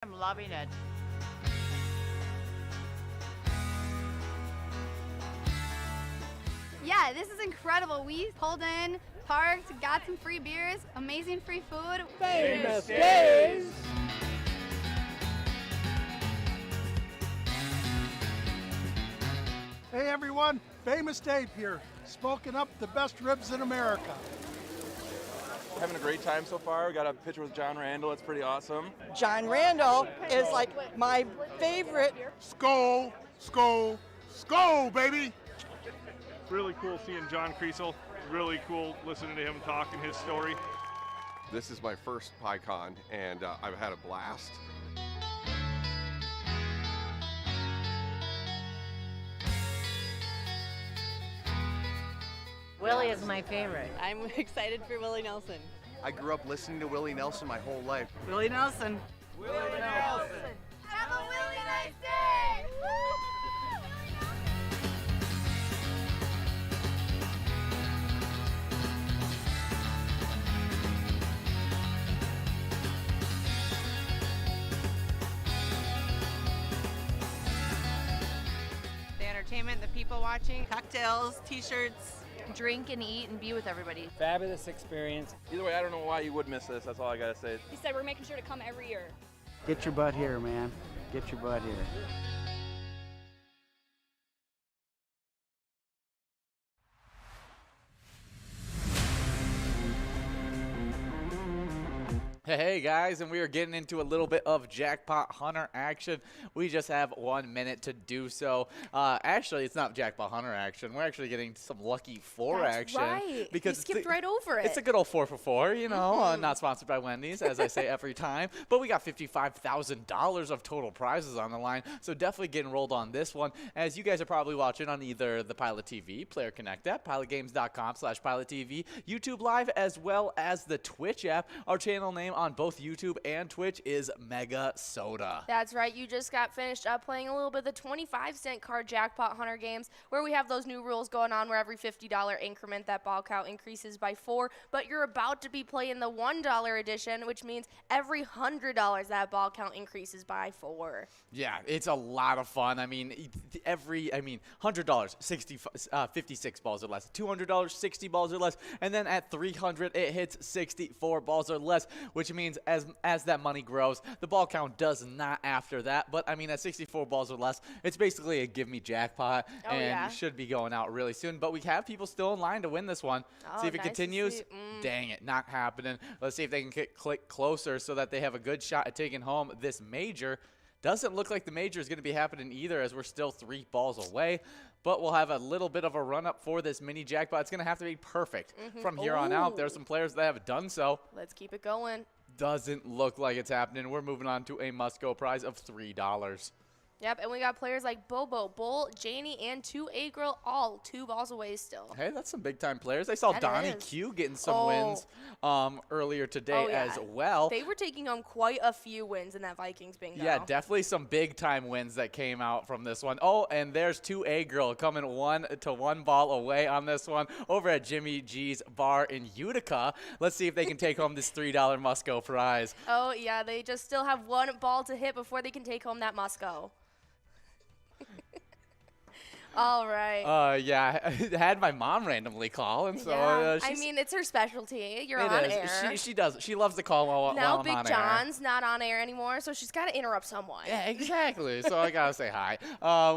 I'm loving it. Yeah, this is incredible. We pulled in, parked, got some free beers, amazing free food. Famous days! Hey everyone, Famous Dave here, smoking up the best ribs in America. Having a great time so far. We got a picture with John Randall. It's pretty awesome. John Randall is like my favorite. Skol, skol, skol, baby! Really cool seeing John Kriesel. Really cool listening to him talk and his story. This is my first PyCon, and I've had a blast. Willie is my favorite. I'm excited for Willie Nelson. I grew up listening to Willie Nelson my whole life. Willie Nelson. Have a really nice day! The entertainment, the people watching, cocktails, t-shirts. Drink and eat and be with everybody. Fabulous experience. Either way, I don't know why you would miss this. That's all I gotta say. He said we're making sure to come every year. Get your butt here, man. Get your butt here. Hey guys, and we are getting into a little bit of Jackpot Hunter action. We just have 1 minute to do so. Actually, it's not Jackpot Hunter action. We're actually getting some Lucky 4 action. Right. Because you skipped right over it. It's a good old 4 for 4, you know, not sponsored by Wendy's, as I say every time. But we got $55,000 of total prizes on the line, so definitely getting rolled on this one. As you guys are probably watching on either the Pilot TV, Player Connect app, pilotgames.com/PilotTV, YouTube Live, as well as the Twitch app. Our channel name on both YouTube and Twitch is MegaSota. That's right. You just got finished up playing a little bit of the 25-cent card Jackpot Hunter games, where we have those new rules going on where every $50 increment that ball count increases by 4. But you're about to be playing the $1 edition, which means every $100 that ball count increases by 4. Yeah, it's a lot of fun. I mean, $100, 56 balls or less. $200, 60 balls or less. And then at $300, it hits 64 balls or less, which means as that money grows, the ball count does not after that. But I mean, at 64 balls or less, it's basically a give me jackpot, and should be going out really soon. But we have people still in line to win this one. See if it continues. Dang it, not happening. Let's see if they can click closer so that they have a good shot at taking home this major. Doesn't look like the major is going to be happening either, as we're still 3 balls away. But we'll have a little bit of a run-up for this mini jackpot. It's going to have to be perfect from here on out. There's some players that have done so. Let's keep it going. Doesn't look like it's happening. We're moving on to a must-go prize of $3. Yep, and we got players like Bobo, Bull, Janie, and 2A Girl, all 2 balls away still. Hey, that's some big-time players. I saw Donnie Q getting some wins earlier today as well. They were taking home quite a few wins in that Vikings bingo. Yeah, definitely some big-time wins that came out from this one. Oh, and there's 2A Girl coming 1 ball away on this one over at Jimmy G's Bar in Utica. Let's see if they can take home this $3 must-go prize. Oh, yeah, they just still have 1 ball to hit before they can take home that must-go. All right. Yeah, I had my mom randomly call, and so I mean, it's her specialty. You're on air. She does. She loves to call while I'm on air. Now Big John's not on air anymore, so she's got to interrupt someone. Yeah, exactly. So I gotta say hi.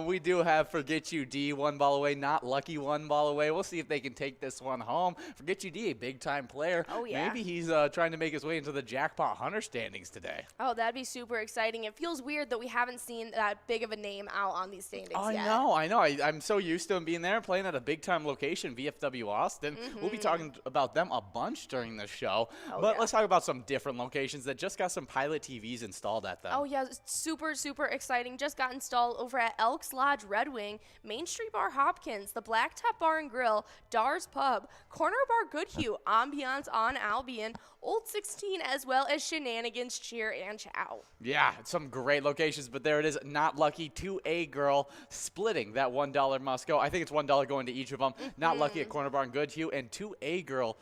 We do have Forget You D 1 ball away, not Lucky 1 ball away. We'll see if they can take this one home. Forget You D, a big time player. Oh yeah. Maybe he's trying to make his way into the Jackpot Hunter standings today. Oh, that'd be super exciting. It feels weird that we haven't seen that big of a name out on these standings yet. I know. I'm so used to him being there, playing at a big-time location, VFW Austin. We'll be talking about them a bunch during the show. But let's talk about some different locations that just got some Pilot TVs installed at them. Oh, yeah. Super, super exciting. Just got installed over at Elks Lodge Red Wing, Main Street Bar Hopkins, the Blacktop Bar and Grill, Dar's Pub, Corner Bar Goodhue, Ambiance on Albion, Old 16, as well as Shenanigans Cheer and Chow. Yeah, some great locations, but there it is. Not Lucky 2A Girl splitting that $1 must go. I think it's $1 going to each of them. Not Lucky at Corner Bar and Goodhue, and 2A Girl.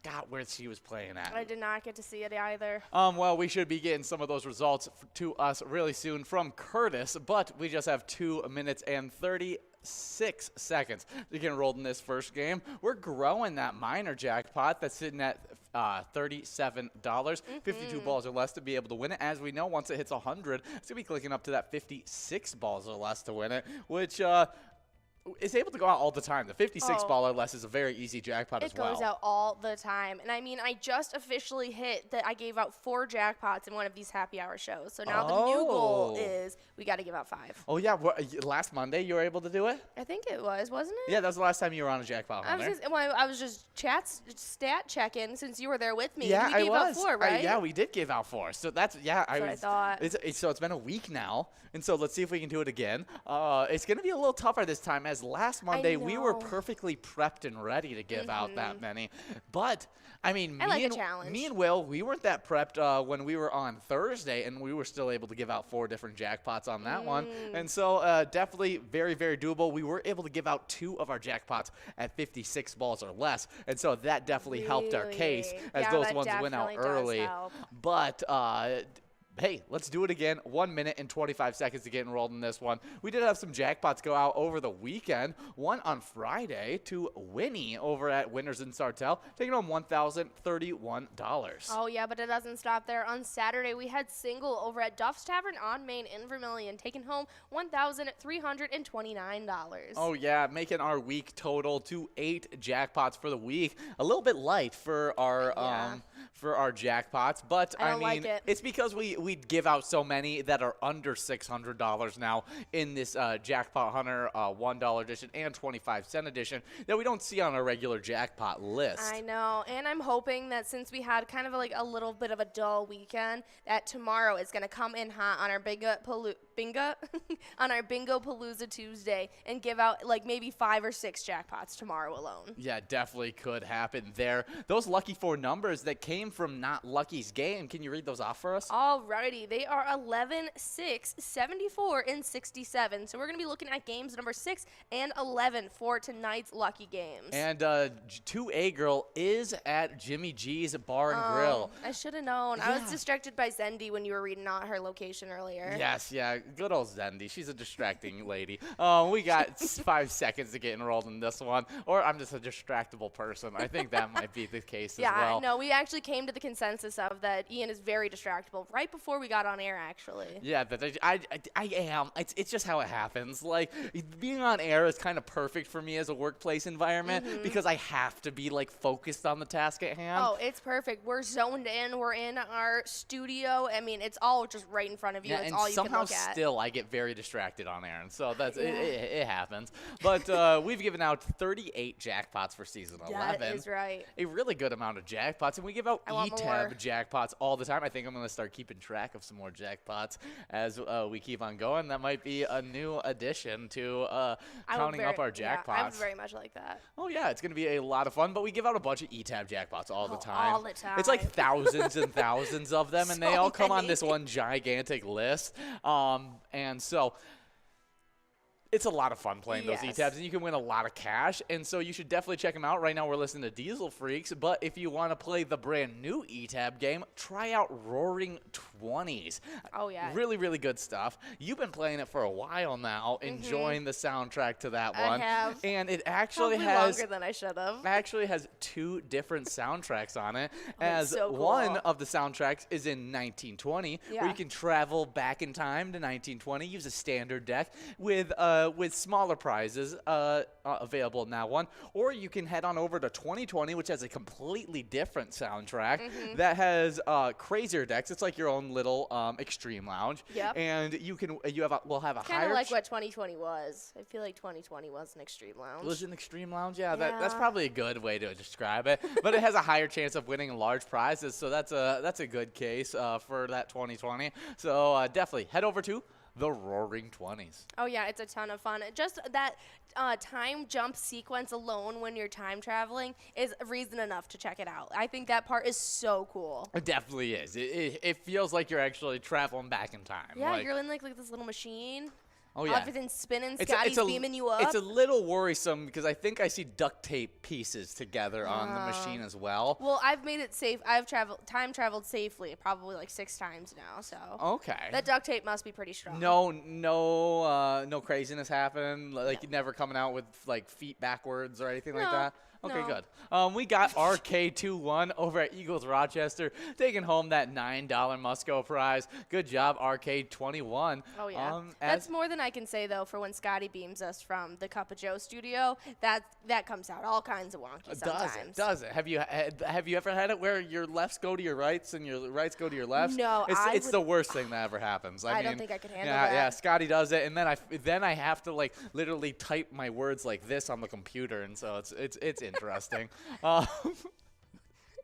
forgot where she was playing at. I did not get to see it either. Well, we should be getting some of those results to us really soon from Curtis, but we just have 2 minutes and 36 seconds to get enrolled in this first game. We're growing that minor jackpot that's sitting at $37, 52 balls or less to be able to win it. As we know, once it hits 100, it's going to be clicking up to that 56 balls or less to win it, which is able to go out all the time. The 56 ball or less is a very easy jackpot as well. It goes out all the time. And I mean, I just officially hit that I gave out 4 jackpots in one of these happy hour shows. So now the new goal is we got to give out 5. Oh, yeah. Last Monday, you were able to do it? I think it was, wasn't it? Yeah, that was the last time you were on a jackpot hunter. I was just stat checking since you were there with me. Yeah, we gave out 4, right? Yeah, we did give out 4. So that's, yeah. That's what I thought. So it's been a week now. And so let's see if we can do it again. It's going to be a little tougher this time, as last Monday we were perfectly prepped and ready to give out that many. But, I mean, me and Will, we weren't that prepped when we were on Thursday, and we were still able to give out 4 different jackpots on that one. And so definitely very, very doable. We were able to give out 2 of our jackpots at 56 balls or less. And so that definitely helped our case, as those ones went out early. But hey, let's do it again. 1 minute and 25 seconds to get enrolled in this one. We did have some jackpots go out over the weekend. One on Friday to Winnie over at Winners in Sartell, taking home $1,031. Oh, yeah, but it doesn't stop there. On Saturday, we had Single over at Duff's Tavern on Main in Vermilion, taking home $1,329. Oh, yeah, making our week total to 8 jackpots for the week. A little bit light for our jackpots, but I mean, it's because we give out so many that are under $600 now in this Jackpot Hunter $1 edition and 25-cent edition that we don't see on a regular jackpot list. I know, and I'm hoping that since we had kind of like a little bit of a dull weekend, that tomorrow is going to come in hot on our Bingo Palooza Tuesday and give out like maybe 5 or 6 jackpots tomorrow alone. Yeah, definitely could happen there. Those lucky 4 numbers that came from Not Lucky's game, can you read those off for us? Alrighty, they are 11, 6, 74, and 67. So we're going to be looking at games number 6 and 11 for tonight's lucky games. And 2A Girl is at Jimmy G's Bar and Grill. I should have known. Yeah. I was distracted by Zendi when you were reading out her location earlier. Yes, yeah, good old Zendi. She's a distracting lady. We got 5 seconds to get enrolled in this one, or I'm just a distractible person. I think that might be the case as well. Yeah, no, we actually came to the consensus of that Ian is very distractible right before we got on air, actually. Yeah, but I am. It's just how it happens. Like, being on air is kind of perfect for me as a workplace environment because I have to be, like, focused on the task at hand. Oh, it's perfect. We're zoned in. We're in our studio. I mean, it's all just right in front of you. Yeah, it's all you can look at. Somehow still I get very distracted on air, and so that's it happens. But we've given out 38 jackpots for season 11. That is right. A really good amount of jackpots, and we give out E-Tab jackpots all the time. I think I'm going to start keeping track of some more jackpots as we keep on going. That might be a new addition to counting up our jackpots. Yeah, I would very much like that. Oh, yeah, it's going to be a lot of fun, but we give out a bunch of E-Tab jackpots all the time. All the time. It's like thousands and thousands of them, and they all come on this one gigantic list. And so it's a lot of fun playing those E-Tabs, and you can win a lot of cash, and so you should definitely check them out. Right now we're listening to Diesel Freaks, but if you want to play the brand new E-Tab game, try out Roaring 20s. Oh, yeah. Really, really good stuff. You've been playing it for a while now, enjoying the soundtrack to that one. I have. And it actually Probably longer than I should have. Actually has 2 different soundtracks on it, as so cool. One of the soundtracks is in 1920, where you can travel back in time to 1920, use a standard deck with smaller prizes available in that one, or you can head on over to 2020, which has a completely different soundtrack that has crazier decks. It's like your own little extreme lounge. Yep. And we'll have a kind of like what 2020 was. I feel like 2020 was an extreme lounge. It was an extreme lounge, yeah. That's probably a good way to describe it. But it has a higher chance of winning large prizes, so that's a good case for that 2020. So definitely head over to the Roaring 20s. Oh, yeah, it's a ton of fun. Just that time jump sequence alone when you're time traveling is reason enough to check it out. I think that part is so cool. It definitely is. It feels like you're actually traveling back in time. Yeah, you're in like this little machine. Oh, yeah. Everything's spinning. It's Scotty's beaming you up. It's a little worrisome because I think I see duct tape pieces together on the machine as well. Well, I've made it safe. I've time traveled safely probably like 6 times now. So Okay. that duct tape must be pretty strong. No craziness happening. Like never coming out with like feet backwards or anything like that. Okay, good. We got RK21 over at Eagles Rochester taking home that $9 Musco prize. Good job, RK21. Oh, yeah. That's more than I can say, though, for when Scotty beams us from the Cup of Joe studio. That comes out all kinds of wonky sometimes. Does it? Have you ever had it where your lefts go to your rights and your rights go to your lefts? No, it's the worst thing that ever happens. I mean, don't think I could handle that. Yeah, Scotty does it, and then I have to like literally type my words like this on the computer, and so it's interesting.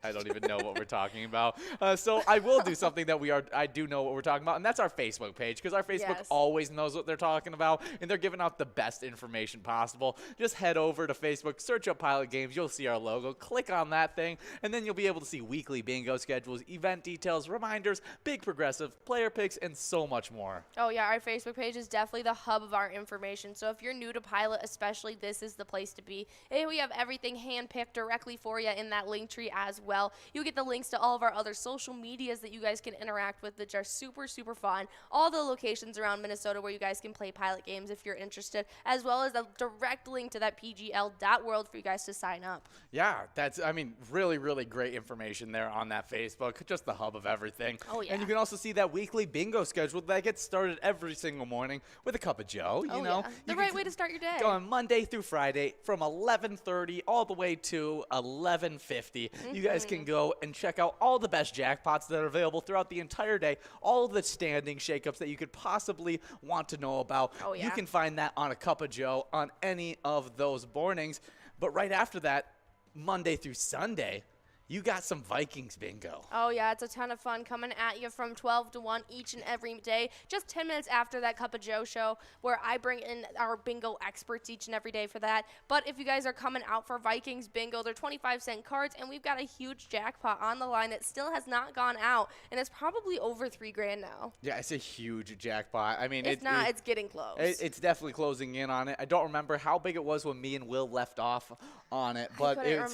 I don't even know what we're talking about. So I will do something that I do know what we're talking about, and that's our Facebook page, because our Facebook always knows what they're talking about, and they're giving out the best information possible. Just head over to Facebook, search up Pilot Games, you'll see our logo, click on that thing, and then you'll be able to see weekly bingo schedules, event details, reminders, big progressive, player picks, and so much more. Oh, yeah, our Facebook page is definitely the hub of our information, so if you're new to Pilot especially, this is the place to be. And we have everything handpicked directly for you in that link tree as well. You'll get the links to all of our other social medias that you guys can interact with, which are super, super fun. All the locations around Minnesota where you guys can play Pilot Games if you're interested, as well as a direct link to that pgl.world for you guys to sign up. Yeah, that's, really, really great information there on that Facebook. Just the hub of everything. Oh, yeah. And you can also see that weekly bingo schedule that gets started every single morning with a cup of Joe. You know, yeah. The right way to start your day. Going Monday through Friday from 11:30 all the way to 11:50. You guys can go and check out all the best jackpots that are available throughout the entire day, all the standing shakeups that you could possibly want to know about. Oh, yeah. You can find that on a Cup of Joe on any of those mornings. But right after that, Monday through Sunday, you got some Vikings bingo. Oh, yeah, it's a ton of fun coming at you from 12 to 1 each and every day. Just 10 minutes after that Cup of Joe show, where I bring in our bingo experts each and every day for that. But if you guys are coming out for Vikings bingo, they're 25-cent cards, and we've got a huge jackpot on the line that still has not gone out, and it's probably over $3,000 now. Yeah, it's a huge jackpot. I mean, it's getting close. It's definitely closing in on it. I don't remember how big it was when me and Will left off on it, but it's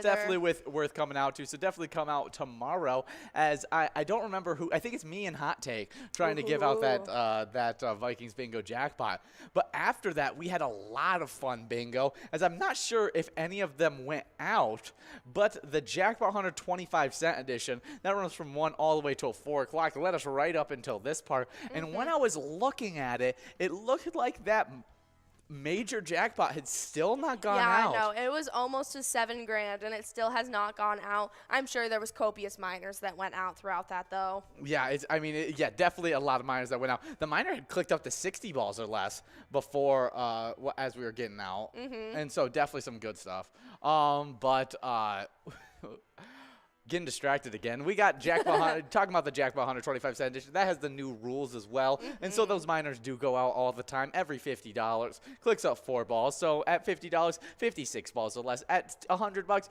definitely worth coming out to. So definitely come out tomorrow. As I don't remember who. I think it's me and Hot Take trying to give out that Vikings bingo jackpot. But after that, we had a lot of fun bingo. As I'm not sure if any of them went out, but the Jackpot Hunter 25-cent edition that runs from 1 all the way till 4 o'clock. Led us right up until this part. And when I was looking at it, it looked like that major jackpot had still not gone out. Yeah, I know. It was almost to $7,000, and it still has not gone out. I'm sure there was copious minors that went out throughout that, though. Yeah, definitely a lot of minors that went out. The miner had clicked up to 60 balls or less before, as we were getting out, and so definitely some good stuff. Getting distracted again. We got Jackpot Hunter, talking about the Jackpot Hunter 25-cent edition. That has the new rules as well. And so those miners do go out all the time, every $50. Clicks up 4 balls. So at $50, 56 balls or less. At $100,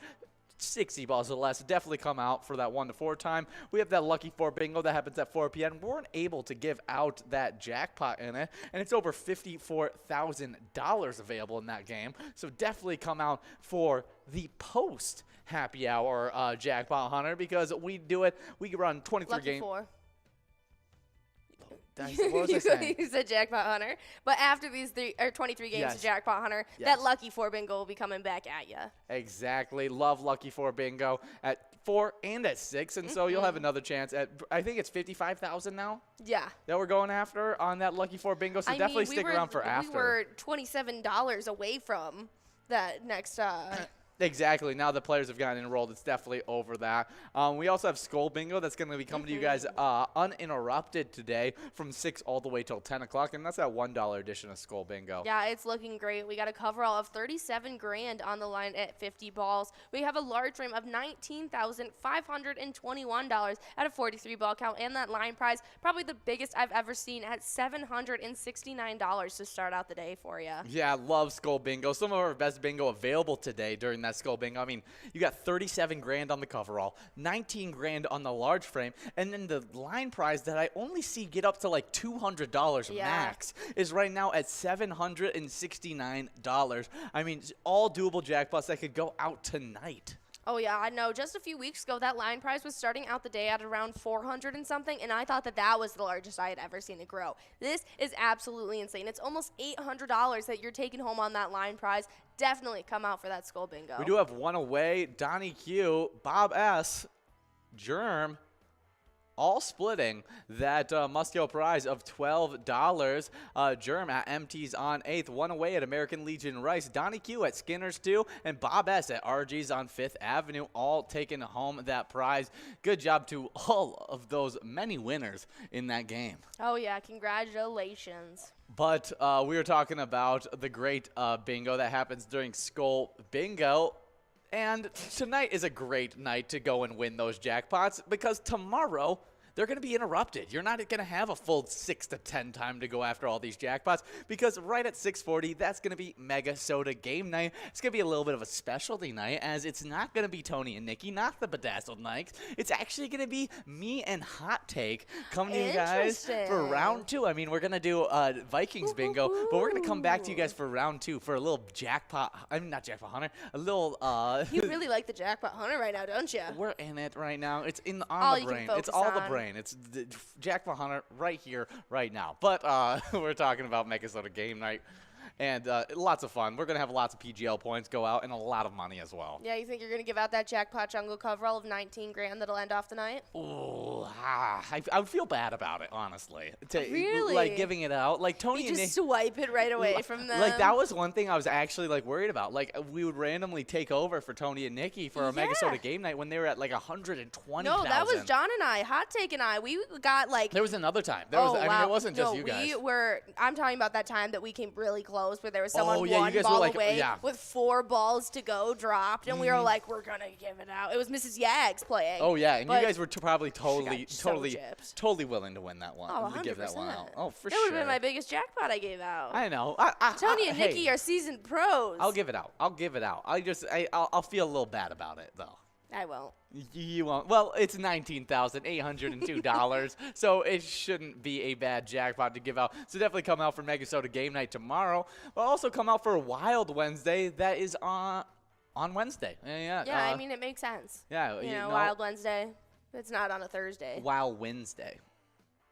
60 balls or less. Definitely come out for that 1 to 4 time. We have that Lucky 4 bingo that happens at 4 p.m. We weren't able to give out that jackpot in it, and it's over $54,000 available in that game. So definitely come out for the post happy hour Jackpot Hunter, because we do it. We run 23 games. Lucky 4. What was I saying? You said Jackpot Hunter. But after these 23 games of Jackpot Hunter, that Lucky 4 bingo will be coming back at you. Exactly. Love Lucky 4 bingo at 4 and at 6. And so you'll have another chance at, I think it's $55,000 now? Yeah. That we're going after on that Lucky 4 bingo. So definitely stick around for after. We were $27 away from that next Exactly. Now the players have gotten enrolled. It's definitely over that. We also have Skull Bingo that's going to be coming to you guys uninterrupted today from 6 all the way till 10 o'clock, and that's that $1 edition of Skull Bingo. Yeah, it's looking great. We got a coverall of $37,000 on the line at 50 balls. We have a large frame of $19,521 at a 43 ball count, and that line prize, probably the biggest I've ever seen, at $769 to start out the day for you. Yeah, love Skull Bingo. Some of our best bingo available today during that skull bingo. I mean, you got 37 grand on the coverall, 19 grand on the large frame, and then the line prize that I only see get up to like $200 max is right now at $769. I mean, all doable jackpots that could go out tonight. Oh, yeah, I know. Just a few weeks ago, that line prize was starting out the day at around 400 and something, and I thought that was the largest I had ever seen it grow. This is absolutely insane. It's almost $800 that you're taking home on that line prize. Definitely come out for that skull bingo. We do have one away. Donnie Q, Bob S., Germ, all splitting that must-go prize of $12. Germ at MT's on 8th, one away at American Legion Rice, Donnie Q at Skinner's 2, and Bob S. at RG's on 5th Avenue, all taking home that prize. Good job to all of those many winners in that game. Oh, yeah, congratulations. But we were talking about the great bingo that happens during Skull Bingo. And tonight is a great night to go and win those jackpots because tomorrow they're going to be interrupted. You're not going to have a full 6 to 10 time to go after all these jackpots because right at 6:40, that's going to be MegaSota game night. It's going to be a little bit of a specialty night as it's not going to be Tony and Nikki, not the Bedazzled Nikes. It's actually going to be me and Hot Take coming to you guys for round 2. I mean, we're going to do Vikings bingo, but we're going to come back to you guys for round 2 for a little jackpot. I mean, not jackpot hunter, a little. You really like the jackpot hunter right now, don't you? We're in it right now. It's on the brain. It's all the brain. It's the Jackpot Hunter right here, right now. But we're talking about MegaSota game night. And lots of fun. We're going to have lots of PGL points go out and a lot of money as well. Yeah, you think you're going to give out that jackpot jungle coverall of 19 grand that'll end off the night? Oh, I would feel bad about it, honestly. Really? Like giving it out. Like Tony you and just swipe it right away from them. Like that was one thing I was actually like worried about. Like we would randomly take over for Tony and Nikki for a MegaSota game night when they were at like 120,000. No, that was John and I, Hot Take and I. We got like. There was another time. I mean, it wasn't just you guys. I'm talking about that time that we came really close where there was someone one ball away with 4 balls to go dropped, and we were like, we're gonna give it out. It was Mrs. Yags playing. Oh yeah, and you guys were probably totally willing to win that one. Oh, to give that one out. Oh, for sure. That would have been my biggest jackpot I gave out. I know. Tony and Nikki are seasoned pros. I'll give it out. I'll feel a little bad about it though. I won't. You won't. Well, it's $19,802, so it shouldn't be a bad jackpot to give out. So definitely come out for MegaSota game night tomorrow. But also come out for Wild Wednesday. That is on Wednesday. Yeah. Yeah, I mean it makes sense. Yeah, you know, Wild Wednesday. It's not on a Thursday. Wild Wednesday.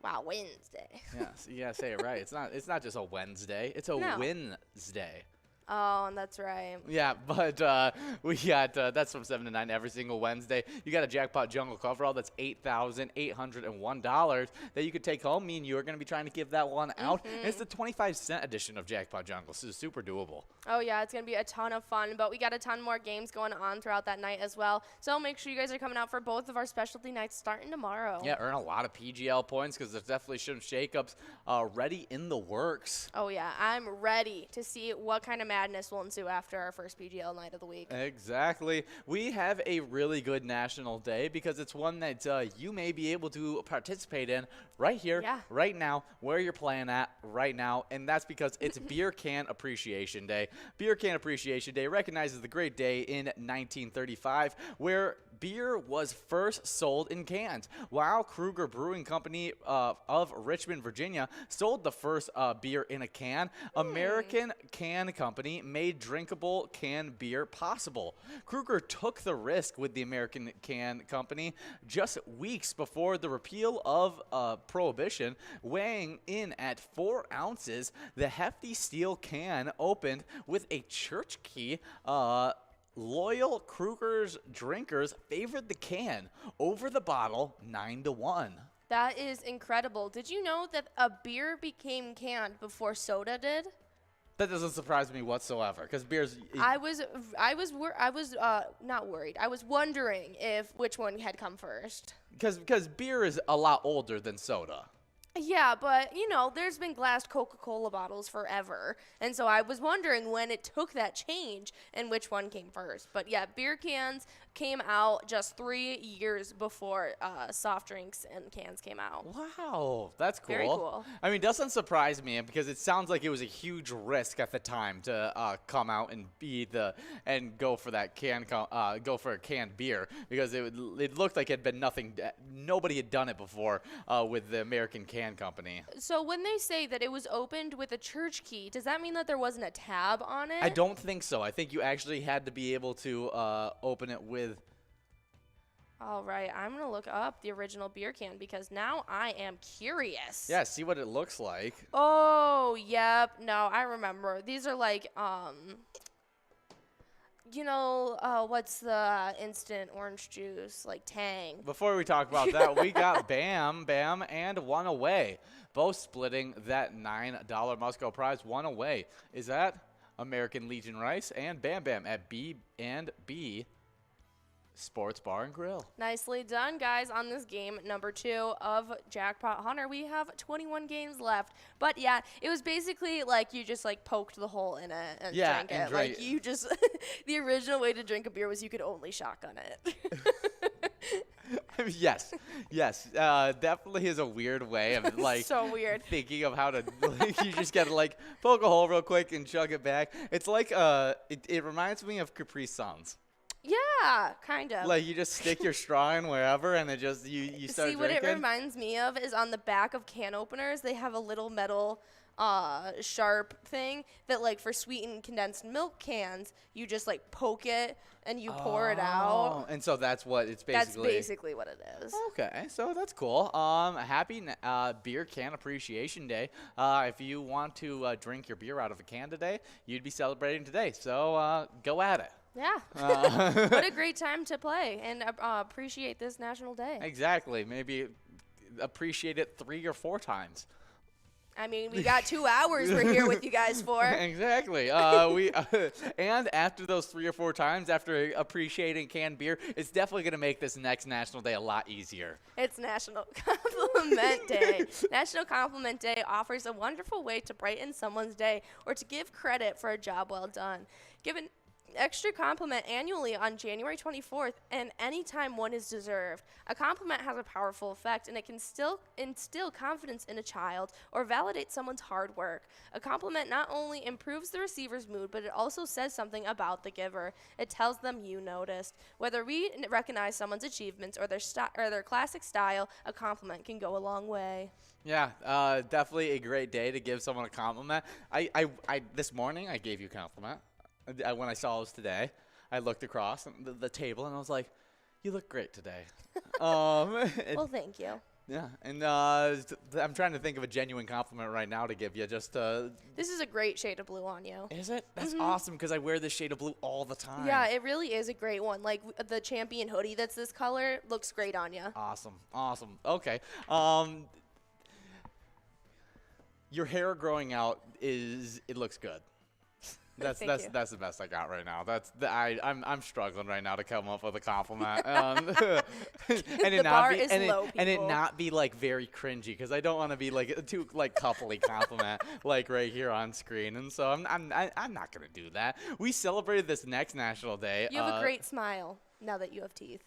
Wow, Wednesday. Yes, you gotta say it right. It's not just a Wednesday. It's a Wednesday. Oh, that's right. Yeah, but we got that's from 7 to 9 every single Wednesday. You got a jackpot jungle coverall that's $8,801 that you could take home. Me and you are going to be trying to give that one out. And it's the 25-cent edition of Jackpot Jungle, so it's super doable. Oh, yeah, it's going to be a ton of fun, but we got a ton more games going on throughout that night as well. So make sure you guys are coming out for both of our specialty nights starting tomorrow. Yeah, earn a lot of PGL points because there's definitely some shakeups ready in the works. Oh, yeah, I'm ready to see what kind of madness will ensue after our first PGL night of the week. Exactly. We have a really good national day because it's one that you may be able to participate in right here, right now, where you're playing at right now, and that's because it's Beer Can Appreciation Day. Beer Can Appreciation Day recognizes the great day in 1935 where beer was first sold in cans. While Kruger Brewing Company of Richmond, Virginia, sold the first beer in a can, American Can Company made drinkable canned beer possible. Kruger took the risk with the American Can Company just weeks before the repeal of Prohibition. Weighing in at 4 ounces, the hefty steel can opened with a church key. Loyal Kruger's drinkers favored the can over the bottle 9-1. That is incredible. Did you know that a beer became canned before soda did? That doesn't surprise me whatsoever because beer's. I was not worried. I was wondering which one had come first. Because beer is a lot older than soda. Yeah, but, you know, there's been glassed Coca-Cola bottles forever. And so I was wondering when it took that change and which one came first. But, yeah, beer cans came out just 3 years before soft drinks and cans came out. Wow, that's cool. Very cool. I mean, doesn't surprise me because it sounds like it was a huge risk at the time to come out and go for that go for a canned beer because it looked like it had been nothing. Nobody had done it before with the American Can Company. So when they say that it was opened with a church key, does that mean that there wasn't a tab on it? I don't think so. I think you actually had to be able to open it with. All right, I'm going to look up the original beer can because now I am curious. Yeah, see what it looks like. Oh, yep. No, I remember. These are like, what's the instant orange juice? Like Tang. Before we talk about that, we got Bam, and One Away. Both splitting that $9 must-go prize. One Away is at American Legion Rice and Bam Bam at B&B Sports Bar and Grill. Nicely done, guys, on this game number 2 of Jackpot Hunter. We have 21 games left. But, yeah, it was basically like you just, like, poked the hole in it and drank it. Like, you just – the original way to drink a beer was you could only shotgun it. Yes. Definitely is a weird way of, like, so weird. Thinking of how to – you just got to, like, poke a hole real quick and chug it back. It's like it reminds me of Capri Suns. Yeah, kind of. Like you just stick your straw in wherever, and it just you start See, drinking. what it reminds me of is on the back of can openers, they have a little metal sharp thing that, like, for sweetened condensed milk cans, you just, like, poke it and you pour it out. And so that's what it's basically. That's basically what it is. Okay, so that's cool. Happy Beer Can Appreciation Day. If you want to drink your beer out of a can today, you'd be celebrating today. So go at it. Yeah. What a great time to play and appreciate this National Day. Exactly. Maybe appreciate it 3 or 4 times. I mean, we got 2 hours we're here with you guys for. Exactly. And after those 3 or 4 times, after appreciating canned beer, it's definitely going to make this next National Day a lot easier. It's National Compliment Day. National Compliment Day offers a wonderful way to brighten someone's day or to give credit for a job well done. Give an extra compliment annually on January 24th and anytime one is deserved. A compliment has a powerful effect, and it can still instill confidence in a child or validate someone's hard work. A compliment not only improves the receiver's mood, but it also says something about the giver. It tells them you noticed. Whether we recognize someone's achievements or their classic style, a compliment can go a long way. Yeah, definitely a great day to give someone a compliment. I this morning I gave you a compliment. When I saw us today, I looked across the table and I was like, "You look great today." Well, thank you. Yeah, and I'm trying to think of a genuine compliment right now to give you. This is a great shade of blue on you. Is it? That's awesome because I wear this shade of blue all the time. Yeah, it really is a great one. Like the champion hoodie that's this color looks great on you. Awesome. Okay. Your hair growing out it looks good. That's the best I got right now. I'm struggling right now to come up with a compliment. And it not be like very cringy because I don't want to be like too like coupley compliment like right here on screen. And so I'm not gonna do that. We celebrated this next National Day. You have a great smile now that you have teeth.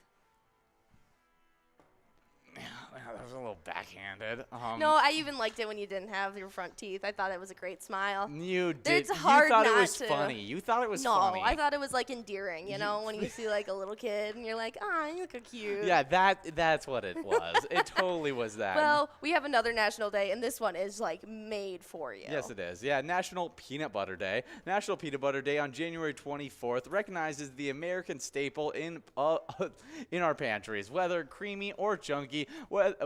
That was a little backhanded. No, I even liked it when you didn't have your front teeth. I thought it was a great smile. You did. It's hard you thought not it was to. funny. You thought it was funny. No, I thought it was like endearing. You know, when you see like a little kid and you're like, "Ah, you look so cute." Yeah, that's what it was. It totally was that. Well, we have another National Day, and this one is like made for you. Yes, it is. Yeah, National Peanut Butter Day. National Peanut Butter Day on January 24th recognizes the American staple in our pantries, whether creamy or chunky,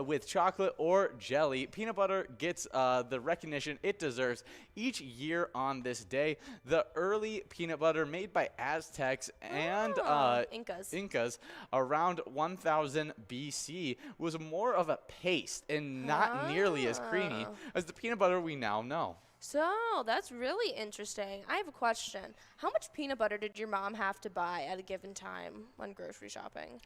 with chocolate or jelly. Peanut butter gets the recognition it deserves each year on this day. The early peanut butter made by Aztecs and Incas around 1000 BC was more of a paste and not nearly as creamy as the peanut butter we now know. So, that's really interesting. I have a question. How much peanut butter did your mom have to buy at a given time when grocery shopping?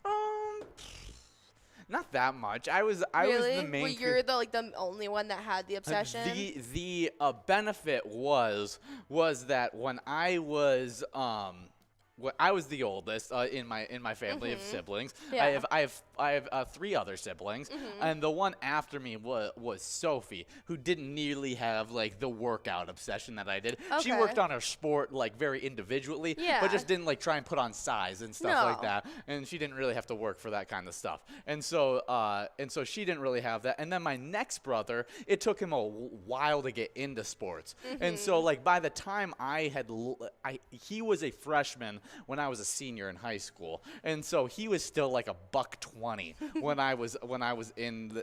Not that much. I was really? the main. Well, you're the only one that had the obsession. The benefit was that when I was I was the oldest in my family of siblings. Yeah. I have 3 other siblings, and the one after me was Sophie, who didn't nearly have like the workout obsession that I did. She Okay. worked on her sport like very individually, Yeah. but just didn't like try and put on size and stuff like that. And she didn't really have to work for that kind of stuff. And so she didn't really have that. And then my next brother, it took him a while to get into sports. And so like by the time he was a freshman when I was a senior in high school, and so he was still like a $120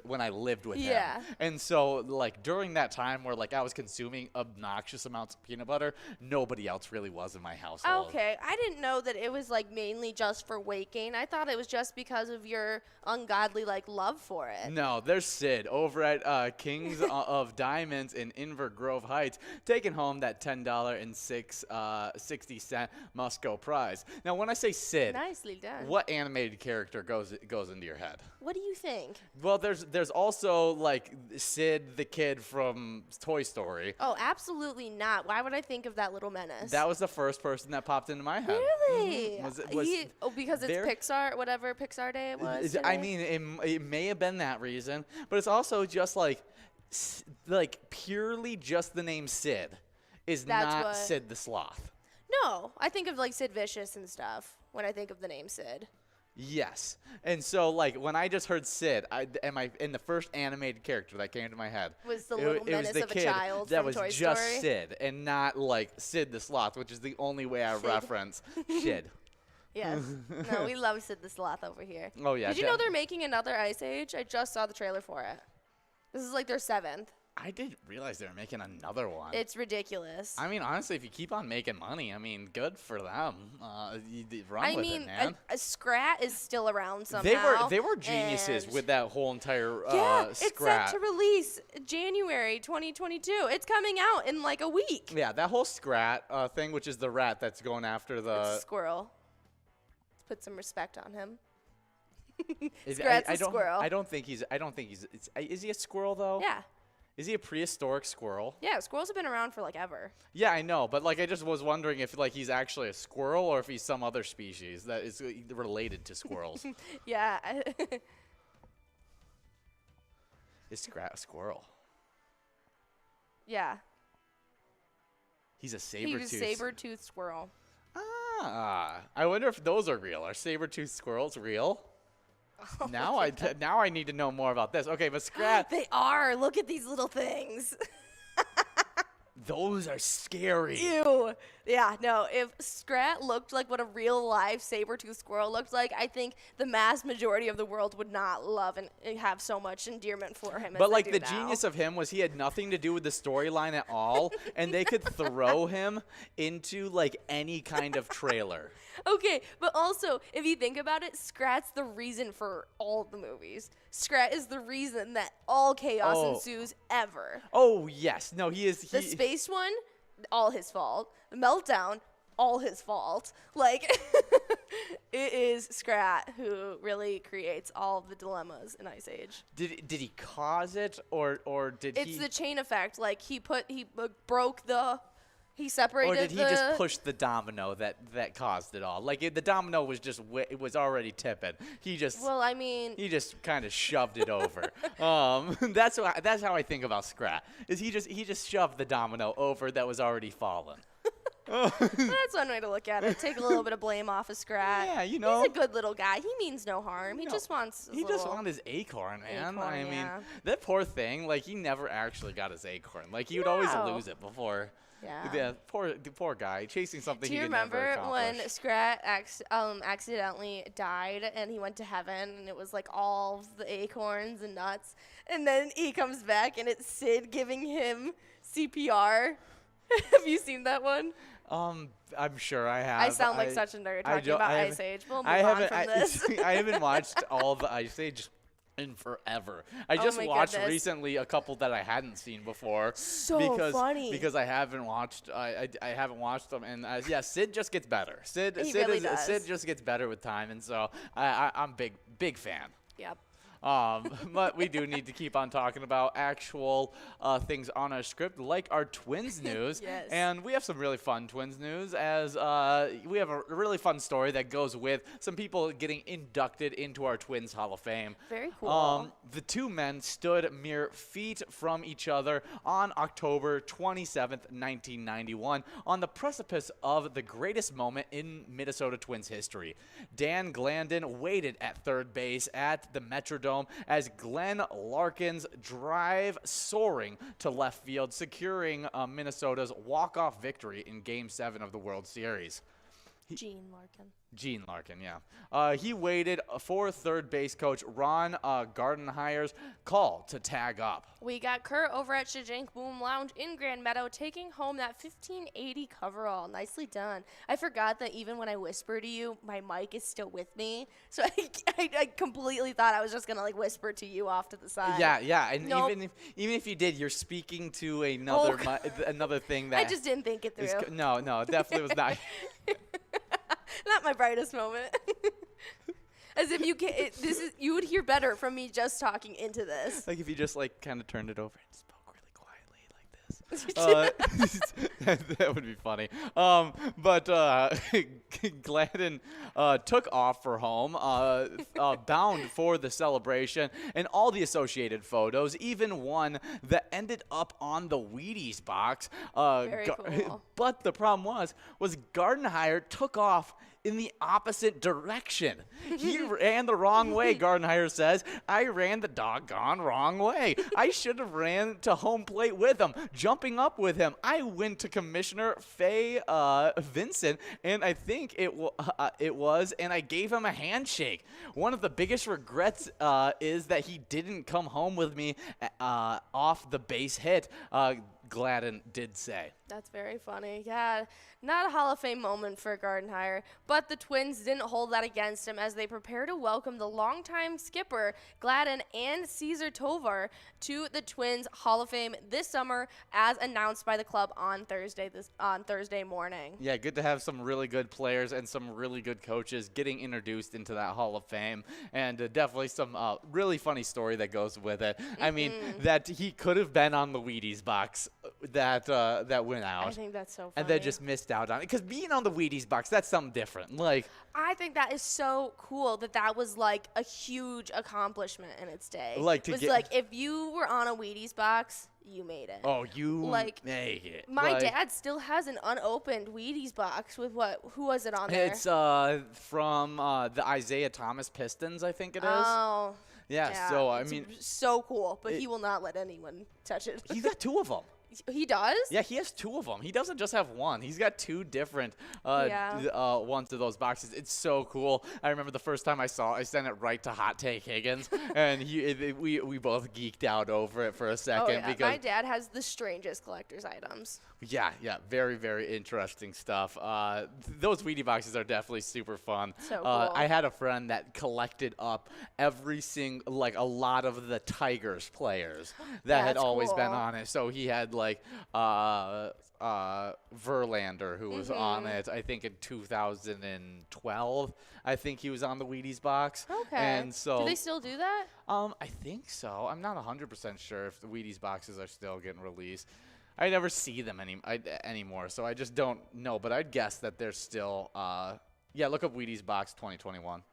when I lived with Yeah. him. And so like during that time where like I was consuming obnoxious amounts of peanut butter, nobody else really was in my household. Okay, I didn't know that it was like mainly just for weight gain. I thought it was just because of your ungodly like love for it. No, there's Sid over at Kings of Diamonds in Inver Grove Heights, taking home that $10.60 must-go prize. Now, when I say Sid, Nicely done. what animated character goes into your head? What do you think? Well, there's also like Sid the kid from Toy Story. Oh, absolutely not. Why would I think of that little menace? That was the first person that popped into my head. Really? Because it's there- Pixar, whatever Pixar Day it was. I today? mean, it may have been that reason, but it's also just like purely just the name Sid is That's not what- Sid the Sloth. No, I think of like Sid Vicious and stuff when I think of the name Sid. Yes, and so like when I just heard Sid, the first animated character that came to my head Was the it little was menace the of a kid child that from was Toy just Story? Sid, and not like Sid the Sloth, which is the only way I Sid. reference Sid. Yes. No, we love Sid the Sloth over here. Oh yeah. Did you know they're making another Ice Age? I just saw the trailer for it. This is like their 7th. I didn't realize they were making another one. It's ridiculous. I mean, honestly, if you keep on making money, I mean, good for them. Run with it, man. a Scrat is still around somehow. They were geniuses and with that whole entire yeah, it's Scrat. set to release January 2022. It's coming out in like a week. Yeah, that whole Scrat thing, which is the rat that's going after It's the a squirrel. Let's put some respect on him. Is- Scrat's I a don't, squirrel. I don't think he's. Is he a squirrel though? Yeah. Is he a prehistoric squirrel? Yeah, squirrels have been around for like ever. Yeah, I know, but like I just was wondering if like he's actually a squirrel or if he's some other species that is related to squirrels. Yeah. Is Scrat a squirrel? Yeah. He's a He saber-toothed. was saber-toothed squirrel. Ah, I wonder if those are real. Are saber-toothed squirrels real? Now I need to know more about this. Okay, but Scrat, They are. Look at these little things. those are scary. Ew. Yeah, no, if Scrat looked like what a real life saber-toothed squirrel looked like, I think the mass majority of the world would not love and have so much endearment for him. But as like they the do now. genius of him was he had nothing to do with the storyline at all, and they could throw him into like any kind of trailer. Okay, but also, if you think about it, Scrat's the reason for all the movies. Scrat is the reason that all chaos Oh. ensues ever. Oh yes, no, he is. The space one, all his fault. The meltdown, all his fault. Like, it is Scrat who really creates all of the dilemmas in Ice Age. Did he cause it or did It's he? the chain effect. Like, he broke the. He separated Or did he just push the domino that caused it all? Like the domino was just it was already tipping. He just Well, I mean, he just kind of shoved it over. That's how I think about Scrat. Is he just shoved the domino over that was already fallen. that's one way to look at it. Take a little bit of blame off of Scrat. Yeah, you know. He's a good little guy. He means no harm. He just wants. He just wanted his acorn, man. Acorn, I mean, yeah. that poor thing. Like he never actually got his acorn. Like he would always No. lose it before. Yeah. The poor guy chasing something Do you he could never remember when accomplish. Scrat accidentally died and he went to heaven and it was like all of the acorns and nuts, and then he comes back and it's Sid giving him CPR? Have you seen that one? I'm sure I have. I sound like such a nerd talking about Ice Age. We'll move on from this. I haven't watched all the Ice Age in forever. I Oh just my watched goodness. recently a couple that I hadn't seen before. So because, funny. I haven't watched. I haven't watched them, and yeah, Sid just gets better. Sid He really does. Sid just gets better with time, and so I'm big fan. Yep. But we do need to keep on talking about actual things on our script, like our Twins news. Yes. And we have some really fun Twins news, as we have a really fun story that goes with some people getting inducted into our Twins Hall of Fame. Very cool. The two men stood mere feet from each other on October 27th, 1991, on the precipice of the greatest moment in Minnesota Twins history. Dan Glandon waited at third base at the Metrodome as Glenn Larkin's drive soaring to left field, securing Minnesota's walk-off victory in Game 7 of the World Series. Gene Larkin, yeah. He waited for third base coach Ron Gardenhire's call to tag up. We got Kurt over at Shajink Boom Lounge in Grand Meadow taking home that 1580 coverall. Nicely done. I forgot that even when I whisper to you, my mic is still with me. So I completely thought I was just going to like whisper to you off to the side. Yeah. And Nope. even if you did, you're speaking to another another thing that I just didn't think it through. No, it definitely was not. Not my brightest moment. As if you can, you would hear better from me just talking into this. Like if you just like kind of turned it over and spoke really quietly like this. That would be funny. But Gladden took off for home, bound for the celebration, and all the associated photos, even one that ended up on the Wheaties box. Very cool. But the problem was Gardenhire took off in the opposite direction. He ran the wrong way, Gardenhire says. I ran the doggone wrong way. I should have ran to home plate with him, jumping up with him. I went to Commissioner Faye Vincent, and I think it was, and I gave him a handshake. One of the biggest regrets is that he didn't come home with me off the base hit, Gladden did say. That's very funny. Yeah, not a Hall of Fame moment for Gardenhire, but the Twins didn't hold that against him as they prepare to welcome the longtime skipper, Gladden, and Cesar Tovar to the Twins Hall of Fame this summer, as announced by the club on Thursday morning. Yeah, good to have some really good players and some really good coaches getting introduced into that Hall of Fame, and definitely some really funny story that goes with it. I mean, that he could have been on the Wheaties box that went out. I think that's so funny. And then just missed out on it. Because being on the Wheaties box, that's something different. Like, I think that is so cool that was like a huge accomplishment in its day. Like, it was like if you were on a Wheaties box, you made it. Oh, you like, made it. My dad still has an unopened Wheaties box with who was it on there? It's from the Isaiah Thomas Pistons, I think it is. Oh. Yeah, so I mean. So cool, but he will not let anyone touch it. He's got two of them. He does? Yeah, he has two of them. He doesn't just have one. He's got two different ones of those boxes. It's so cool. I remember the first time I saw it, I sent it right to Hot Take Higgins, and we both geeked out over it for a second. Oh, yeah. Because my dad has the strangest collector's items. Yeah, very, very interesting stuff. Those Wheatie boxes are definitely super fun. So cool. I had a friend that collected up a lot of the Tigers players that had always been on it. So he had Verlander, who was on it, I think in 2012. I think he was on the Wheaties box. Okay. And so do they still do that? I think so. I'm not 100% sure if the Wheaties boxes are still getting released. I never see them anymore, so I just don't know. But I'd guess that they're still look up Wheaties box 2021.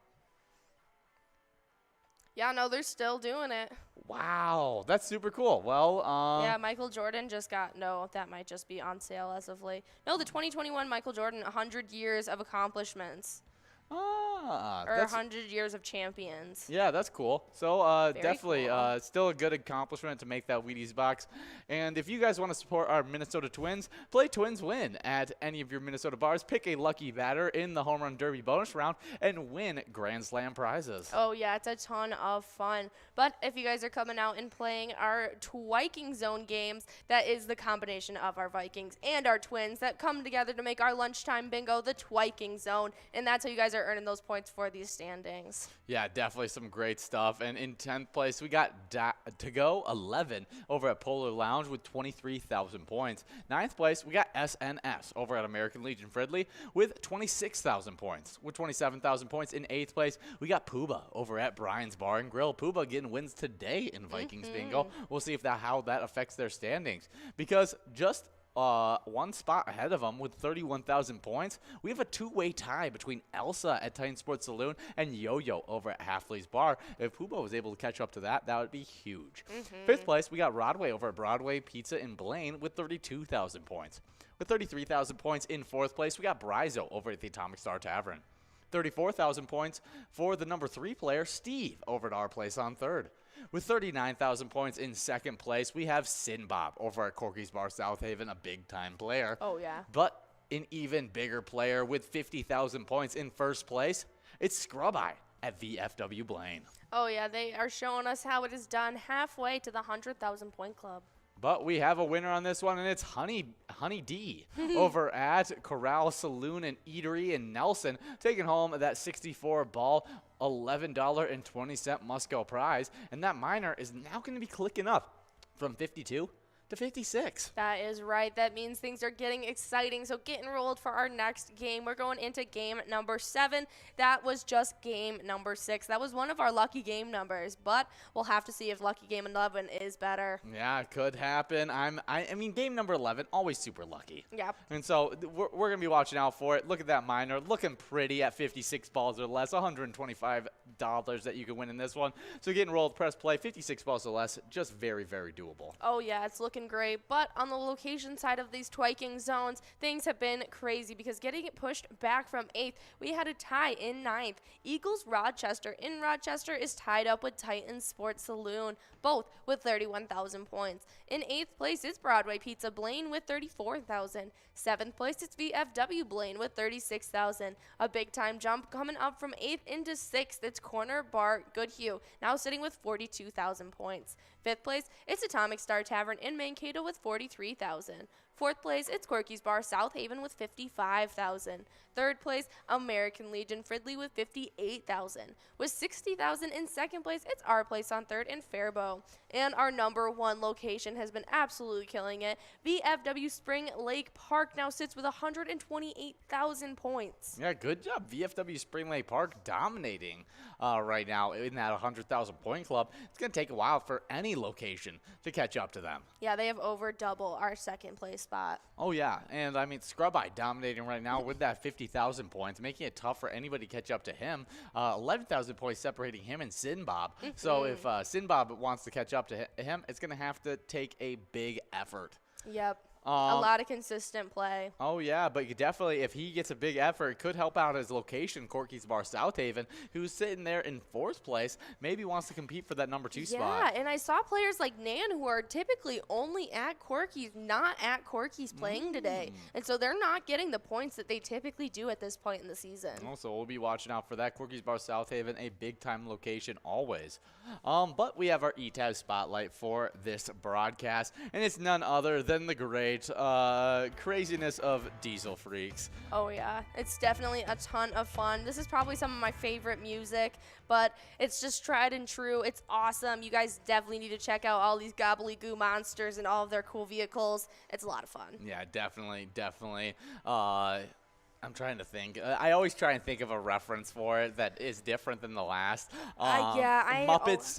Yeah, no, they're still doing it. Wow, that's super cool. Well, yeah, Michael Jordan just got, that might just be on sale as of late. No, the 2021 Michael Jordan, 100 years of accomplishments. Or 100 years of champions. Yeah, that's cool. So definitely cool. Still a good accomplishment to make that Wheaties box. And if you guys want to support our Minnesota Twins, play Twins Win at any of your Minnesota bars. Pick a lucky batter in the Home Run Derby bonus round and win Grand Slam prizes. Oh, yeah, it's a ton of fun. But if you guys are coming out and playing our Twiking Zone games, that is the combination of our Vikings and our Twins that come together to make our lunchtime bingo the Twiking Zone. And that's how you guys are start earning those points for these standings. Yeah, definitely some great stuff. And in 10th place, we got To Go 11 over at Polar Lounge with 23,000 points. 9th place, we got SNS over at American Legion Fridley with 26,000 points. With 27,000 points in 8th place, we got Pooba over at Brian's Bar and Grill. Pooba getting wins today in Vikings Bingo. We'll see how that affects their standings, because just one spot ahead of them with 31,000 points, we have a two-way tie between Elsa at Titan Sports Saloon and Yo-Yo over at Halfley's Bar. If Pooba was able to catch up to that, that would be huge. 5th place, we got Rodway over at Broadway Pizza in Blaine with 32,000 points. With 33,000 points in 4th place, we got Bryzo over at the Atomic Star Tavern. 34,000 points for the number 3 player, Steve, over at Our Place on 3rd. With 39,000 points in 2nd place, we have Sinbob over at Corky's Bar South Haven, a big-time player. Oh, yeah. But an even bigger player with 50,000 points in 1st place, it's Scrub Eye at VFW Blaine. Oh, yeah, they are showing us how it is done halfway to the 100,000 point club. But we have a winner on this one, and it's Honey D over at Corral Saloon and Eatery in Nelson, taking home that 64-ball, $11.20 Musco prize. And that minor is now going to be clicking up from 52 to 56. That is right. That means things are getting exciting. So get enrolled for our next game. We're going into game number 7. That was just game number 6. That was one of our lucky game numbers, but we'll have to see if lucky game 11 is better. Yeah, it could happen. I mean, game number 11, always super lucky. Yep. And so we're going to be watching out for it. Look at that minor, looking pretty at 56 balls or less, $125 that you can win in this one. So get enrolled, press play, 56 balls or less, just very, very doable. Oh, yeah, it's looking great. But on the location side of these twiking zones, things have been crazy because getting it pushed back from 8th, we had a tie in 9th. Eagles Rochester in Rochester is tied up with Titan Sports Saloon, both with 31,000 points. In 8th place, it's Broadway Pizza Blaine with 34,000. 7th place, it's VFW Blaine with 36,000. A big time jump coming up from 8th into 6th. It's Corner Bar Goodhue, now sitting with 42,000 points. 5th place, it's Atomic Star Tavern in Mankato with 43,000. 4th place, it's Corky's Bar South Haven with 55,000. 3rd place, American Legion Fridley with 58,000. With 60,000 in 2nd place, it's Our Place on 3rd in Faribault. And our number 1 location has been absolutely killing it. VFW Spring Lake Park now sits with 128,000 points. Yeah, good job. VFW Spring Lake Park dominating right now in that 100,000 point club. It's going to take a while for any location to catch up to them. Yeah, they have over double our 2nd place spot. Oh, yeah. And, I mean, Scrub Eye dominating right now with that 50,000 points, making it tough for anybody to catch up to him. 11,000 points separating him and Sinbob. So if Sinbob wants to catch up to him, it's going to have to take a big effort. Yep. A lot of consistent play. Oh, yeah, but you definitely, if he gets a big effort, it could help out his location, Corky's Bar South Haven, who's sitting there in 4th place, maybe wants to compete for that number 2 spot. Yeah, and I saw players like Nan who are typically only at Corky's, not at Corky's playing today. And so they're not getting the points that they typically do at this point in the season. Also, we'll be watching out for that. Corky's Bar South Haven, a big-time location always. But we have our ETAB spotlight for this broadcast, and it's none other than the great craziness of Diesel Freaks. Oh yeah, it's definitely a ton of fun. This is probably some of my favorite music, but it's just tried and true. It's awesome. You guys definitely need to check out all these gobbly-goo monsters and all of their cool vehicles. It's a lot of fun. Yeah, definitely. I'm trying to think. I always try and think of a reference for it that is different than the last. Muppets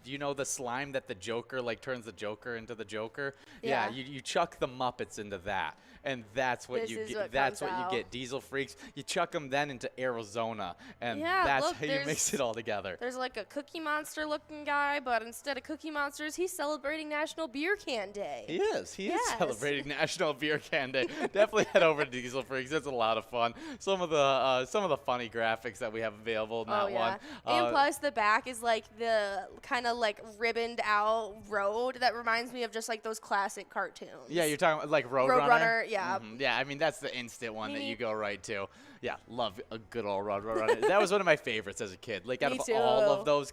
do you know the slime that the Joker turns the Joker into the Joker? Yeah, you chuck the Muppets into that. And that's what you get. Diesel Freaks. You chuck them then into Arizona, and that's how you mix it all together. There's like a Cookie Monster looking guy, but instead of Cookie Monsters, he's celebrating National Beer Can Day. He is celebrating National Beer Can Day. Definitely head over to Diesel Freaks. It's a lot of fun. Some of the funny graphics that we have available in that one. And plus the back is like the kind of like ribboned out road that reminds me of just like those classic cartoons. Yeah, you're talking like Roadrunner. Yeah. Yeah, I mean, that's the instant one that you go right to. Yeah, love a good old Roadrunner. That was one of my favorites as a kid. Like, out of all of those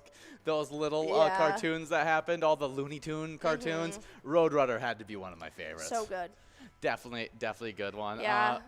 little cartoons that happened, all the Looney Tune cartoons, Roadrunner had to be one of my favorites. So good. Definitely a good one. Yeah,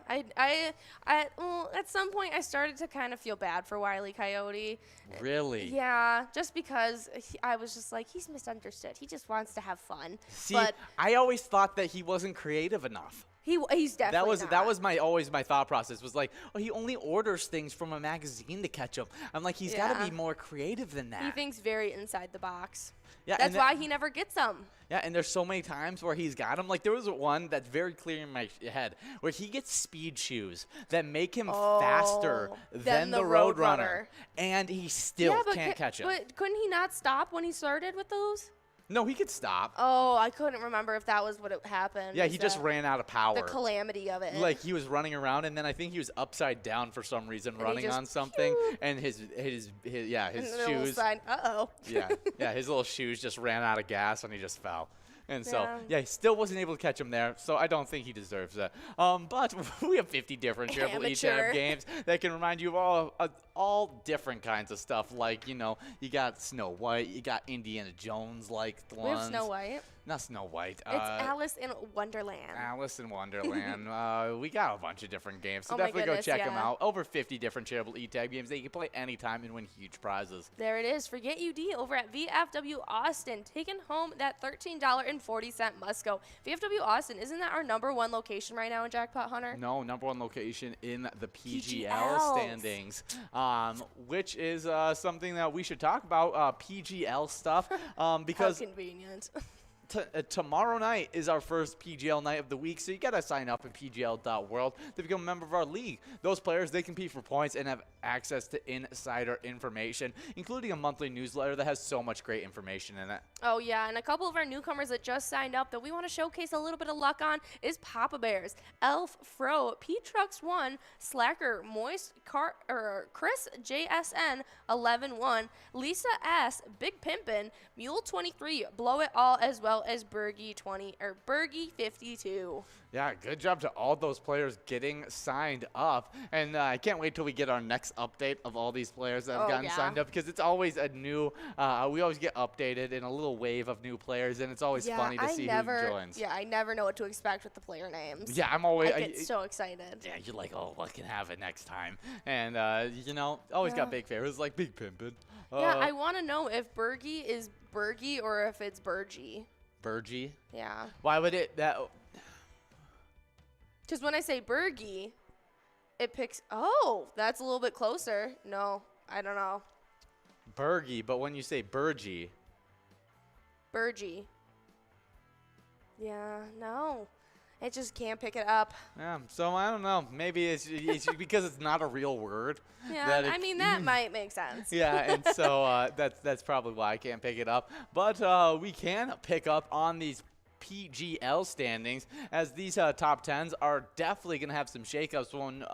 well, at some point I started to kind of feel bad for Wile E. Coyote. Really? Yeah, just because I was just like, he's misunderstood. He just wants to have fun. See, but I always thought that he wasn't creative enough. He's definitely that was always my thought process was like, oh, he only orders things from a magazine to catch them. I'm like, he's got to be more creative than that. He thinks very inside the box. Yeah, that's why he never gets them. Yeah, and there's so many times where he's got them. Like, there was one that's very clear in my head where he gets speed shoes that make him faster than the Roadrunner, and he still can't catch him. But couldn't he not stop when he started with those? No, he could stop. Oh, I couldn't remember if that was what happened. Yeah, he just ran out of power. The calamity of it. Like, he was running around, and then I think he was upside down for some reason, running on something, and his shoes. Uh-oh. Yeah, his little shoes just ran out of gas, and he just fell. And so, he still wasn't able to catch him there, so I don't think he deserves that. But we have 50 different Charitable E-Tab games that can remind you of all different kinds of stuff. Like, you know, you got Snow White, you got Indiana Jones-like ones. We have Snow White. Not Snow White. It's Alice in Wonderland. Alice in Wonderland. We got a bunch of different games, so my definitely goodness, go check them out. Over 50 different Charitable E-Tab games that you can play anytime and win huge prizes. There it is. Forget UD over at VFW Austin, taking home that $13.40 Musco. VFW Austin, isn't that our #1 location right now in Jackpot Hunter? No, #1 location in the PGL standings, which is something that we should talk about, PGL stuff, because how convenient. Tomorrow night is our first PGL night of the week, so you got to sign up at pgl.world to become a member of our league. Those players, they compete for points and have access to insider information, including a monthly newsletter that has so much great information in it. Oh, yeah, and a couple of our newcomers that just signed up that we want to showcase a little bit of luck on is Papa Bears, Elf, Fro, P-Trucks1, Slacker, Moist, Chris JSN, 11-1, Lisa S, Big Pimpin', Mule 23, Blow It All, as well as Bergie 52. Yeah, good job to all those players getting signed up. And I can't wait till we get our next update of all these players that have gotten signed up, because it's always a new, we always get updated in a little wave of new players, and it's always funny to see who joins. Yeah, I never know what to expect with the player names. Yeah, I'm always. I get so excited. Yeah, you're like, oh, what can have it next time? And, you know, always got big favorites like Big Pimpin'. Yeah, I want to know if Bergie is Bergie or if it's Bergie. Bergie? Yeah. Why would it that? Because when I say Bergie, it picks. Oh, that's a little bit closer. No, I don't know. Bergie, but when you say Bergie. Bergie. Yeah, no. It just can't pick it up. Yeah, so I don't know. Maybe it's because it's not a real word. Yeah, I mean, that might make sense. Yeah, and so that's probably why I can't pick it up. But we can pick up on these PGL standings, as these top 10s are definitely going to have some shakeups when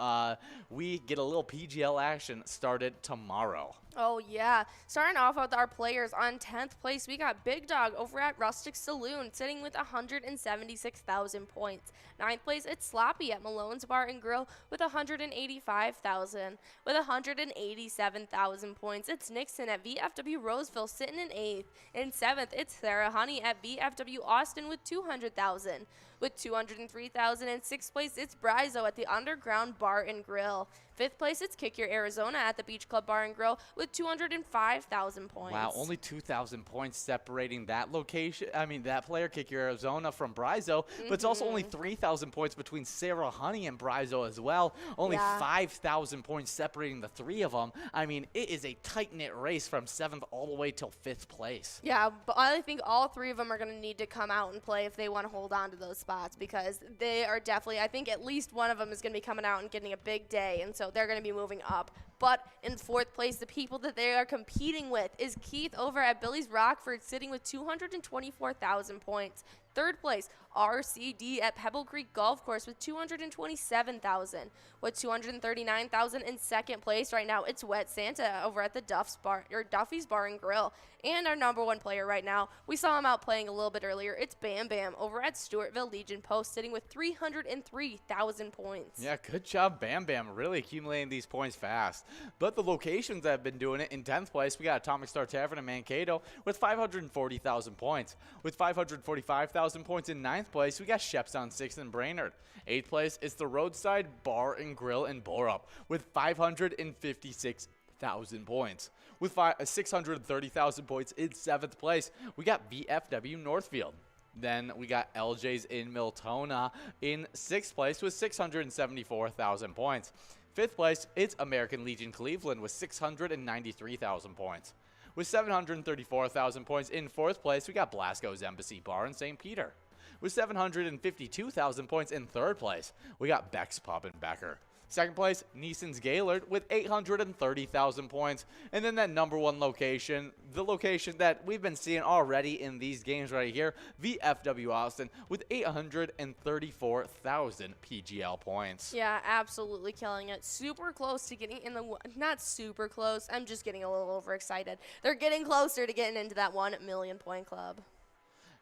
we get a little PGL action started tomorrow. Oh, yeah. Starting off with our players on 10th place, we got Big Dog over at Rustic Saloon, sitting with 176,000 points. 9th place, it's Sloppy at Malone's Bar and Grill with 185,000. With 187,000 points, it's Nixon at VFW Roseville sitting in 8th. In 7th, it's Sarah Honey at VFW Austin with 200,000. With 203,000. In 6th place, it's Brizo at the Underground Bar and Grill. 5th place, it's Kick Your Arizona at the Beach Club Bar and Grill with 205,000 points. Wow, only 2,000 points separating that location. I mean, that player, Kick Your Arizona, from Brizo. But it's also only 3,000 points between Sarah Honey and Brizo as well. Only 5,000 points separating the three of them. I mean, it is a tight-knit race from 7th all the way till 5th place. Yeah, but I think all three of them are going to need to come out and play if they want to hold on to those spots, because they are definitely, I think at least one of them is going to be coming out and getting a big day, and so they're going to be moving up. But in 4th place, the people that they are competing with is Keith over at Billy's Rockford, sitting with 224,000 points. 3rd place, RCD at Pebble Creek Golf Course with 227,000. With 239,000 in 2nd place right now, it's Wet Santa over at the Duffy's Bar and Grill. And our #1 player right now, we saw him out playing a little bit earlier. It's Bam Bam over at Stewartville Legion Post, sitting with 303,000 points. Yeah, good job, Bam Bam, really accumulating these points fast. But the locations that have been doing it, in 10th place, we got Atomic Star Tavern in Mankato with 540,000 points. With 545,000 150,000 points. In 9th place, we got Sheps on 6th and Brainerd. 8th place is the Roadside Bar and Grill in Borup with 556,000 points. With 630,000 points in 7th place, we got VFW Northfield. Then we got LJ's in Miltona in 6th place with 674,000 points. 5th place, it's American Legion Cleveland with 693,000 points. With 734,000 points in 4th place, we got Blasco's Embassy Bar in St. Peter. With 752,000 points in 3rd place, we got Beck's Pub in Becker. 2nd place, Neeson's Gaylord with 830,000 points. And then that number 1 location, the location that we've been seeing already in these games right here, VFW Austin with 834,000 PGL points. Yeah, absolutely killing it. Super close to getting in the, not super close, I'm just getting a little overexcited. They're getting closer to getting into that 1 million point club.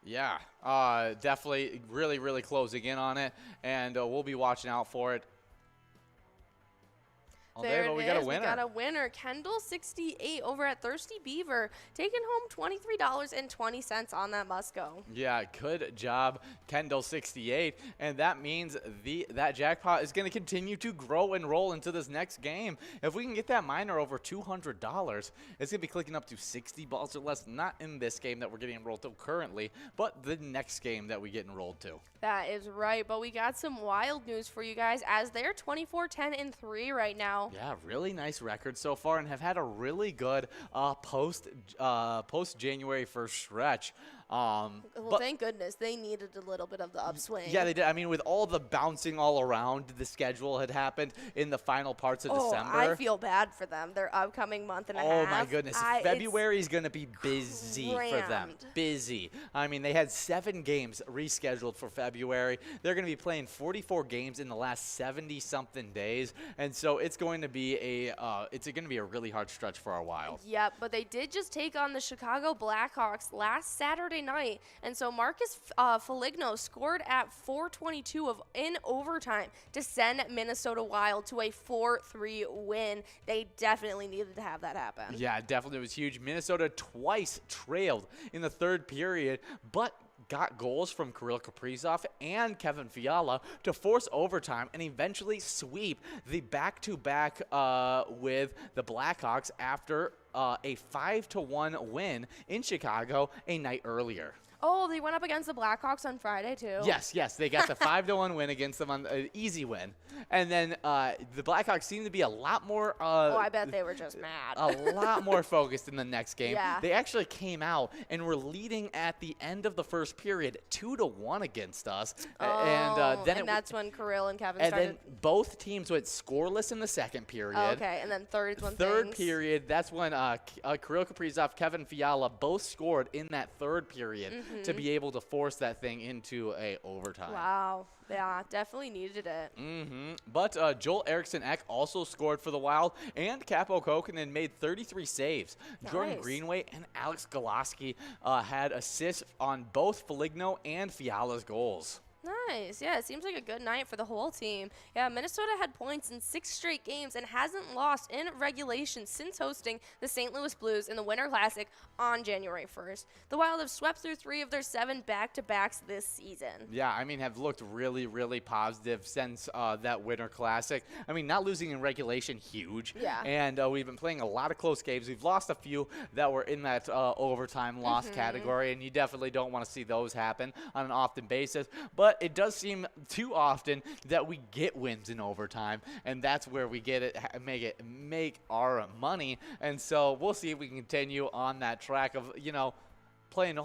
Yeah, definitely really, really closing in on it, and we'll be watching out for it. There it is. We got a winner. We got a winner. Kendall68 over at Thirsty Beaver, taking home $23.20 on that Musco. Yeah, good job, Kendall68. And that means that jackpot is going to continue to grow and roll into this next game. If we can get that miner over $200, it's going to be clicking up to 60 balls or less. Not in this game that we're getting enrolled to currently, but the next game that we get enrolled to. That is right. But we got some wild news for you guys as they're 24-10-3 right now. Yeah, really nice record so far, and have had a really good post January 1st stretch. Well, thank goodness. They needed a little bit of the upswing. Yeah, they did. I mean, with all the bouncing all around, the schedule had happened in the final parts of December. I feel bad for them. Their upcoming month and a half. Oh, my goodness. February is going to be busy for them. Busy. I mean, they had 7 games rescheduled for February. They're going to be playing 44 games in the last 70-something days, and so it's going to be a really hard stretch for our Wild. Yep, but they did just take on the Chicago Blackhawks last Saturday night, and so Marcus Foligno scored at 4:22 in overtime to send Minnesota Wild to a 4-3 win. They definitely needed to have that happen. Yeah, definitely. It was huge. Minnesota twice trailed in the 3rd period, but got goals from Kirill Kaprizov and Kevin Fiala to force overtime and eventually sweep the back-to-back with the Blackhawks after a 5-1 win in Chicago a night earlier. Oh, they went up against the Blackhawks on Friday, too. Yes, they got the 5-1 win against them on an easy win. And then the Blackhawks seemed to be a lot more I bet they were just mad. a lot more focused in the next game. Yeah. They actually came out and were leading at the end of the 1st period 2-1 against us. And that's when Kirill and Kevin started. And then both teams went scoreless in the 2nd period. Oh, okay, and then third period, that's when Kirill Kaprizov, Kevin Fiala both scored in that 3rd period to be able to force that thing into a overtime. Wow. Yeah, definitely needed it. But Joel Eriksson-Ek also scored for the Wild, and Capo Kokkonen made 33 saves. Nice. Jordan Greenway and Alex Goloski had assists on both Foligno and Fiala's goals. Nice. Yeah, it seems like a good night for the whole team. Yeah, Minnesota had points in 6 straight games and hasn't lost in regulation since hosting the St. Louis Blues in the Winter Classic on January 1st. The Wild have swept through 3 of their 7 back-to-backs this season. Yeah, I mean, have looked really, really positive since that Winter Classic. I mean, not losing in regulation, huge. Yeah. And we've been playing a lot of close games. We've lost a few that were in that overtime loss category, and you definitely don't want to see those happen on an often basis. But it does seem too often that we get wins in overtime, and that's where we get it, make our money. And so we'll see if we can continue on that track of, playing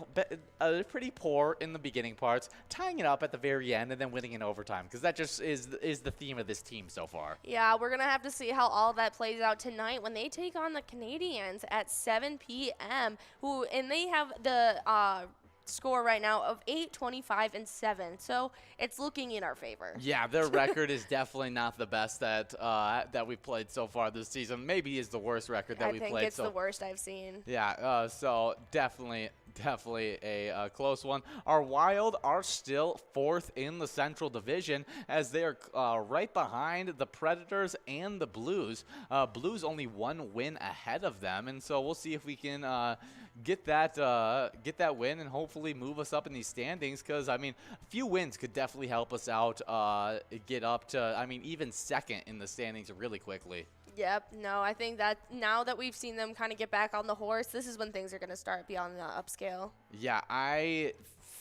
pretty poor in the beginning parts, tying it up at the very end, and then winning in overtime, because that just is the theme of this team so far. Yeah, we're going to have to see how all that plays out tonight when they take on the Canadians at 7 p.m., and they have the score right now of 8-25-7, so it's looking in our favor. Yeah, their record is definitely not the best that we've played so far this season. Maybe is the worst record that we've played. I think it's the worst I've seen. Yeah, so definitely a close one. Our Wild are still 4th in the Central Division as they are right behind the Predators and the Blues. Blues only 1 win ahead of them, and so we'll see if we can get that win and hopefully move us up in these standings. Because I mean, a few wins could definitely help us out, get up to even second in the standings really quickly. Yep. No, I think that now that we've seen them kind of get back on the horse, this is when things are going to start beyond the upscale. Yeah, I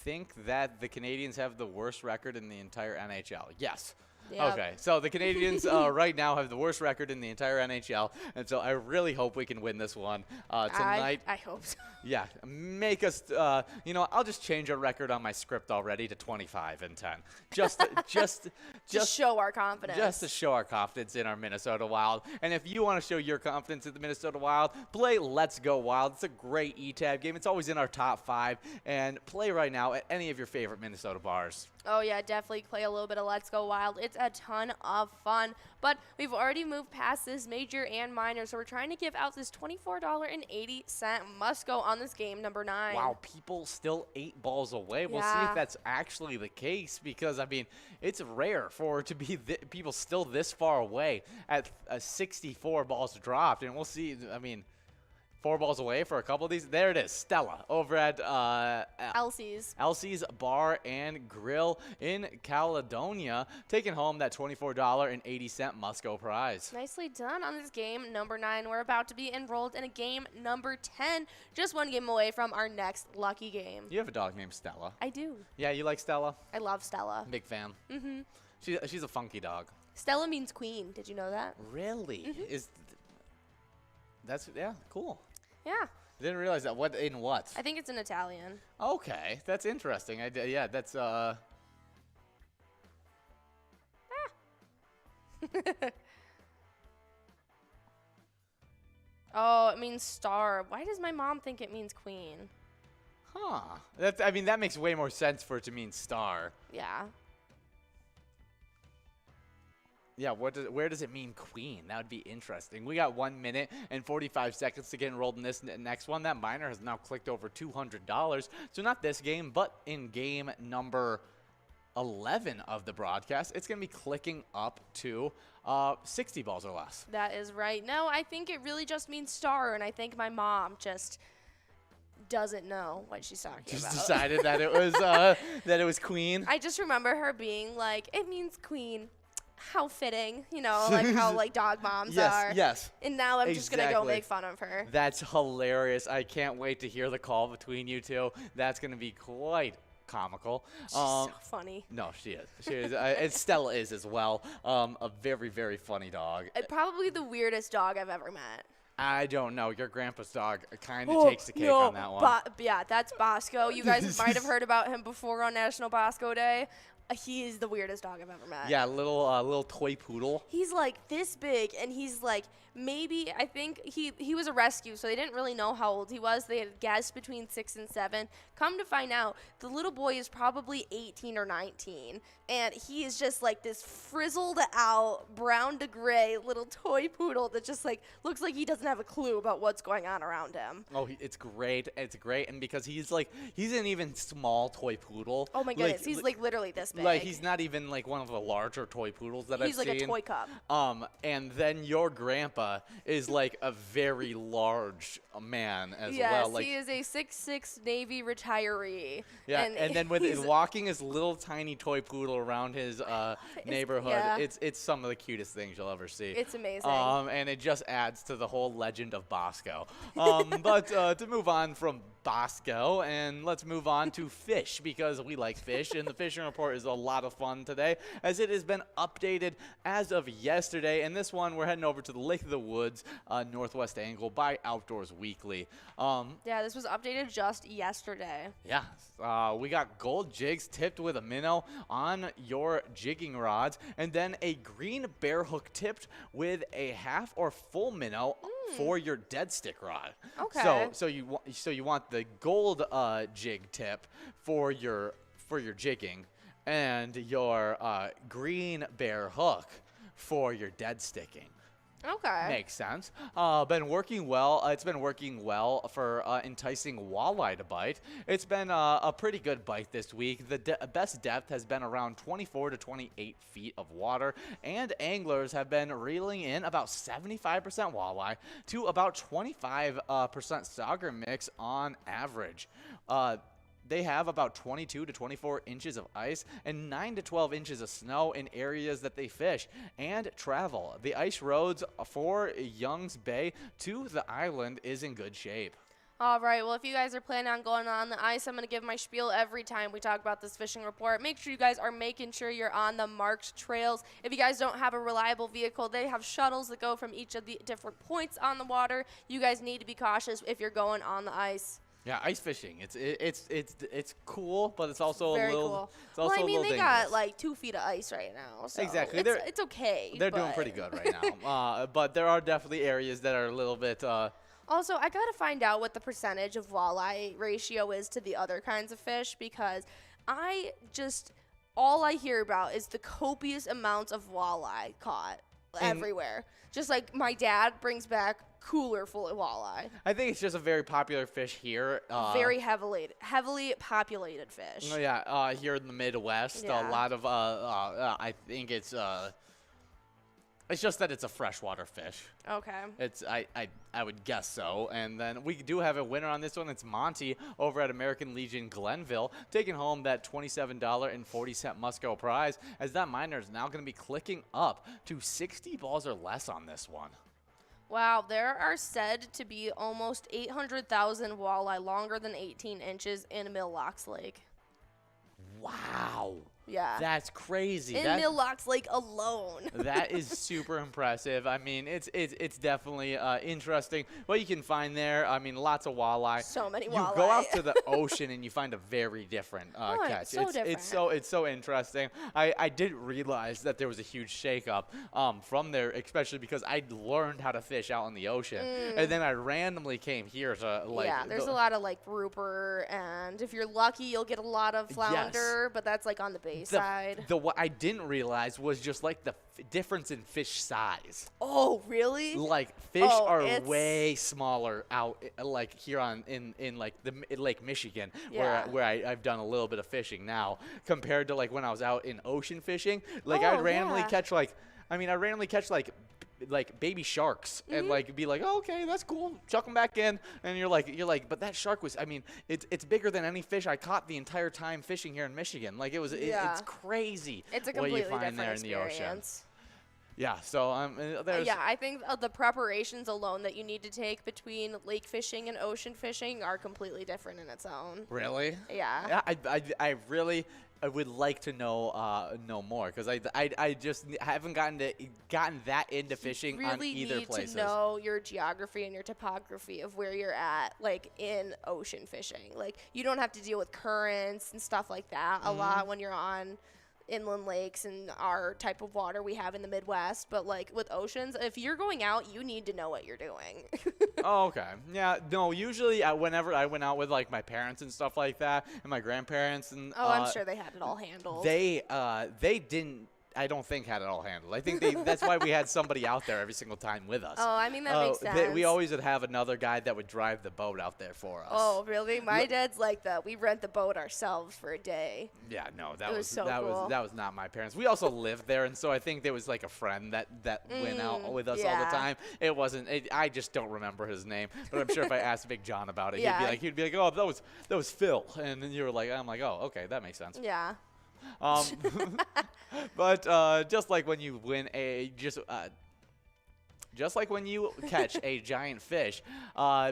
think that the Canadians have the worst record in the entire NHL. Yes. Yep. Okay, so the Canadians right now have the worst record in the entire NHL, and so I really hope we can win this one tonight. I hope so. Yeah, make us. I'll just change our record on my script already to 25-10, just show our confidence. Just to show our confidence in our Minnesota Wild. And if you want to show your confidence in the Minnesota Wild, play Let's Go Wild. It's a great ETAB game. It's always in our top 5, and play right now at any of your favorite Minnesota bars. Oh, yeah, definitely play a little bit of Let's Go Wild. It's a ton of fun. But we've already moved past this major and minor, so we're trying to give out this $24.80 must-go on this game, number 9. Wow, people still 8 balls away. We'll see if that's actually the case because, it's rare for it to be people still this far away at 64 balls dropped. And we'll see, 4 balls away for a couple of these. There it is, Stella over at Elsie's Bar and Grill in Caledonia, taking home that $24.80 must-go prize. Nicely done on this game, number 9. We're about to be enrolled in a game number 10, just one game away from our next lucky game. You have a dog named Stella. I do. Yeah, you like Stella? I love Stella. Big fan. Mm-hmm. She's a funky dog. Stella means queen. Did you know that? Really? Mm-hmm. Yeah, cool. Yeah. Didn't realize that. What? I think it's in Italian. Okay, that's interesting. That's Oh, it means star. Why does my mom think it means queen? Huh. That makes way more sense for it to mean star. Yeah. Yeah, where does it mean queen? That would be interesting. We got 1 minute and 45 seconds to get enrolled in this next one. That minor has now clicked over $200. So not this game, but in game number 11 of the broadcast, it's going to be clicking up to 60 balls or less. That is right. No, I think it really just means star, and I think my mom just doesn't know what she's talking about. Just decided that it was that it was queen. I just remember her being like, it means queen. How fitting, like how dog moms are. Yes. And now I'm just going to go make fun of her. That's hilarious. I can't wait to hear the call between you two. That's going to be quite comical. She's so funny. No, she is. She is. And Stella is as well. A very, very funny dog. Probably the weirdest dog I've ever met. I don't know. Your grandpa's dog kind of takes the cake on that one. Yeah, that's Bosco. You guys might have heard about him before on National Bosco Day. He is the weirdest dog I've ever met. Yeah, little toy poodle. He's like this big, and he's like I think he was a rescue, so they didn't really know how old he was. They had guessed between 6 and 7. Come to find out, the little boy is probably 18 or 19, and he is just like this frizzled out brown to gray little toy poodle that just looks like he doesn't have a clue about what's going on around him. Oh, it's great. It's great, and because he's an even small toy poodle. Oh my goodness, he's literally this big. Like he's not even one of the larger toy poodles that I've seen. He's like a toy cup. And then your grandpa is a very large man as well. Yes, he is a 6'6" Navy retiree. Yeah, and then with walking his little tiny toy poodle around his neighborhood, yeah. it's some of the cutest things you'll ever see. It's amazing. And it just adds to the whole legend of Bosco. But to move on from Bosco, and let's move on to fish, because we like fish, and the fishing report is a lot of fun today, as it has been updated as of yesterday. And this one, we're heading over to the Lake of the Woods northwest angle by Outdoors Weekly. Yeah, this was updated just yesterday. Yeah, we got gold jigs tipped with a minnow on your jigging rods, and then a green bear hook tipped with a half or full minnow for your dead stick rod. Okay. So you want the gold jig tip for your jigging, and your green bear hook for your dead sticking. Okay. Makes sense. Been working well. It's been working well for enticing walleye to bite. It's been a pretty good bite this week. The best depth has been around 24 to 28 feet of water, and anglers have been reeling in about 75% walleye to about 25% sauger mix on average. They have about 22 to 24 inches of ice and 9 to 12 inches of snow in areas that they fish and travel. The ice roads for Young's Bay to the island is in good shape. All right, well, if you guys are planning on going on the ice, I'm going to give my spiel every time we talk about this fishing report. Make sure you guys are making sure you're on the marked trails. If you guys don't have a reliable vehicle, they have shuttles that go from each of the different points on the water. You guys need to be cautious if you're going on the ice. Yeah, ice fishing. It's cool, but it's also Very a little. cool. It's also Well, I mean, they dangerous. got like 2 feet of ice right now, so Exactly. it's okay. They're doing but- pretty good right now. But there are definitely areas that are a little bit. Also, I gotta find out what the percentage of walleye ratio is to the other kinds of fish, because all I hear about is the copious amounts of walleye caught everywhere. Just like my dad brings back cooler full of walleye. I think it's just a very popular fish here. Very heavily populated fish. Yeah, here in the Midwest, Yeah. a lot of. I think it's just that it's a freshwater fish. Okay. It's I would guess so. And then we do have a winner on this one. It's Monty over at American Legion Glenville, taking home that $27.40 Musco prize, as that miner is now going to be clicking up to 60 balls or less on this one. Wow, there are said to be almost 800,000 walleye longer than 18 inches in Mill Locks Lake. Wow. Yeah. That's crazy. In Mill Locks Lake alone. That is super impressive. I mean, it's definitely interesting what you can find there. I mean, lots of walleye. So many You walleye. go out to the ocean and you find a very different catch. It's so different. It's so interesting. I didn't realize that there was a huge shakeup from there, especially because I learned how to fish out in the ocean, and then I randomly came here to Yeah, there's a lot of like grouper, and if you're lucky, you'll get a lot of flounder, but that's like on the bay side. What I didn't realize was just like the difference in fish size. Oh, really? Like fish are it's- way smaller out like here in like the Lake Michigan, Yeah. where I've done a little bit of fishing now, compared to like when I was out in ocean fishing. Like Oh, I'd randomly yeah. catch like baby sharks and like be like, oh, okay, that's cool, chuck them back in, and you're like, but that shark was, I mean, it's bigger than any fish I caught the entire time fishing here in Michigan. Like it's crazy. It's a what completely you find different there in the ocean. experience. Yeah, so there's Yeah, I think the preparations alone that you need to take between lake fishing and ocean fishing are completely different in its own. really. Yeah. Yeah, I really would like to know more, because I just haven't gotten that into fishing on Really either need places. to know your geography and your topography of where you're at, like in ocean fishing. Like you don't have to deal with currents and stuff like that a lot when you're on inland lakes and our type of water we have in the Midwest. But like with oceans, if you're going out, you need to know what you're doing. Oh, okay. Yeah, no, usually whenever I went out with like my parents and stuff like that, and my grandparents and I'm sure they had it all handled. they didn't, I don't think, had it all handled. I think that's why we had somebody out there every single time with us. Oh, I mean, that makes sense. We always would have another guy that would drive the boat out there for us. Oh, really? My dad's like that. We rent the boat ourselves for a day. Yeah, no, that It was was so that cool. was not my parents. We also lived there, and so I think there was like a friend that went out with us all the yeah. time. It wasn't. I just don't remember his name, but I'm sure if I asked Big John about it, Yeah. he'd be like, oh, that was Phil, and then you were like, I'm like, oh, okay, that makes sense. Yeah. But just like when you win just like when you catch a giant fish,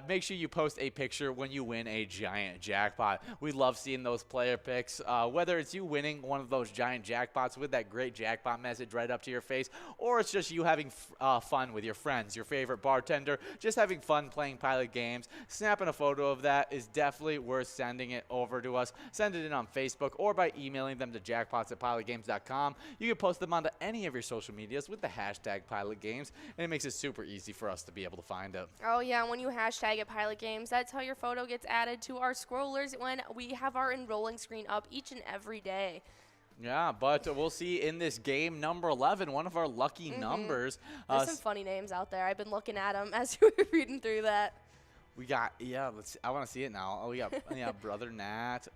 make sure you post a picture when you win a giant jackpot. We love seeing those player pics, whether it's you winning one of those giant jackpots with that great jackpot message right up to your face, or it's just you having fun with your friends, your favorite bartender, just having fun playing Pilot games. Snapping a photo of that is definitely worth sending it over to us. Send it in on Facebook or by emailing them to jackpots@pilotgames.com. You can post them onto any of your social medias with the hashtag PilotGames, and it makes it super easy for us to be able to find it. Oh, yeah. When you hashtag it Pilot Games, that's how your photo gets added to our scrollers when we have our enrolling screen up each and every day. Yeah, but we'll see in this game number 11, one of our lucky numbers. There's some funny names out there. I've been looking at them as you were reading through that. We got, let's see. I want to see it now. Oh, we got, Brother Nat.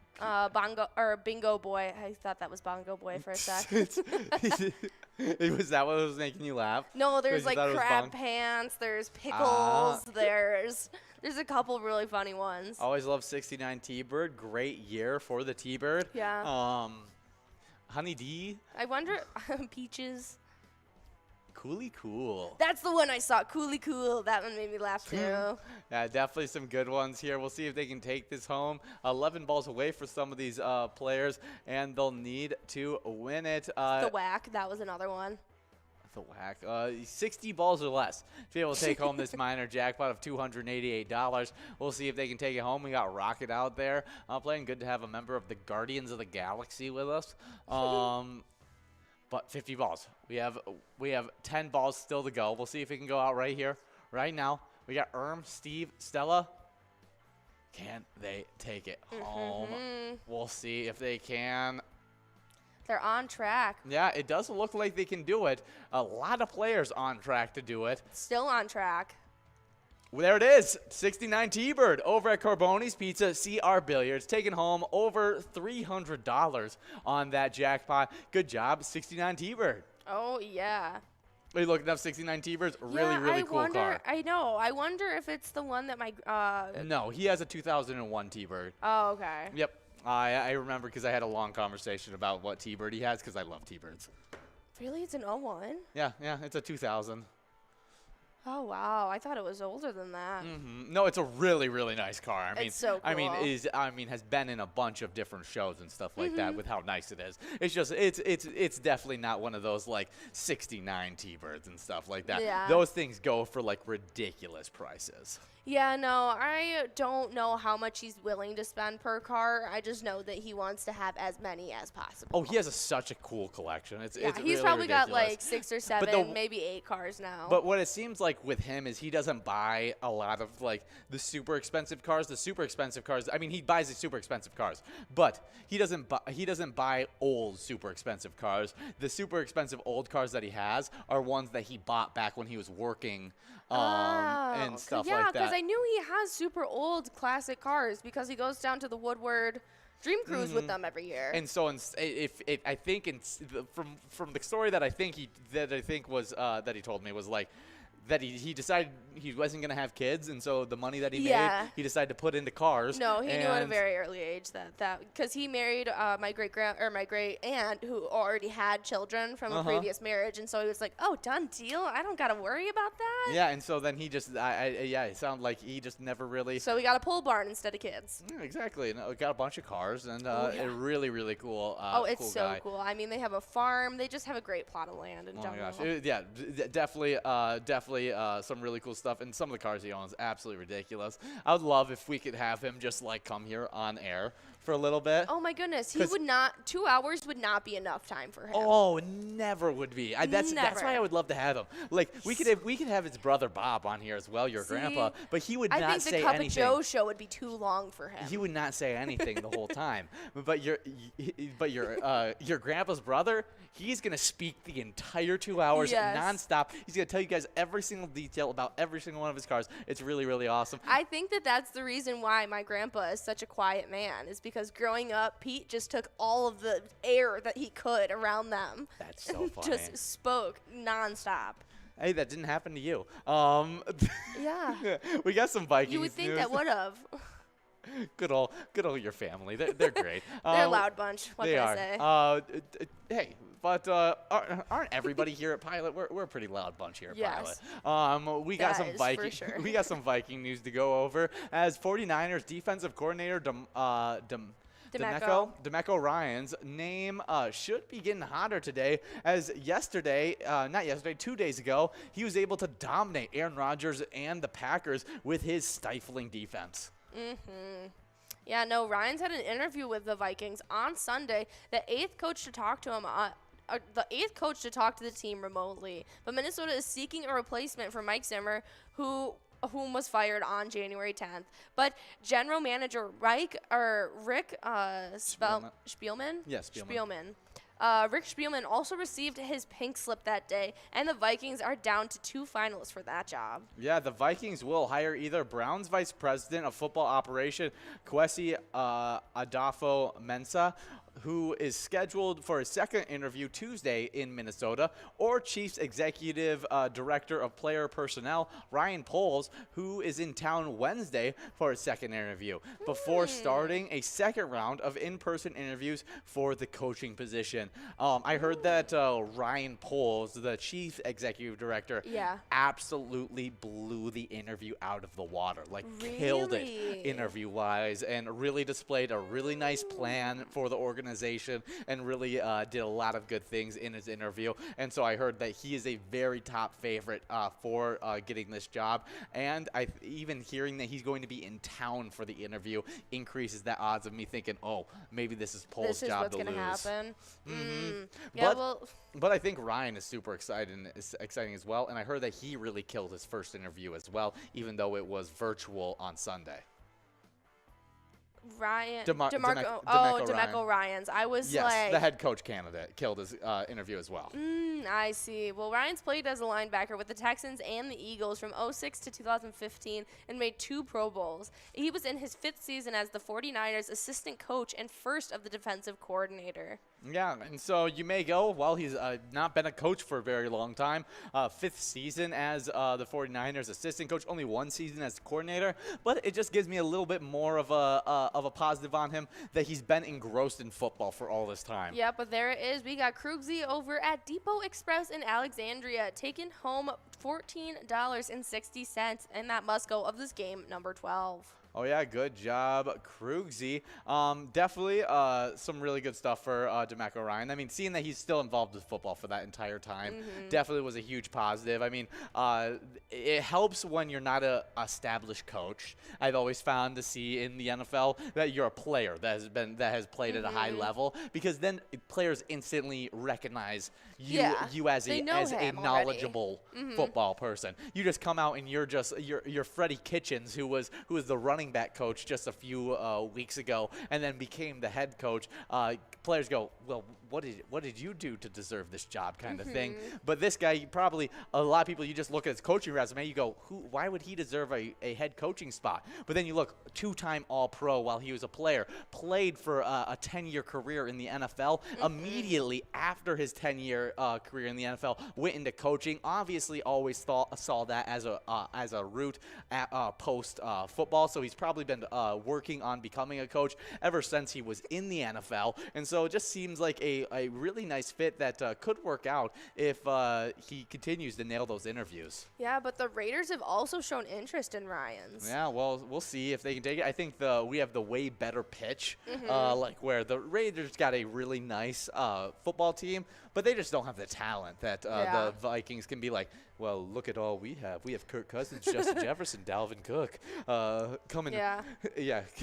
Bingo Boy. I thought that was Bongo Boy for a sec. Was that what was making you laugh? No, there's like Crab Pants, there's Pickles, there's a couple really funny ones. Always love 69 T-Bird. Great year for the T-Bird. Yeah. Honey D. I wonder, Peaches. Coolie Cool. That's the one I saw. Coolie Cool. That one made me laugh too. Yeah, definitely some good ones here. We'll see if they can take this home. 11 balls away for some of these players, and they'll need to win it. The Whack. That was another one. The Whack. 60 balls or less to be able to take home this minor jackpot of $288. We'll see if they can take it home. We got Rocket out there playing. Good to have a member of the Guardians of the Galaxy with us. But 50 balls. We have 10 balls still to go. We'll see if we can go out right here, right now. We got Steve, Stella. Can they take it home? We'll see if they can. They're on track. Yeah, it does look like they can do it. A lot of players on track to do it. Still on track. Well, there it is, 69 T-Bird over at Carboni's Pizza, CR Billiards, taking home over $300 on that jackpot. Good job, 69 T-Bird. Oh, yeah. Are you looking up 69 T-Birds? Really cool car. I know. I wonder if it's the one that my... No, he has a 2001 T-Bird. Oh, okay. Yep. I remember because I had a long conversation about what T-Bird he has because I love T-Birds. Really? It's an 01? Yeah, it's a 2000. Oh, wow. I thought it was older than that. No, it's a really nice car. I mean, it's so cool. I mean, has been in a bunch of different shows and stuff like that with how nice it is. It's just, it's definitely not one of those like 69 T-Birds and stuff like that. Yeah. Those things go for like ridiculous prices. Yeah, no, I don't know how much he's willing to spend per car. I just know that he wants to have as many as possible. Oh, he has such a cool collection. It's he's really probably ridiculous. got like 6 or 7, maybe 8 cars now. But what it seems like with him is he doesn't buy a lot of like the super expensive cars. The super expensive cars, I mean, he buys the super expensive cars, but he doesn't buy old super expensive cars. The super expensive old cars that he has are ones that he bought back when he was working and stuff like that. Yeah, because I knew he has super old classic cars because he goes down to the Woodward Dream Cruise with them every year. And so I think from the story that I think he told me was like that he decided he wasn't going to have kids, and so the money that he made, he decided to put into cars. No, he knew at a very early age that because he married my great aunt who already had children from a previous marriage, and so he was like, "Oh, done deal. I don't got to worry about that." Yeah, and so then he just it sounded like he just never really. So we got a pole barn instead of kids. Yeah, exactly, and got a bunch of cars, and a really cool. It's cool so guy. cool. I mean, they have a farm. They just have a great plot of land in general. Oh my gosh, definitely some really cool stuff, and some of the cars he owns absolutely ridiculous. I would love if we could have him just like come here on air for a little bit. Oh my goodness, he would not. 2 hours would not be enough time for him. Oh, never would be. That's why I would love to have him. Like we could have his brother Bob on here as well, your grandpa, but he would not say anything. I think the Cup of Joe show would be too long for him. He would not say anything the whole time. But your grandpa's brother, he's gonna speak the entire 2 hours nonstop. He's gonna tell you guys every single detail about every single one of his cars. It's really awesome. I think that's the reason why my grandpa is such a quiet man, is because growing up, Pete just took all of the air that he could around them. That's so funny. Just spoke nonstop. Hey, that didn't happen to you. Yeah. We got some Vikings You would think news. that would have. Good old your family. They're great. They're a loud bunch. What can I say? Hey, but aren't everybody here at Pilot? We're a pretty loud bunch here at Pilot. We got some Viking. Sure. We got some Viking news to go over. As 49ers defensive coordinator Demeco Ryans' name should be getting hotter today, as 2 days ago, he was able to dominate Aaron Rodgers and the Packers with his stifling defense. Yeah, no, Ryans had an interview with the Vikings on Sunday, the eighth coach to talk to him the team remotely. But Minnesota is seeking a replacement for Mike Zimmer, whom was fired on January 10th. But general manager Rick Spielman? Yes, Spielman Rick Spielman also received his pink slip that day, and the Vikings are down to 2 finalists for that job. Yeah, the Vikings will hire either Browns Vice President of Football Operation, Kwesi Adafo-Mensah, who is scheduled for a second interview Tuesday in Minnesota, or Chiefs Executive Director of Player Personnel, Ryan Poles, who is in town Wednesday for a second interview, before starting a second round of in-person interviews for the coaching position. I heard that Ryan Poles, the Chief Executive Director, absolutely blew the interview out of the water, like killed it interview-wise, and really displayed a really nice plan for the organization and really did a lot of good things in his interview. And so I heard that he is a very top favorite for getting this job. And even hearing that he's going to be in town for the interview increases the odds of me thinking, oh, maybe this is Pole's job to lose. This is what's going to happen. Yeah, but I think Ryan is super exciting as well. And I heard that he really killed his first interview as well, even though it was virtual on Sunday. DeMeco Ryans. I was like, the head coach candidate killed his interview as well. I see. Well, Ryans played as a linebacker with the Texans and the Eagles from 2006 to 2015 and made 2 Pro Bowls. He was in his 5th season as the 49ers assistant coach and first of the defensive coordinator. Yeah, and so you may go, well, he's not been a coach for a very long time. 5th season as the 49ers assistant coach, only 1 season as coordinator, but it just gives me a little bit more of a positive on him that he's been engrossed in football for all this time. Yeah, but there it is. We got Krugsy over at Depot Express in Alexandria, taking home $14.60, and that must go of this game, number 12. Oh, yeah, good job, Krugsy. Definitely some really good stuff for DeMeco Ryan. I mean, seeing that he's still involved with football for that entire time definitely was a huge positive. I mean, it helps when you're not an established coach. I've always found to see in the NFL that you're a player that has played at a high level, because then players instantly recognize you as a knowledgeable football person. You just come out and you're Freddie Kitchens, who was the running back coach just a few weeks ago, and then became the head coach. Players go, well, what did you do to deserve this job, kind of thing. But this guy, a lot of people, you just look at his coaching resume, you go, why would he deserve a head coaching spot? But then you look, 2-time All-Pro while he was a player, played for a 10-year career in the NFL. Immediately after his 10-year career in the NFL, went into coaching. Obviously, always saw that as a route at post football. So he's probably been working on becoming a coach ever since he was in the NFL. And so it just seems like a really nice fit that could work out if he continues to nail those interviews. Yeah, but the Raiders have also shown interest in Ryans. Yeah, well, we'll see if they can take it. I think we have the way better pitch, like where the Raiders got a really nice football team, but they just don't have the talent that the Vikings can be like, well, look at all we have. We have Kirk Cousins, Justin Jefferson, Dalvin Cook coming. Yeah,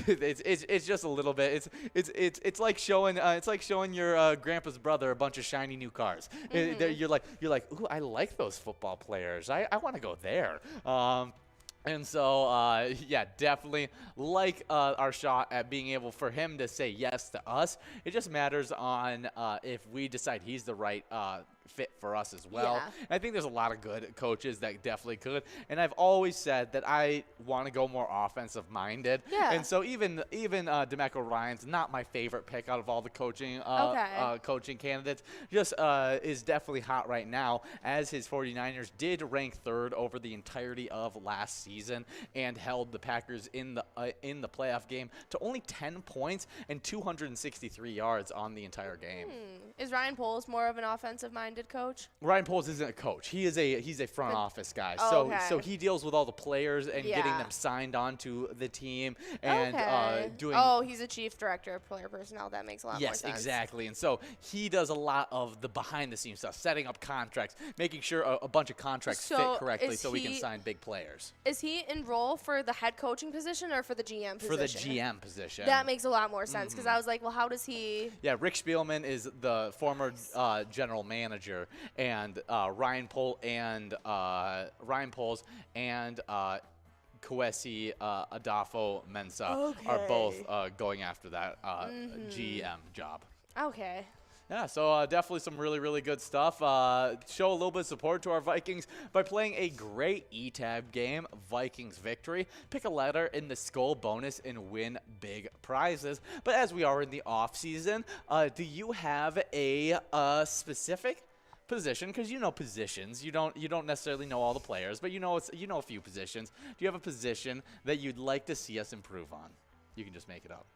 it's just a little bit. It's like showing your grandpa's brother a bunch of shiny new cars. You're like, ooh, I like those football players. I want to go there. And so, definitely like our shot at being able for him to say yes to us. It just matters on if we decide he's the right fit for us as well. Yeah. And I think there's a lot of good coaches that definitely could. And I've always said that I want to go more offensive minded. Yeah. And so even DeMeco Ryans, not my favorite pick out of all the coaching coaching candidates, just is definitely hot right now, as his 49ers did rank 3rd over the entirety of last season and held the Packers in the playoff game to only 10 points and 263 yards on the entire game. Is Ryan Poles more of an offensive-minded coach? Ryan Poles isn't a coach. He's a front office guy. So he deals with all the players and getting them signed onto the team and doing. Oh, he's a chief director of player personnel. That makes a lot more sense. Yes, exactly. And so he does a lot of the behind-the-scenes stuff, setting up contracts, making sure a bunch of contracts fit correctly so we can sign big players. Is he enrolled for the head coaching position or for the GM position? For the GM position. That makes a lot more sense, because I was like, well, how does he? Yeah, Rick Spielman is the former general manager, and Ryan Poles and Kwesi Adafo-Mensah are both going after that GM job. Okay. Yeah, so definitely some really, really good stuff. Show a little bit of support to our Vikings by playing a great E-Tab game, Vikings victory. Pick a letter in the Skull bonus and win big prizes. But as we are in the off season, do you have a specific position? Because you know positions, you don't necessarily know all the players, but you know a few positions. Do you have a position that you'd like to see us improve on? You can just make it up.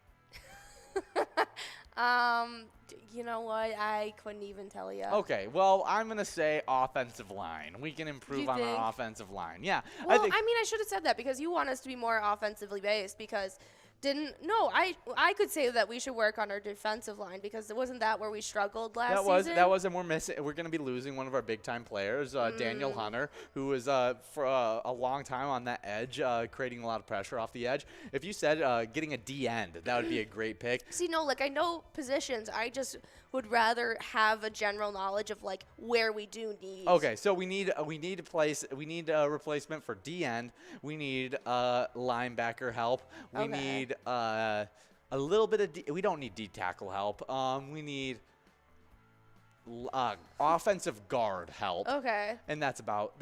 You know what? I couldn't even tell you. Okay, well, I'm going to say offensive line. We can improve on our offensive line. Yeah. Well, I mean, I should have said that because you want us to be more offensively based because I could say that we should work on our defensive line because it wasn't that where we struggled last season. That was, and we're going to be losing one of our big time players, Daniel Hunter, who was for a long time on that edge, creating a lot of pressure off the edge. If you said getting a D end, that would be a great pick. See, no, like I know positions. I just would rather have a general knowledge of like where we do need. Okay, so we need a replacement for D end. We need linebacker help. We need a little bit of we don't need D tackle help. We need offensive guard help. Okay. And that's about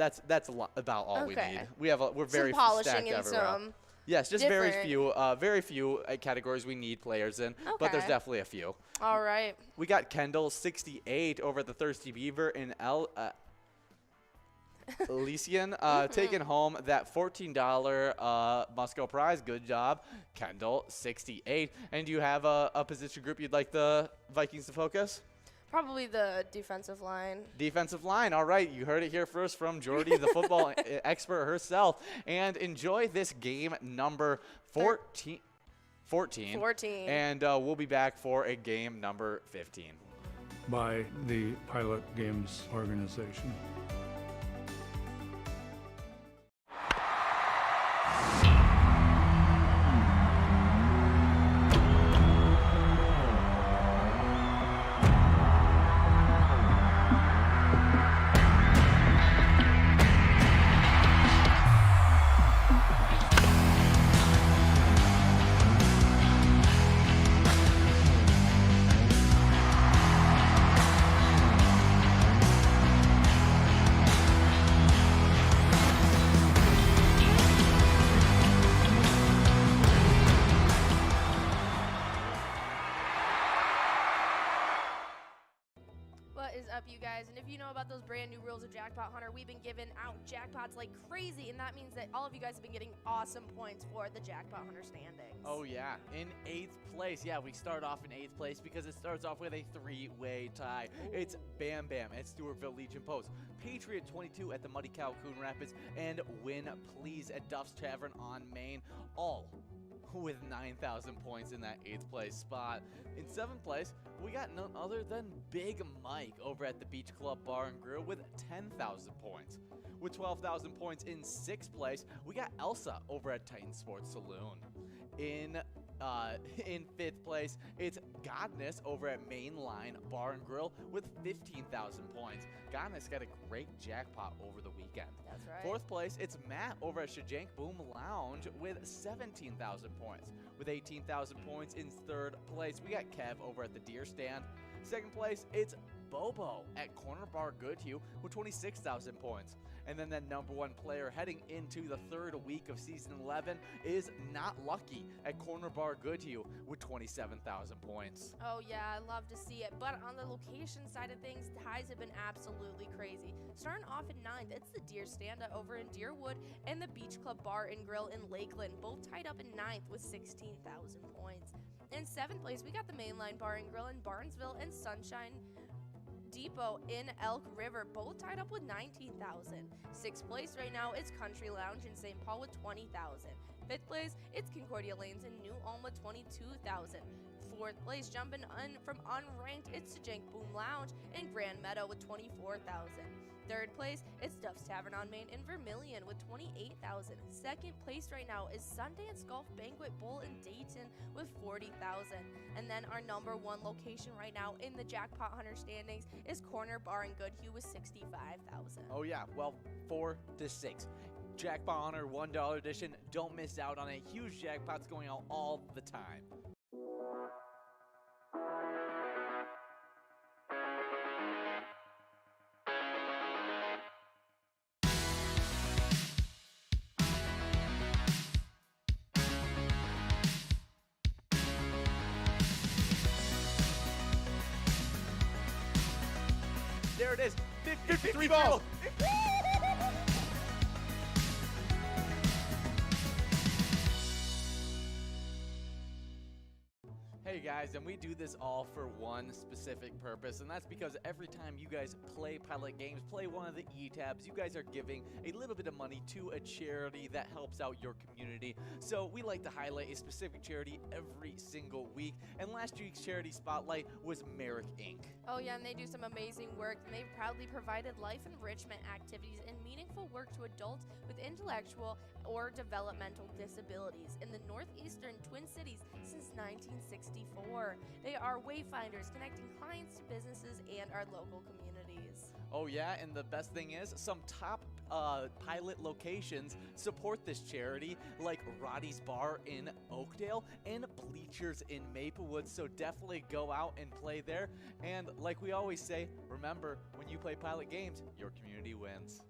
all we need. We're very polishing stacked and everywhere. some Yes, just different. very few categories we need players in, but there's definitely a few. All right. We got Kendall 68 over at the Thirsty Beaver in Elysian, taking home that $14 Musco prize. Good job, Kendall 68. And do you have a position group you'd like the Vikings to focus? Probably the defensive line. Defensive line. All right, you heard it here first from Jordy, the football expert herself. And enjoy this game number 14. 14. And we'll be back for a game number 15. By the Pilot Games organization. Those brand new rules of Jackpot Hunter, we've been giving out jackpots like crazy, and that means that all of you guys have been getting awesome points for the Jackpot Hunter standings. Oh yeah, in 8th place. Yeah, we start off in 8th place because it starts off with a 3-way tie. Ooh. It's Bam Bam at Stewartville Legion Post, Patriot 22 at the Muddy Cow Coon Rapids, and Win Please at Duff's Tavern on Main, all with 9,000 points in that 8th place spot. In 7th place, we got none other than Big Mike over at the Beach Club Bar and Grill with 10,000 points. With 12,000 points in 6th place, we got Elsa over at Titan Sports Saloon. In 5th place, it's Godness over at Mainline Bar and Grill with 15,000 points. Godness got a great jackpot over the weekend. That's right. 4th place, it's Matt over at Shajank Boom Lounge with 17,000 points. With 18,000 points in 3rd place, we got Kev over at the Deer Stand. 2nd place, it's Bobo at Corner Bar Goodhue with 26,000 points. And then that number 1 player heading into the 3rd week of season 11 is Not Lucky at Corner Bar Goodhue with 27,000 points. Oh yeah, I love to see it. But on the location side of things, ties have been absolutely crazy. Starting off in 9th, it's the Deer Stand over in Deerwood and the Beach Club Bar and Grill in Lakeland, both tied up in 9th with 16,000 points. In 7th place, we got the Mainline Bar and Grill in Barnesville and Sunshine Depot in Elk River, both tied up with 19,000. 6th place right now, it's Country Lounge in St. Paul with 20,000. 5th place, it's Concordia Lanes in New Ulm with 22,000. 4th place, jumping from unranked, it's Shajank Boom Lounge in Grand Meadow with 24,000. 3rd place, it's Duff's Tavern on Main in Vermilion with 28,000. 2nd place right now is Sundance Golf Banquet Bowl in Dayton with 40,000. And then our number 1 location right now in the Jackpot Hunter standings is Corner Bar and Goodhue with 65,000. Oh yeah, well, 4 to 6. Jackpot Hunter $1 edition. Don't miss out on it. Huge jackpots going out all the time. There it is. 53 balls. Hey guys, and we do this all for one specific purpose, and that's because every time you guys play Pilot Games, play one of the E-tabs, you guys are giving a little bit of money to a charity that helps out your community. So we like to highlight a specific charity every single week, and last week's charity spotlight was Merrick Inc. Oh yeah, and they do some amazing work, and they've proudly provided life enrichment activities and meaningful work to adults with intellectual or developmental disabilities in the northeastern Twin Cities since 1964. They are wayfinders connecting clients to businesses and our local communities. Oh yeah, and the best thing is some top pilot locations support this charity, like Roddy's Bar in Oakdale and Bleachers in Maplewood, so definitely go out and play there. And like we always say, remember, when you play Pilot Games, your community wins.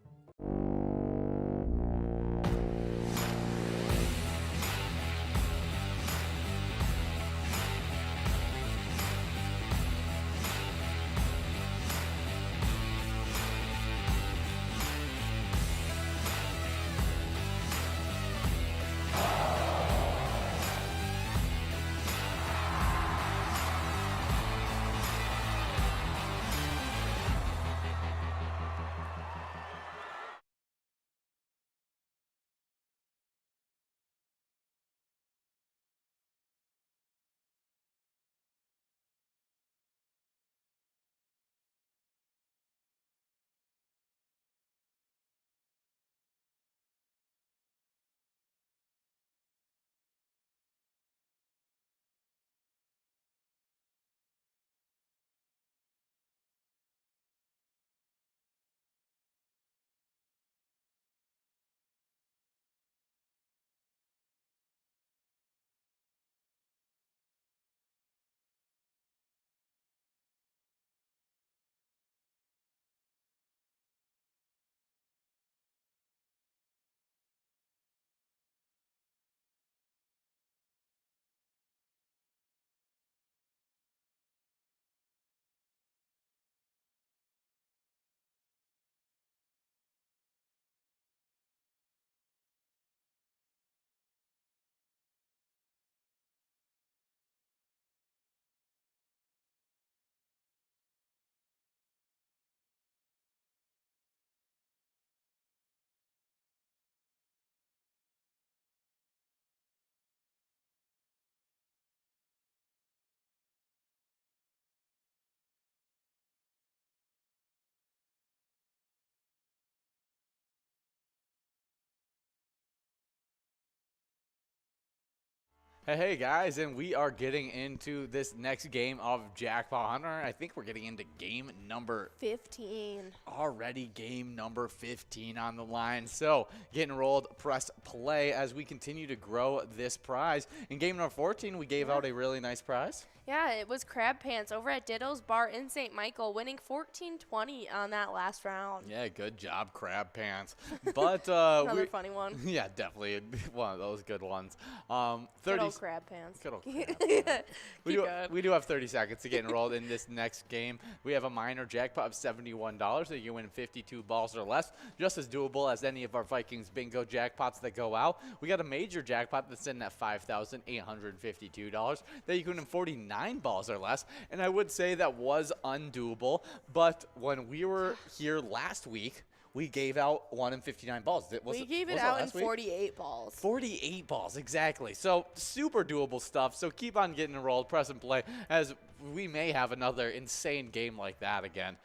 Hey guys, and we are getting into this next game of Jackpot Hunter. I think we're getting into game number 15. Already game number 15 on the line. So get enrolled, press play as we continue to grow this prize. In game number 14, we gave out a really nice prize. Yeah, it was Crab Pants over at Ditto's Bar in St. Michael, winning $14.20 on that last round. Yeah, good job, Crab Pants. But another funny one. Yeah, definitely one of those good ones. 30 good old Crab Pants. Good old Crab Pants. We do have 30 seconds to get enrolled in this next game. We have a minor jackpot of $71 that you win 52 balls or less, just as doable as any of our Vikings bingo jackpots that go out. We got a major jackpot that's in at $5,852 that you can win 49 balls or less, and I would say that was undoable, but when we were here last week, we gave out 1 in 59 balls. We gave it out in 48 balls. 48 balls, exactly. So super doable stuff. So keep on getting enrolled, press and play, as we may have another insane game like that again.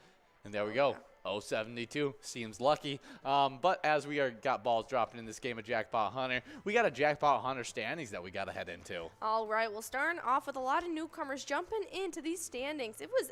And there we go. 072 seems lucky, but as we got balls dropping in this game of Jackpot Hunter, we got a Jackpot Hunter standings that we got to head into. All right, we'll start off with a lot of newcomers jumping into these standings. It was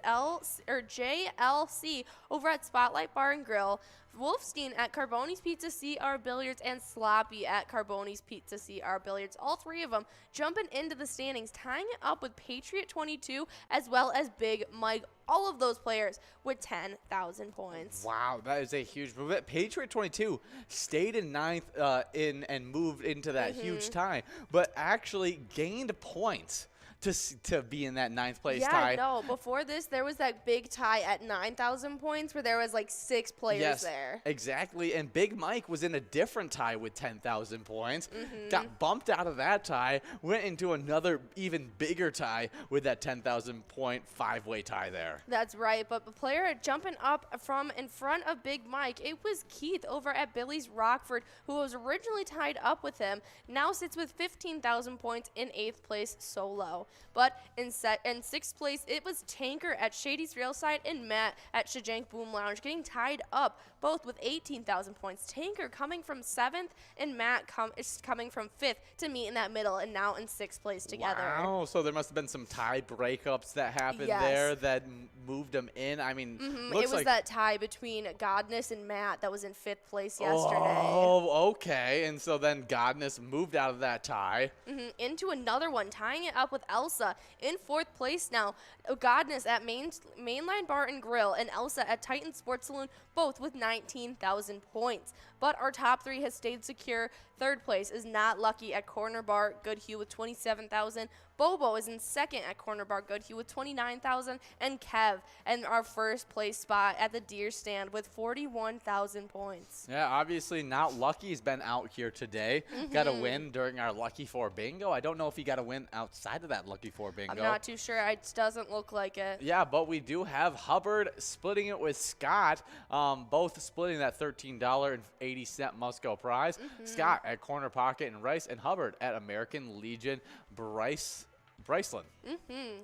JLC over at Spotlight Bar and Grill, Wolfstein at Carboni's Pizza CR Billiards, and Sloppy at Carboni's Pizza CR Billiards. All three of them jumping into the standings, tying it up with Patriot 22 as well as Big Mike. All of those players with 10,000 points. Wow, that is a huge move. Patriot 22 stayed in ninth and moved into that huge tie, but actually gained points to be in that 9th place yeah, tie. no. Before this, there was that big tie at 9,000 points where there was like 6 players there. Exactly. And Big Mike was in a different tie with 10,000 points. Got bumped out of that tie, went into another even bigger tie with that 10,000 point 5-way tie there. That's right. But the player jumping up from in front of Big Mike, it was Keith over at Billy's Rockford, who was originally tied up with him, now sits with 15,000 points in 8th place solo. But in 6th place, it was Tanker at Shady's Railside and Matt at Shajank Boom Lounge getting tied up, both with 18,000 points. Tanker coming from 7th and Matt is coming from 5th to meet in that middle and now in 6th place together. Wow, so there must have been some tie breakups that happened there that moved them in. I mean, it was like that tie between Godness and Matt that was in 5th place yesterday. Oh, okay. And so then Godness moved out of that tie. Into another one, tying it up with Elsa in 4th place now. Godness at Mainline Bar and Grill and Elsa at Titan Sports Saloon, both with 19,000 points. But our top 3 has stayed secure. 3rd place is Not Lucky at Corner Bar Goodhue with 27,000. Bobo is in 2nd at Corner Bar Goodhue with 29,000. And Kev in our 1st place spot at the Deer Stand with 41,000 points. Yeah, obviously Not Lucky's been out here today. Got a win during our Lucky 4 bingo. I don't know if he got a win outside of that Lucky 4 bingo. I'm not too sure. It doesn't look like it. Yeah, but we do have Hubbard splitting it with Scott, both splitting that $13.80 Musco prize. Scott at Corner Pocket and Rice, and Hubbard at American Legion Bryceland.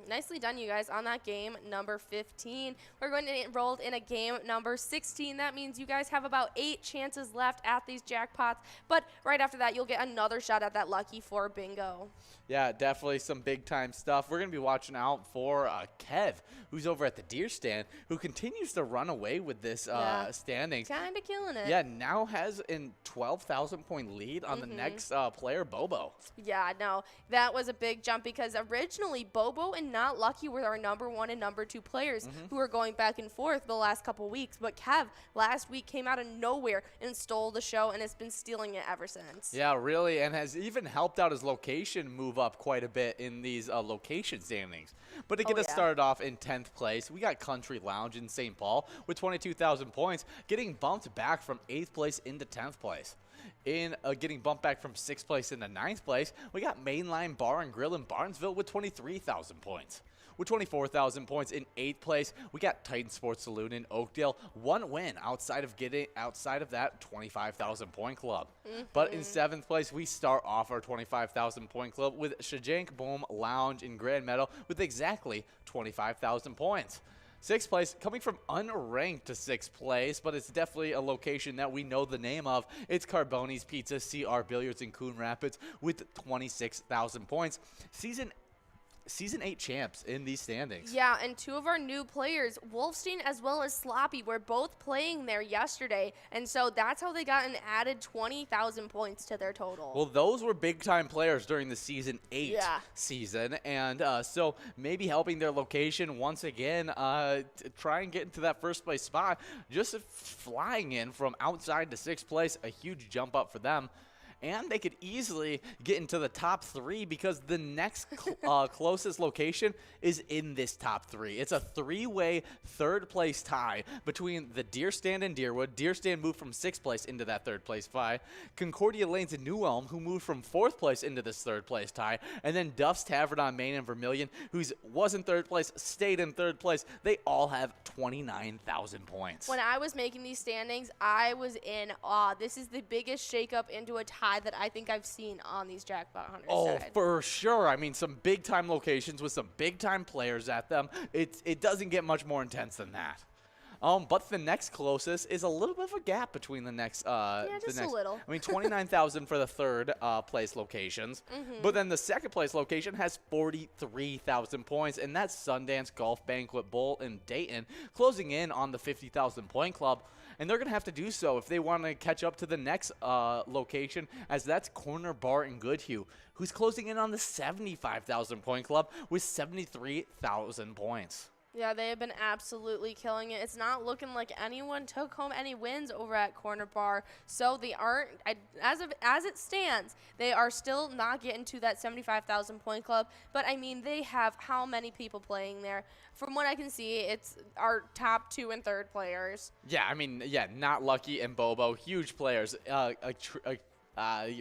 Nicely done, you guys, on that game number 15. We're going to enroll in a game number 16. That means you guys have about 8 chances left at these jackpots, but right after that, you'll get another shot at that Lucky 4 bingo. Yeah, definitely some big-time stuff. We're going to be watching out for Kev, who's over at the Deer Stand, who continues to run away with this standings. Kind of killing it. Yeah, now has a 12,000-point lead on the next player, Bobo. Yeah, no, that was a big jump because originally Bobo and Not Lucky were our number 1 and number 2 players who were going back and forth the last couple weeks. But Kev last week came out of nowhere and stole the show and has been stealing it ever since. Yeah, really, and has even helped out his location move up quite a bit in these location standings. But to get us started off in 10th place, we got Country Lounge in St. Paul with 22,000 points, getting bumped back from 8th place into 10th place. In getting bumped back from 6th place into 9th place, we got Mainline Bar and Grill in Barnesville with 23,000 points. With 24,000 points in 8th place, we got Titan Sports Saloon in Oakdale. 1 win outside of that 25,000 point club. But in 7th place, we start off our 25,000 point club with Shajank Boom Lounge in Grand Meadow with exactly 25,000 points. 6th place, coming from unranked to 6th place, but it's definitely a location that we know the name of. It's Carboni's Pizza CR Billiards in Coon Rapids with 26,000 points. Season 8 champs in these standings. Yeah, and 2 of our new players, Wolfstein as well as Sloppy, were both playing there yesterday, and so that's how they got an added 20,000 points to their total. Well, those were big-time players during the Season 8 season, and so maybe helping their location once again to try and get into that first place spot. Just flying in from outside to 6th place, a huge jump up for them. And they could easily get into the top 3 because the next closest location is in this top 3. It's a 3-way 3rd place tie between the Deer Stand and Deerwood. Deer Stand moved from 6th place into that 3rd place tie. Concordia Lanes and New Elm, who moved from 4th place into this 3rd place tie. And then Duff's Tavern on Main and Vermilion, who was in 3rd place, stayed in 3rd place. They all have 29,000 points. When I was making these standings, I was in awe. This is the biggest shakeup into a tie that I think I've seen on these Jackpot Hunters. Oh, for sure. I mean, some big-time locations with some big-time players at them. It doesn't get much more intense than that. But the next closest is a little bit of a gap between the next. Just a little. I mean, 29,000 for the 3rd place locations. But then the 2nd place location has 43,000 points, and that's Sundance Golf Banquet Bowl in Dayton, closing in on the 50,000 point club. And they're going to have to do so if they want to catch up to the next location, as that's Corner Bar in Goodhue, who's closing in on the 75,000 point club with 73,000 points. Yeah, they have been absolutely killing it. It's not looking like anyone took home any wins over at Corner Bar, so they aren't. As it stands, they are still not getting to that 75,000 point club. But I mean, they have how many people playing there? From what I can see, it's our top 2 and 3rd players. Yeah, I mean, yeah, Not Lucky and Bobo, huge players.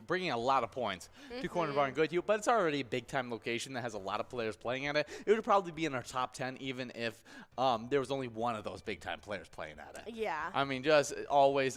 Bringing a lot of points to Corner Bar and Goodhue, but it's already a big-time location that has a lot of players playing at it. It would probably be in our top 10 even if there was only one of those big-time players playing at it. Yeah. I mean, just always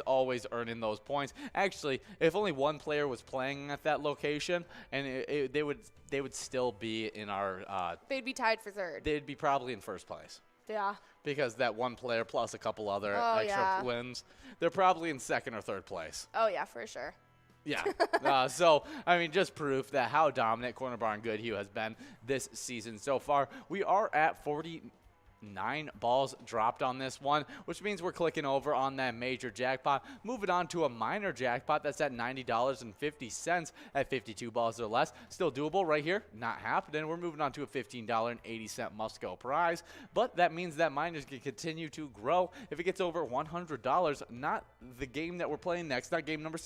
earning those points. Actually, if only one player was playing at that location, and they would still be in our. They'd be tied for 3rd. They'd be probably in 1st place. Yeah. Because that one player plus a couple other extra wins, they're probably in 2nd or 3rd place. Oh yeah, for sure. Yeah. So, I mean, just proof that how dominant Corner Bar and Goodhue has been this season so far. We are at 49 balls dropped on this one, which means we're clicking over on that major jackpot. Moving on to a minor jackpot that's at $90.50 at 52 balls or less. Still doable right here. Not happening. We're moving on to a $15.80 must-go prize, but that means that minors can continue to grow if it gets over $100. Not the game that we're playing next, not game number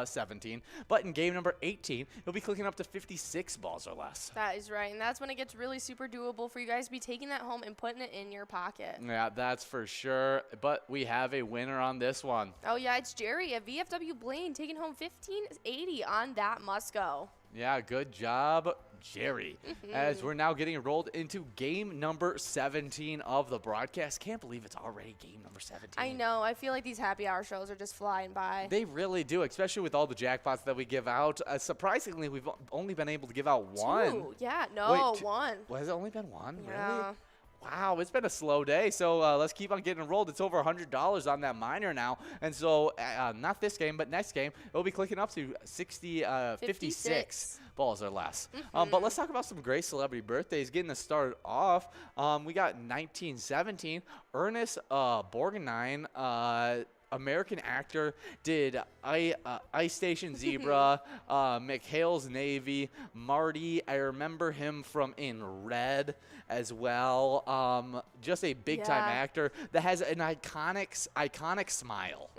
17, but in game number 18, you'll be clicking up to 56 balls or less. That is right, and that's when it gets really super doable for you guys to be taking that home and putting it in your pocket. Yeah, that's for sure. But we have a winner on this one. Oh yeah, it's Jerry at VFW Blaine taking home $15.80 on that must-go. Yeah, good job, Jerry. As we're now getting rolled into game number 17 of the broadcast. Can't believe it's already game number 17. I know. I feel like these happy hour shows are just flying by. They really do, especially with all the jackpots that we give out. Surprisingly, we've only been able to give out one. 2. Yeah, no, Wait, 1. Has it only been one? Yeah. Really? Wow, it's been a slow day, so let's keep on getting enrolled. It's over $100 on that minor now, and so not this game, but next game, it'll be clicking up to 56 balls or less. But let's talk about some great celebrity birthdays. Getting us started off, we got 1917, Ernest Borgnine, American actor, did Ice Station Zebra, McHale's Navy, Marty. I remember him from In Red as well. Just a big-time actor that has an iconic smile.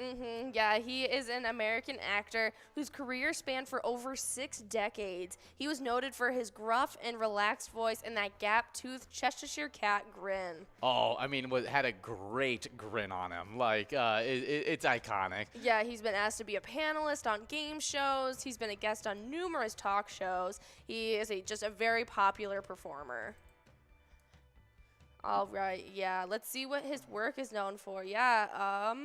Yeah, he is an American actor whose career spanned for over 6 decades. He was noted for his gruff and relaxed voice and that gap-toothed Cheshire Cat grin. Oh, I mean, had a great grin on him. Like, it's iconic. Yeah, he's been asked to be a panelist on game shows. He's been a guest on numerous talk shows. He is just a very popular performer. All right, yeah. Let's see what his work is known for. Yeah,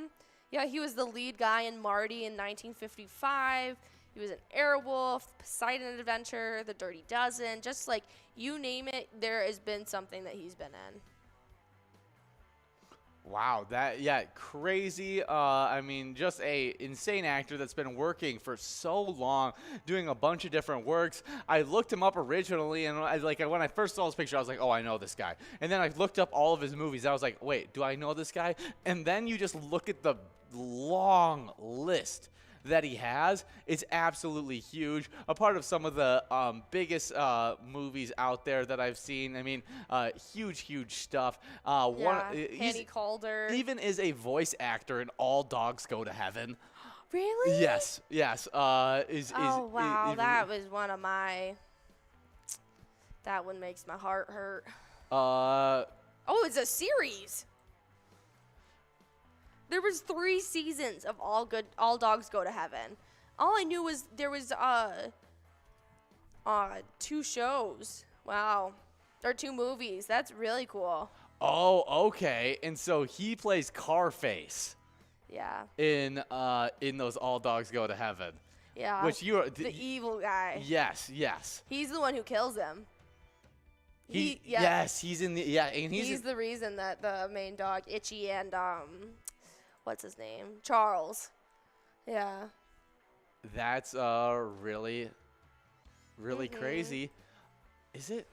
he was the lead guy in Marty in 1955. He was an Airwolf, Poseidon Adventure, The Dirty Dozen. Just like you name it, there has been something that he's been in. Wow, crazy. I mean, just a insane actor that's been working for so long, doing a bunch of different works. I looked him up originally, and when I first saw his picture, I was like, oh, I know this guy. And then I looked up all of his movies. I was like, wait, do I know this guy? And then you just look at the long list that he has. It's absolutely huge. A part of some of the biggest movies out there that I've seen. I mean, huge stuff. Penny Calder. Even is a voice actor in All Dogs Go to Heaven. Really? Yes. Wow, that was one of my. That one makes my heart hurt. It's a series. There was 3 seasons of All Dogs Go to Heaven. All I knew was there was 2 shows. Wow. Or 2 movies. That's really cool. Oh, okay. And so he plays Carface. Yeah. In those All Dogs Go to Heaven. Yeah. Which you are the evil guy. Yes. He's the one who kills them. Yes, he's in the and he's the reason that the main dog Itchy and what's his name? Charles. Yeah. That's really crazy. Is it?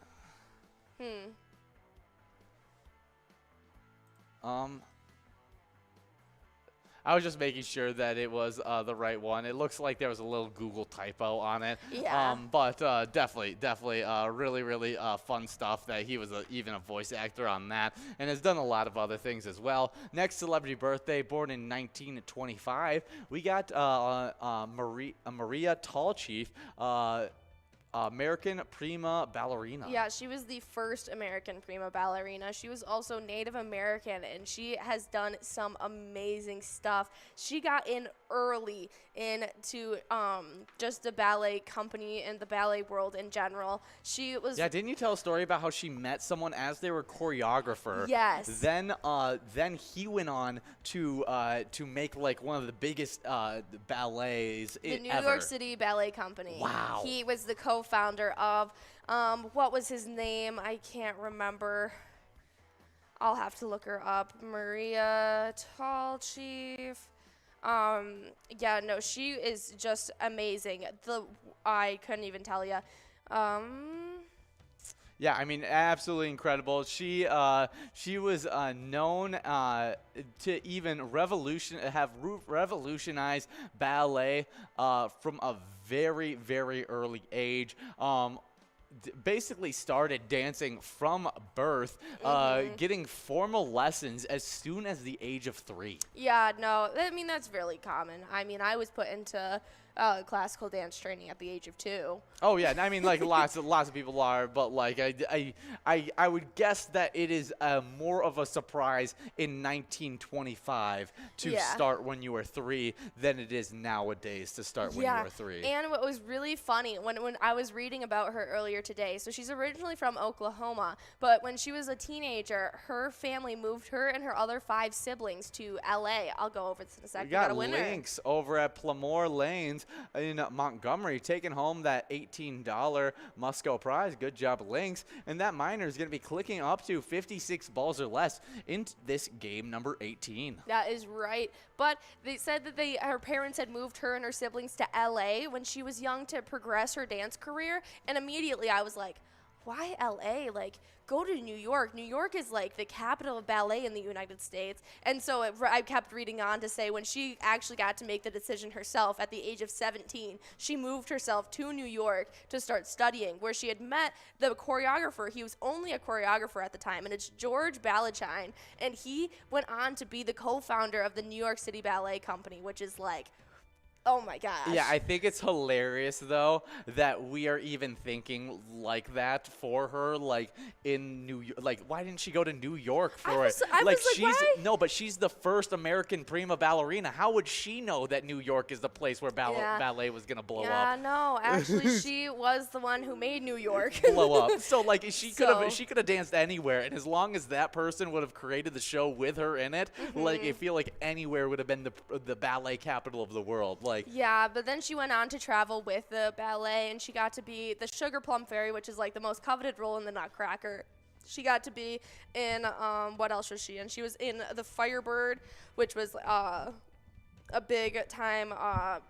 I was just making sure that it was the right one. It looks like there was a little Google typo on it. Yeah. But definitely really, really fun stuff that he was even a voice actor on that, and has done a lot of other things as well. Next celebrity birthday, born in 1925, we got Maria Tallchief, American prima ballerina. Yeah, she was the first American prima ballerina. She was also Native American, and she has done some amazing stuff. She got in early into just the ballet company and the ballet world in general. She was... Yeah, didn't you tell a story about how she met someone as they were choreographer? Yes. Then he went on to make like one of the biggest ballets the New ever. York City Ballet Company. Wow. He was the co-founder of, what was his name? I can't remember. I'll have to look her up. Maria Tallchief. Yeah, no, she is just amazing. I couldn't even tell you. Yeah, I mean, absolutely incredible. She was known to even revolutionized ballet from a very, very early age. Basically started dancing from birth, getting formal lessons as soon as the age of 3. Yeah, no, I mean, that's really common. I mean, I was put into classical dance training at the age of 2. Oh yeah, I mean, like lots of people are, but like I would guess that it is more of a surprise in 1925 to start when you were 3 than it is nowadays to start when you were 3. And what was really funny when I was reading about her earlier today, so she's originally from Oklahoma, but when she was a teenager, her family moved her and her other 5 siblings to LA. I'll go over this in a second. We got a winner. links over at Plamore Lanes in Montgomery, taking home that $18 Musco prize. Good job, Lynx. And that minor is going to be clicking up to 56 balls or less in this game number 18. That is right. But they said that her parents had moved her and her siblings to LA when she was young to progress her dance career. And immediately I was like, why LA? Like, go to New York. New York is like the capital of ballet in the United States. And so I kept reading on to say when she actually got to make the decision herself at the age of 17, she moved herself to New York to start studying, where she had met the choreographer. He was only a choreographer at the time, and it's George Ballantyne. And he went on to be the co-founder of the New York City Ballet Company, which is like, oh my gosh. Yeah, I think it's hilarious though that we are even thinking like that for her, like in New York. Like, why didn't she go to New York for it? I was like, why? No, but she's the first American prima ballerina. How would she know that New York is the place where ballet was gonna blow up? Yeah, no, actually, she was the one who made New York blow up. So like she could have danced anywhere, and as long as that person would have created the show with her in it, like I feel like anywhere would have been the ballet capital of the world. Yeah, but then she went on to travel with the ballet, and she got to be the Sugar Plum Fairy, which is like the most coveted role in the Nutcracker. She got to be in, what else was she in? She was in The Firebird, which was a big time,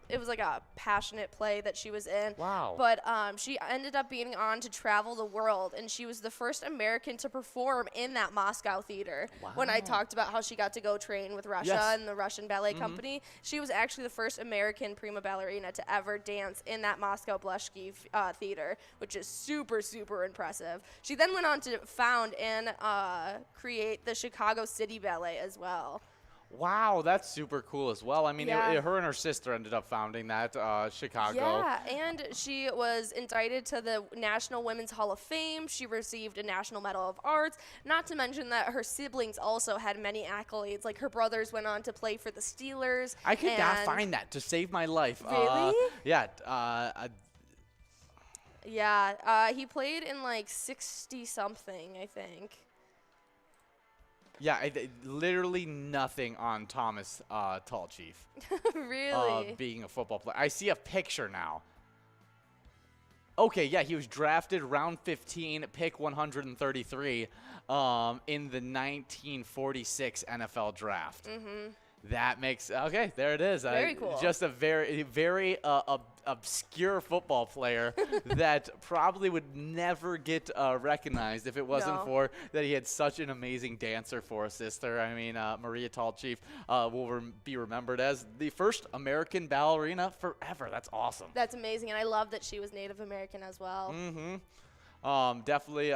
it was like a passionate play that she was in. Wow. But she ended up being on to travel the world, and she was the first American to perform in that Moscow theater. Wow. When I talked about how she got to go train with Russia and the Russian Ballet Company, she was actually the first American prima ballerina to ever dance in that Moscow Blushki theater, which is super, super impressive. She then went on to found and create the Chicago City Ballet as well. Wow, that's super cool as well. I mean, Yeah. her and her sister ended up founding that Chicago. Yeah, and she was indicted to the National Women's Hall of Fame. She received a National Medal of Arts, not to mention that her siblings also had many accolades. Like, her brothers went on to play for the Steelers. I could not find that to save my life. Really? Yeah. Yeah, he played in like 60-something, I think. Yeah, literally nothing on Thomas Tallchief. Really? Being a football player. I see a picture now. Okay, yeah, he was drafted round 15, pick 133 in the 1946 NFL draft. That makes okay. There it is. Very cool. Just a very obscure football player that probably would never get recognized if it wasn't for that he had such an amazing dancer for a sister. I mean, Maria Tallchief will be remembered as the first American ballerina forever. That's awesome. That's amazing, and I love that she was Native American as well. Mm-hmm. Definitely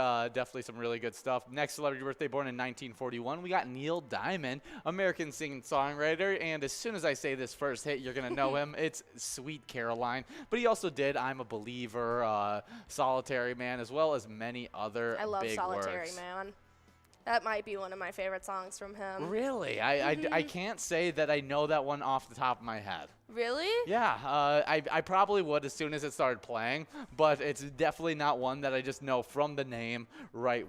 some really good stuff. Next celebrity birthday, born in 1941, we got Neil Diamond, American singer-songwriter, and as soon as I say this first hit, you're going to know him. It's Sweet Caroline, but he also did I'm a Believer, Solitary Man, as well as many other big works. I love Solitary Man. That might be one of my favorite songs from him. Really? I can't say that I know that one off the top of my head. Really? Yeah, I probably would as soon as it started playing, but it's definitely not one that I just know from the name right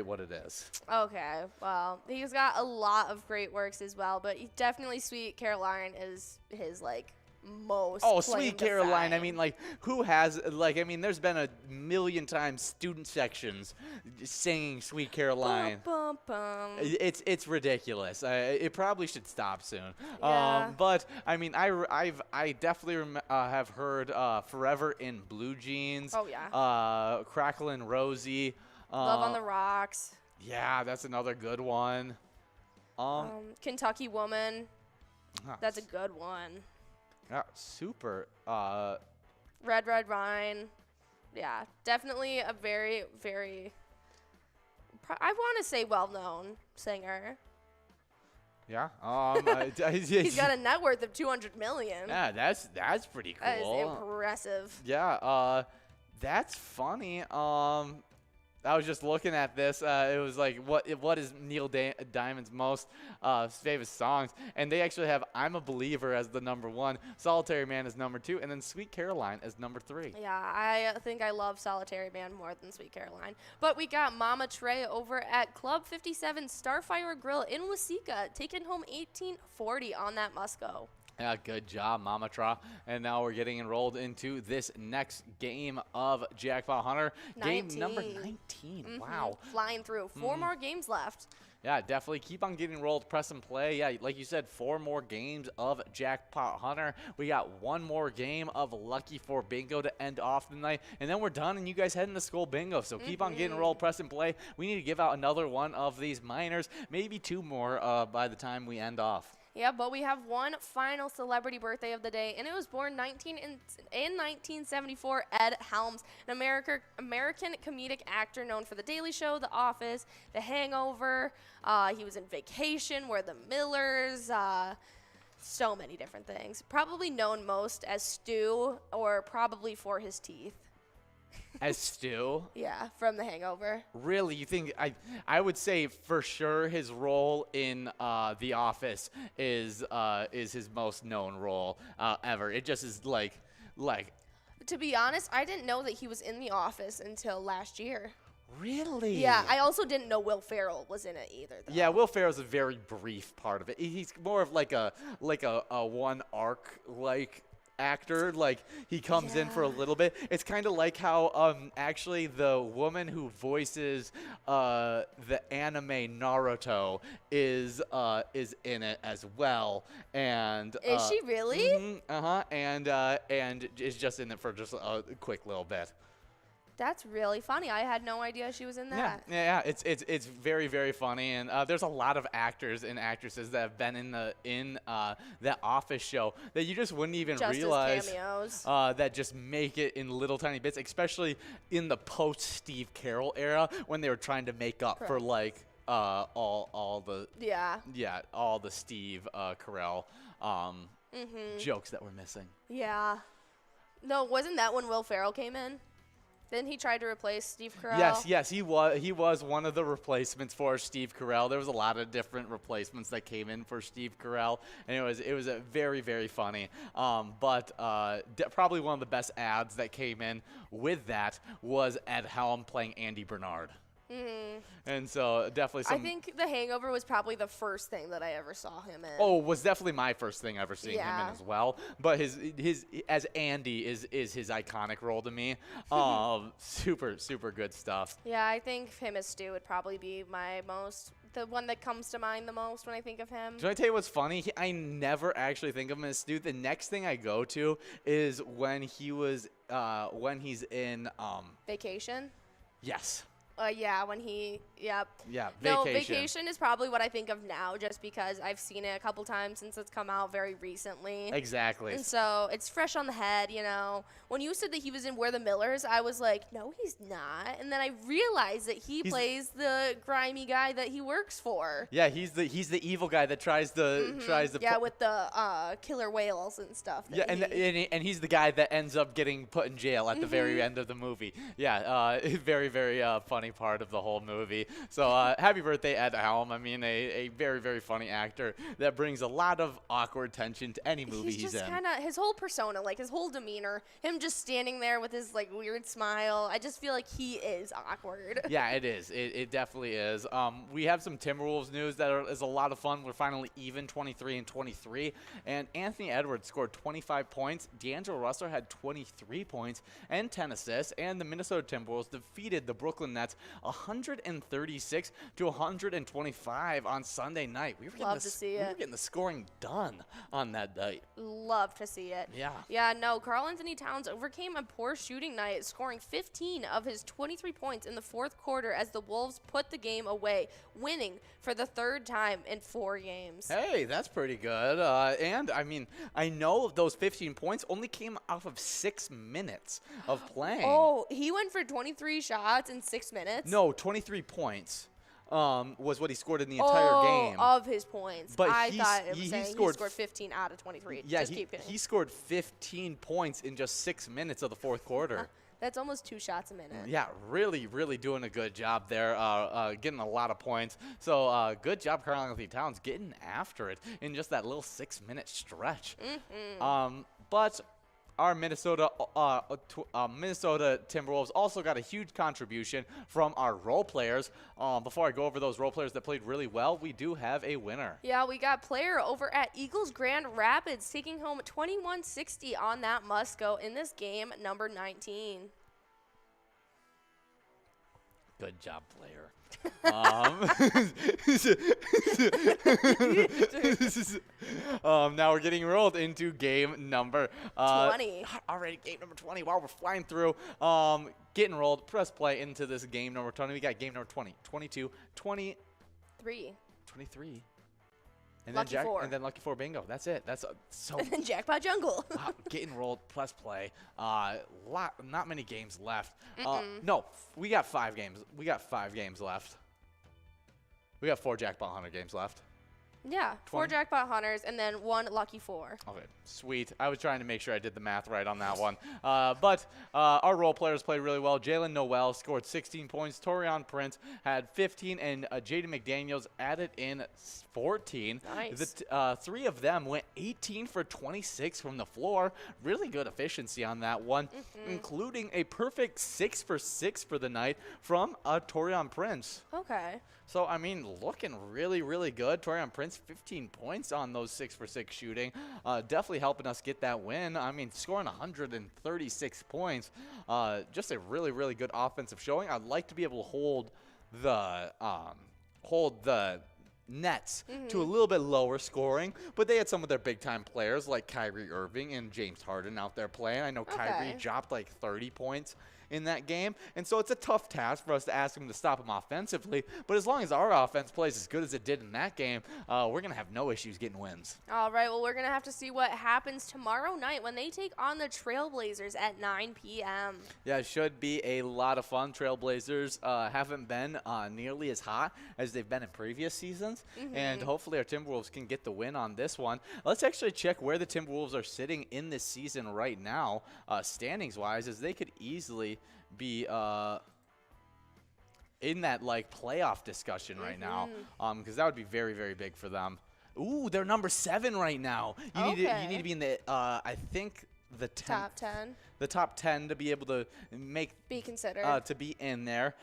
what it is. Okay, well, he's got a lot of great works as well, but definitely Sweet Caroline is his, like, most Sweet Caroline. I mean, like, who has, like, I mean, there's been a million times student sections singing Sweet Caroline. Bum, bum, bum. It's ridiculous. It probably should stop soon. Yeah. But I mean, I definitely have heard Forever in Blue Jeans. Oh yeah. Cracklin' Rosie. Love on the Rocks. Yeah, that's another good one. Kentucky Woman. That's a good one. Yeah, super. Red Red Wine. Yeah, definitely a very, very, I want to say well-known singer. Yeah. He's got a net worth of $200 million. Yeah, that's pretty cool. That is impressive. Yeah. That's funny. I was just looking at this. It was like, what is Neil Diamond's most famous songs? And they actually have I'm a Believer as the number 1, Solitary Man as number 2, and then Sweet Caroline as number 3. Yeah, I think I love Solitary Man more than Sweet Caroline. But we got Mama Trey over at Club 57 Starfire Grill in Waseca, taking home $18.40 on that Musco. Yeah, good job, Mama Tra. And now we're getting enrolled into this next game of Jackpot Hunter. 19. Game number 19. Mm-hmm. Wow. Flying through. 4 more games left. Yeah, definitely keep on getting rolled, press and play. Yeah, like you said, 4 more games of Jackpot Hunter. We got 1 more game of Lucky 4 Bingo to end off the night, and then we're done, and you guys head into Skull Bingo. So keep on getting rolled, press and play. We need to give out another one of these minors, maybe 2 more by the time we end off. Yeah, but we have one final celebrity birthday of the day, and it was born in 1974, Ed Helms, an American comedic actor known for The Daily Show, The Office, The Hangover. He was in Vacation, We're the Millers, so many different things. Probably known most as Stu, or probably for his teeth. As Stu? Yeah, from The Hangover. Really? You think I would say for sure his role in The Office is his most known role ever. It just is like. To be honest, I didn't know that he was in The Office until last year. Really? Yeah, I also didn't know Will Ferrell was in it either, though. Yeah, Will Ferrell's a very brief part of it. He's more of like a one arc actor. Like, he comes in for a little bit. It's kind of like how actually the woman who voices the anime Naruto is in it as well. And is she really? And is just in it for just a quick little bit. That's really funny. I had no idea she was in that. Yeah. It's very, very funny, and there's a lot of actors and actresses that have been in that Office show that you just wouldn't even realize that just make it in little tiny bits, especially in the post Steve Carell era when they were trying to make up for like all the Steve Carell jokes that were missing. Yeah. No, wasn't that when Will Ferrell came in? Then he tried to replace Steve Carell. Yes, he was one of the replacements for Steve Carell. There was a lot of different replacements that came in for Steve Carell, and it was a very, very funny. But probably one of the best ads that came in with that was Ed Helm playing Andy Bernard. Mm-hmm. And so definitely I think The Hangover was probably the first thing that I ever saw him in. Oh, was definitely my first thing ever seeing him in as well. But his as Andy is his iconic role to me. Super, super good stuff. Yeah, I think him as Stu would probably be my most the one that comes to mind the most when I think of him. Can I tell you what's funny? I never actually think of him as Stu. The next thing I go to is when he's in Vacation? Yes. Yeah, when he, yep. Yeah, No, Vacation. Vacation is probably what I think of now just because I've seen it a couple times since it's come out very recently. Exactly. And so it's fresh on the head, you know. When you said that he was in We're the Millers, I was like, no, he's not. And then I realized that he plays the grimy guy that he works for. Yeah, he's the evil guy that tries to Yeah, with the killer whales and stuff. Yeah, and he's the guy that ends up getting put in jail at the very end of the movie. Yeah, very, very funny part of the whole movie. So happy birthday, Ed Helm. I mean, a very, very funny actor that brings a lot of awkward tension to any movie he's just in. kind of, his whole persona, like his whole demeanor, him just standing there with his like weird smile. I just feel like he is awkward. Yeah, it is. It definitely is. We have some Timberwolves news that is a lot of fun. We're finally even 23-23. And Anthony Edwards scored 25 points. D'Angelo Russell had 23 points and 10 assists. And the Minnesota Timberwolves defeated the Brooklyn Nets 136-125 on Sunday night. We were Love to see it. We were getting the scoring done on that night. Love to see it. Yeah. Yeah, no, Karl Anthony Towns overcame a poor shooting night, scoring 15 of his 23 points in the fourth quarter as the Wolves put the game away, winning for the third time in 4 games. Hey, that's pretty good. And, I mean, I know those 15 points only came off of 6 minutes of playing. Oh, he went for 23 shots in 6 minutes? No, 23 points was what he scored in the entire game. Of his points. But I thought it was he saying scored he scored 15 out of 23. Yeah, Just keep going. he scored 15 points in just 6 minutes of the fourth quarter. That's almost 2 shots a minute. Yeah, really, really doing a good job there, getting a lot of points. So good job, Karl Anthony Towns, getting after it in just that little 6-minute stretch. But our Minnesota Timberwolves also got a huge contribution from our role players. Before I go over those role players that played really well, we do have a winner. Yeah, we got player over at Eagles Grand Rapids taking home 2160 on that must-go in this game, number 19. Good job, player. Now we're getting rolled into game number 20. Already game number 20. Wow, we're flying through. Getting rolled. Press play into this game number 20. We got game number 20, 22, 23. And Lucky then 4. And then Lucky 4 bingo. That's it. That's so. And then Jackpot Jungle. Getting rolled. Press play. Not many games left. No, we got 5 games. We got 5 games left. We got 4 Jackpot Hunter games left. Yeah, 4 Jackpot Hunters and then 1 Lucky 4. Okay, sweet. I was trying to make sure I did the math right on that one. But our role players played really well. Jalen Noel scored 16 points. Torian Prince had 15, and Jaden McDaniels added in 14. Nice. The 3 of them went 18 for 26 from the floor. Really good efficiency on that one, including a perfect 6 for 6 for the night from Torian Prince. Okay. So, I mean, looking really, really good. Torian Prince, 15 points on those 6 for 6 shooting. Definitely helping us get that win. I mean, scoring 136 points. Just a really, really good offensive showing. I'd like to be able to hold the Nets to a little bit lower scoring, but they had some of their big-time players like Kyrie Irving and James Harden out there playing. I know Kyrie dropped like 30 points in that game, and so it's a tough task for us to ask him to stop him offensively, but as long as our offense plays as good as it did in that game, we're going to have no issues getting wins. All right, well, we're going to have to see what happens tomorrow night when they take on the Trailblazers at 9 p.m. Yeah, it should be a lot of fun. Trailblazers haven't been nearly as hot as they've been in previous seasons, and hopefully our Timberwolves can get the win on this one. Let's actually check where the Timberwolves are sitting in this season right now, standings-wise, as they could easily be in that like playoff discussion right now, because that would be very, very big for them. Ooh, they're number 7 right now. You need to be in the I think the top 10. The top 10 to be able to be considered to be in there.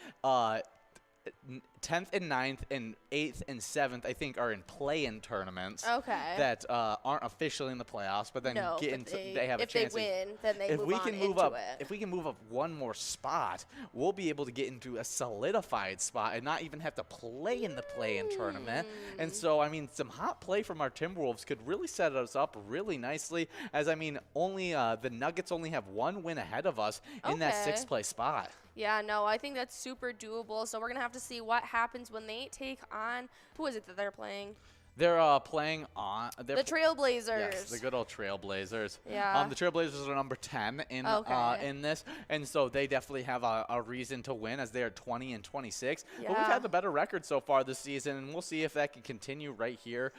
10th and 9th and 8th and 7th, I think, are in play-in tournaments. Okay. That aren't officially in the playoffs, but then they have a chance. If they win, then they move on into it. If we can move up one more spot, we'll be able to get into a solidified spot and not even have to play in the play-in tournament. And so, I mean, some hot play from our Timberwolves could really set us up really nicely. As I mean, only the Nuggets only have one win ahead of us in that 6th place spot. Yeah, no, I think that's super doable. So we're going to have to see what happens when they take on, who is it that they're playing? They're playing on the Trailblazers. Yes, the good old Trailblazers. Yeah. The Trailblazers are number 10 in this, and so they definitely have a reason to win as they are 20 and 26. Yeah. But we've had the better record so far this season, and we'll see if that can continue right here.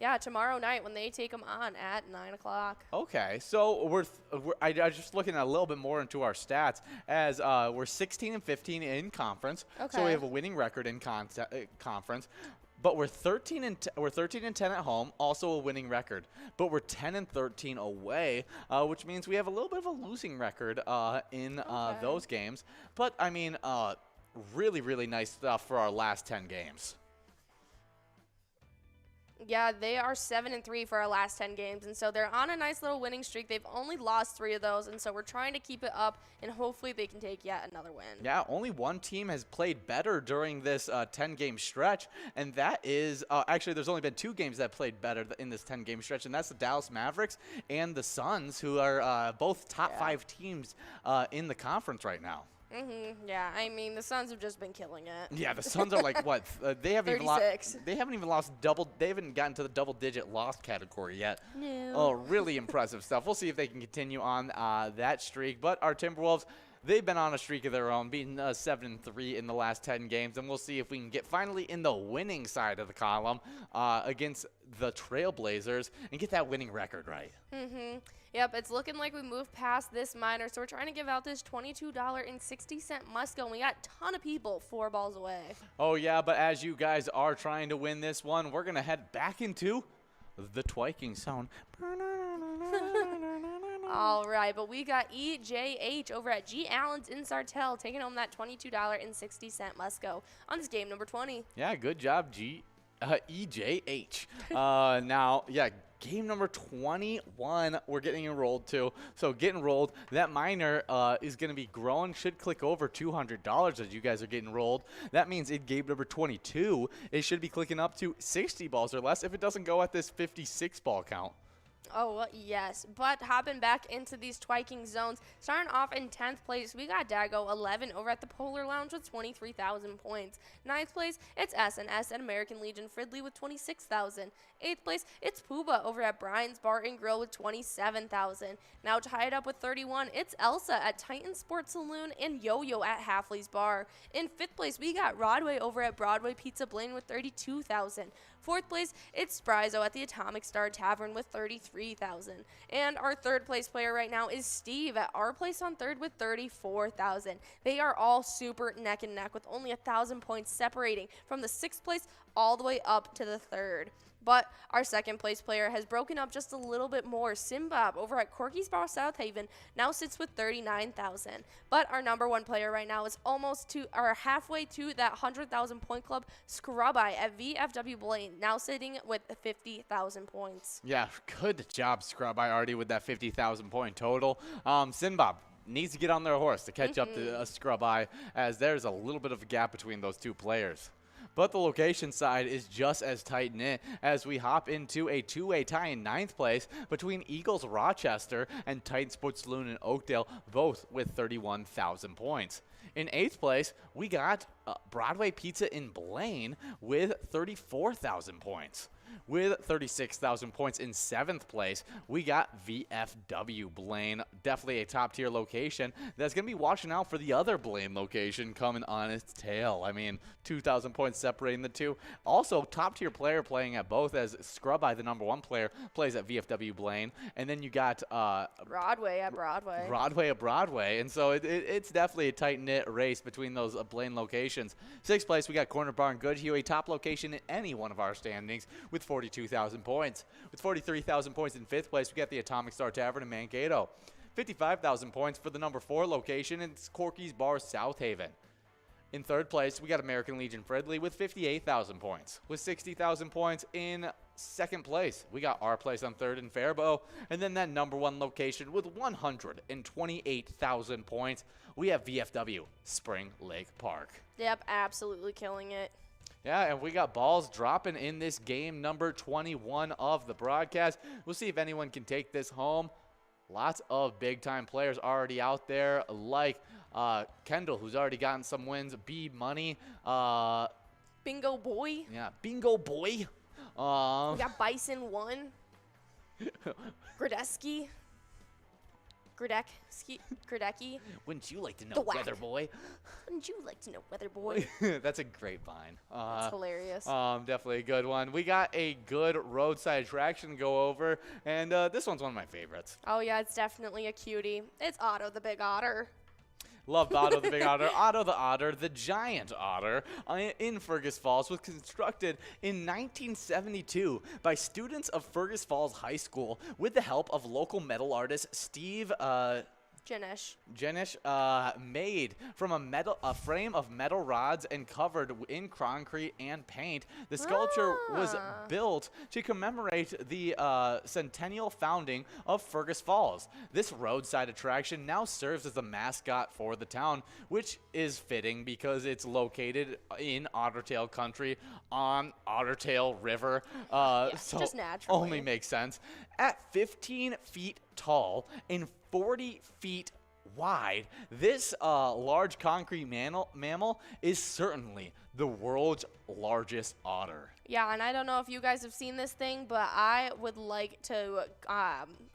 Yeah, tomorrow night when they take them on at 9 o'clock. Okay, so I just looking a little bit more into our stats as we're 16 and 15 in conference. Okay. So we have a winning record in conference. But we're 13 and 10 at home, also a winning record. But we're 10 and 13 away, which means we have a little bit of a losing record in those games. But I mean, really, really nice stuff for our last 10 games. Yeah, they are 7-3 for our last 10 games, and so they're on a nice little winning streak. They've only lost 3 of those, and so we're trying to keep it up, and hopefully they can take yet another win. Yeah, only one team has played better during this 10-game stretch, and that is actually there's only been 2 games that played better in this 10-game stretch, and that's the Dallas Mavericks and the Suns, who are both top 5 teams in the conference right now. Yeah, I mean, the Suns have just been killing it. Yeah, the Suns are like, what? They haven't 36. They haven't even lost they haven't gotten to the double-digit loss category yet. No. Oh, really impressive stuff. We'll see if they can continue on that streak. But our Timberwolves, they've been on a streak of their own, being 7-3 in the last 10 games, and we'll see if we can get finally in the winning side of the column against the Trailblazers and get that winning record right. Yep, it's looking like we moved past this minor, so we're trying to give out this $22.60 must-go, and we got a ton of people 4 balls away. Oh, yeah, but as you guys are trying to win this one, we're going to head back into the twiking sound. All right, but we got EJH over at G. Allen's in Sartell taking home that $22.60 must-go on this game number 20. Yeah, good job, EJH. Now, yeah, game number 21 we're getting enrolled to. So get enrolled. That minor is going to be growing. Should click over $200 as you guys are getting enrolled. That means in game number 22, it should be clicking up to 60 balls or less if it doesn't go at this 56 ball count. Oh, yes. But hopping back into these twiking zones, starting off in 10th place, we got Dago 11 over at the Polar Lounge with 23,000 points. 9th place, it's S&S at American Legion Fridley with 26,000. 8th place, it's Pooba over at Brian's Bar and Grill with 27,000. Now tied up with 31, it's Elsa at Titan Sports Saloon and Yo-Yo at Halfley's Bar. In 5th place, we got Rodway over at Broadway Pizza Blaine with 32,000. 4th place, it's Sprizo at the Atomic Star Tavern with 33,000. And our 3rd place player right now is Steve at our place on 3rd with 34,000. They are all super neck and neck with only 1,000 points separating from the 6th place all the way up to the 3rd. But our 2nd place player has broken up just a little bit more. Simbob over at Corky's Bar South Haven now sits with 39,000. But our number 1 player right now is halfway to that 100,000 point club. Scrubeye at VFW Blaine now sitting with 50,000 points. Yeah, good job, Scrubeye, already with that 50,000 point total. Sinbob needs to get on their horse to catch up to Scrubeye, as there's a little bit of a gap between those 2 players. But the location side is just as tight-knit as we hop into a 2-way tie in 9th place between Eagles Rochester and Titan Sports Saloon in Oakdale, both with 31,000 points. In 8th place, we got Broadway Pizza in Blaine with 34,000 points. With 36,000 points in 7th place, we got VFW Blaine. Definitely a top-tier location that's going to be watching out for the other Blaine location coming on its tail. I mean, 2,000 points separating the 2. Also, top-tier player playing at both, as Scrubeye, the number 1 player, plays at VFW Blaine. And then you got Broadway at Broadway. Broadway at Broadway. And so it's definitely a tight-knit race between those Blaine locations. 6th place, we got Corner Bar and Goodhue, a top location in any one of our standings with 42,000 points. With 43,000 points in 5th place, we got the Atomic Star Tavern in Mankato. 55,000 points for the number 4 location, and it's Corky's Bar South Haven. In third place, we got American Legion Fridley with 58,000 points. With 60,000 points in second place, we got our place on third in Faribault. And then that number 1 location with 128,000 points, we have VFW, Spring Lake Park. Yep, absolutely killing it. Yeah, and we got balls dropping in this game number 21 of the broadcast. We'll see if anyone can take this home. Lots of big-time players already out there, like Kendall, who's already gotten some wins. B Money. Bingo Boy. Yeah, Bingo Boy. We got Bison 1. Gradecki. Wouldn't you like to know, The Whack. Weather Boy? Wouldn't you like to know, Weather Boy? That's a great vine. That's hilarious. Definitely a good one. We got a good roadside attraction to go over, and this one's one of my favorites. Oh, yeah, it's definitely a cutie. It's Otto the Big Otter. Loved Otto the Big Otter. Otto the Otter, the giant otter, in Fergus Falls, was constructed in 1972 by students of Fergus Falls High School with the help of local metal artist Steve Jenish, made from a frame of metal rods and covered in concrete and paint. The sculpture was built to commemorate the centennial founding of Fergus Falls. This roadside attraction now serves as the mascot for the town, which is fitting because it's located in Ottertail country on Ottertail River. So just naturally. Only makes sense. At 15 feet tall and 40 feet wide, this large concrete mammal is certainly the world's largest otter. Yeah, and I don't know if you guys have seen this thing, but I would like to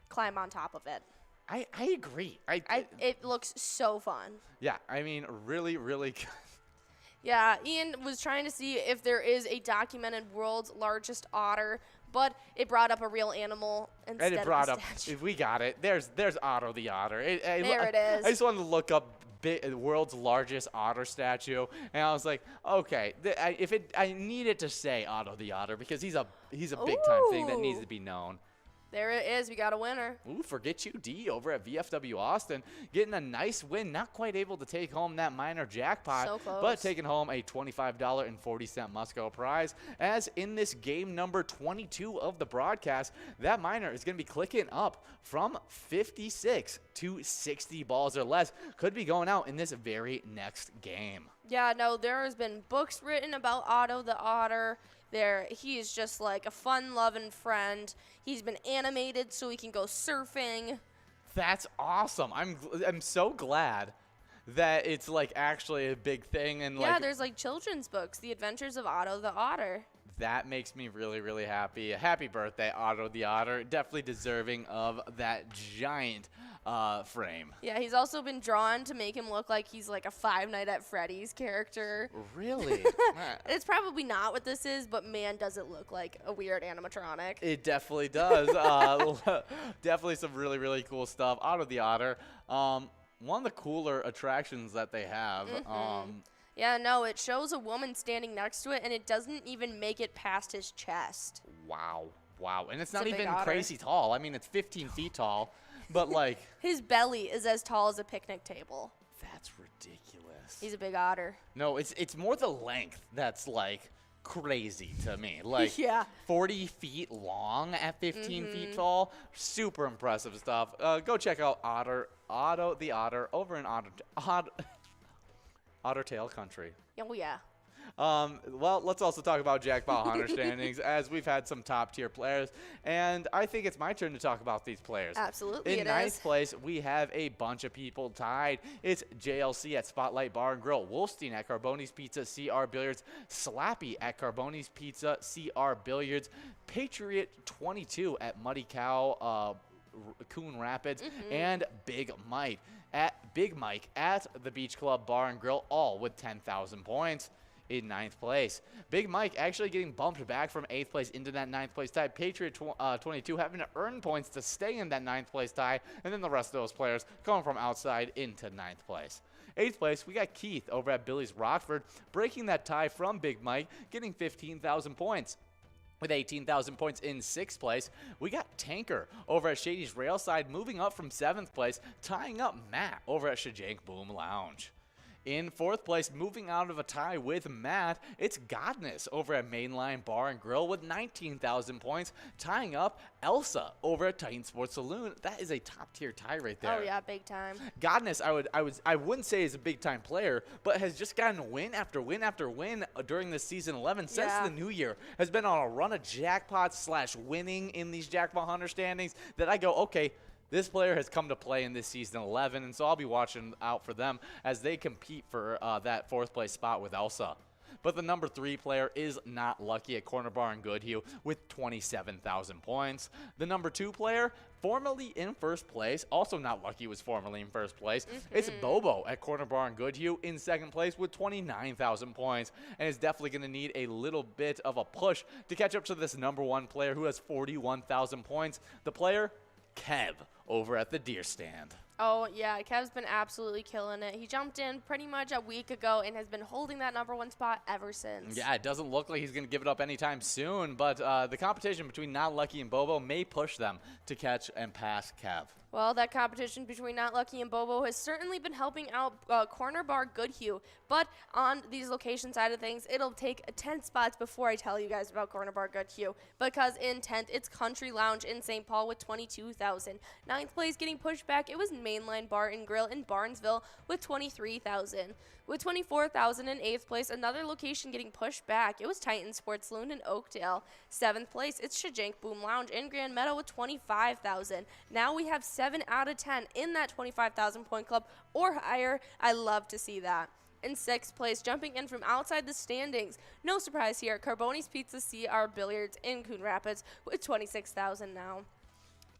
climb on top of it. I agree. It looks so fun. Yeah, I mean, really, really good. Yeah, Ian was trying to see if there is a documented world's largest otter, but it brought up a real animal instead And it brought of a up, statue. if we got it, there's Otto the Otter. There it is. I just wanted to look up world's largest otter statue, and I was like, okay, I needed to say Otto the Otter because he's a big time thing that needs to be known. There it is. We got a winner. Ooh, forget you, D, over at VFW Austin, getting a nice win. Not quite able to take home that minor jackpot, So close. but taking home a $25.40 Musco prize. As in this game number 22 of the broadcast, that minor is going to be clicking up from 56 to 60 balls or less. Could be going out in this very next game. Yeah, no, there has been books written about Otto the Otter. He is just like a fun-loving friend. He's been animated so he can go surfing. That's awesome. I'm so glad that it's like actually a big thing. And Yeah, there's like children's books, The Adventures of Otto the Otter. That makes me really, really happy. Happy birthday, Otto the Otter. Definitely deserving of that giant frame. Yeah, he's also been drawn to make him look like he's like a Five Nights at Freddy's character. Really? It's probably not what this is, but man, does it look like a weird animatronic. It definitely does. Definitely some really, really cool stuff. Otto the Otter. One of the cooler attractions that they have. Yeah, no, it shows a woman standing next to it, and it doesn't even make it past his chest. Wow. And it's not a big even otter. crazy tall. I mean, it's 15 feet tall, but like. His belly is as tall as a picnic table. That's ridiculous. He's a big otter. No, it's more the length that's like crazy to me. Like Yeah. 40 feet long at 15 feet tall. Super impressive stuff. Go check out Otto the Otter over in Ottertail country. Oh, yeah. Well, let's also talk about Jackpot Hunter standings, as we've had some top-tier players, and I think it's my turn to talk about these players. Absolutely, In ninth place, we have a bunch of people tied. It's JLC at Spotlight Bar and Grill, Wolfstein at Carboni's Pizza, CR Billiards, Slappy at Carboni's Pizza, CR Billiards, Patriot 22 at Muddy Cow, Coon Rapids, and Big Mike at the Beach Club Bar and Grill, all with 10,000 points. In ninth place, Big Mike actually getting bumped back from 8th place into that 9th place tie. Patriot 22 having to earn points to stay in that 9th place tie, and then the rest of those players going from outside into 9th place. 8th place, we got Keith over at Billy's Rockford, breaking that tie from Big Mike, getting 15,000 points. With 18,000 points in 6th place, we got Tanker over at Shady's Railside, moving up from 7th place, tying up Matt over at Shajank Boom Lounge. In fourth place, moving out of a tie with Matt, it's Godness over at Mainline Bar and Grill with 19,000 points, tying up Elsa over at Titan Sports Saloon. That is a top-tier tie right there. Oh yeah, big time. Godness, I wouldn't say is a big-time player, but has just gotten win after win after win during this season 11 since the new year. Has been on a run of jackpots / winning in these jackpot hunter standings that I go, okay, this player has come to play in this season 11, and so I'll be watching out for them as they compete for that fourth place spot with Elsa. But the number 3 player is not lucky at Corner Bar and Goodhue with 27,000 points. The number 2 player, formerly in first place, also not lucky, was formerly in first place. It's Bobo at Corner Bar and Goodhue in second place with 29,000 points, and is definitely going to need a little bit of a push to catch up to this number 1 player who has 41,000 points. The player, Kev, over at the Deer Stand. Oh, yeah, Kev's been absolutely killing it. He jumped in pretty much a week ago and has been holding that number 1 spot ever since. Yeah, it doesn't look like he's going to give it up anytime soon, but the competition between Not Lucky and Bobo may push them to catch and pass Kev. Well, that competition between Not Lucky and Bobo has certainly been helping out Corner Bar Goodhue. But on these location side of things, it'll take 10 spots before I tell you guys about Corner Bar Goodhue. Because in 10th, it's Country Lounge in St. Paul with 22,000. 9th place getting pushed back, it was Mainline Bar and Grill in Barnesville with 23,000. With 24,000 in 8th place, another location getting pushed back, it was Titan Sports Saloon in Oakdale. 7th place, it's Shajank Boom Lounge in Grand Meadow with 25,000. Now we have 7 out of 10 in that 25,000 point club or higher. I love to see that. In 6th place, jumping in from outside the standings, no surprise here, Carboni's Pizza CR Billiards in Coon Rapids with 26,000 now.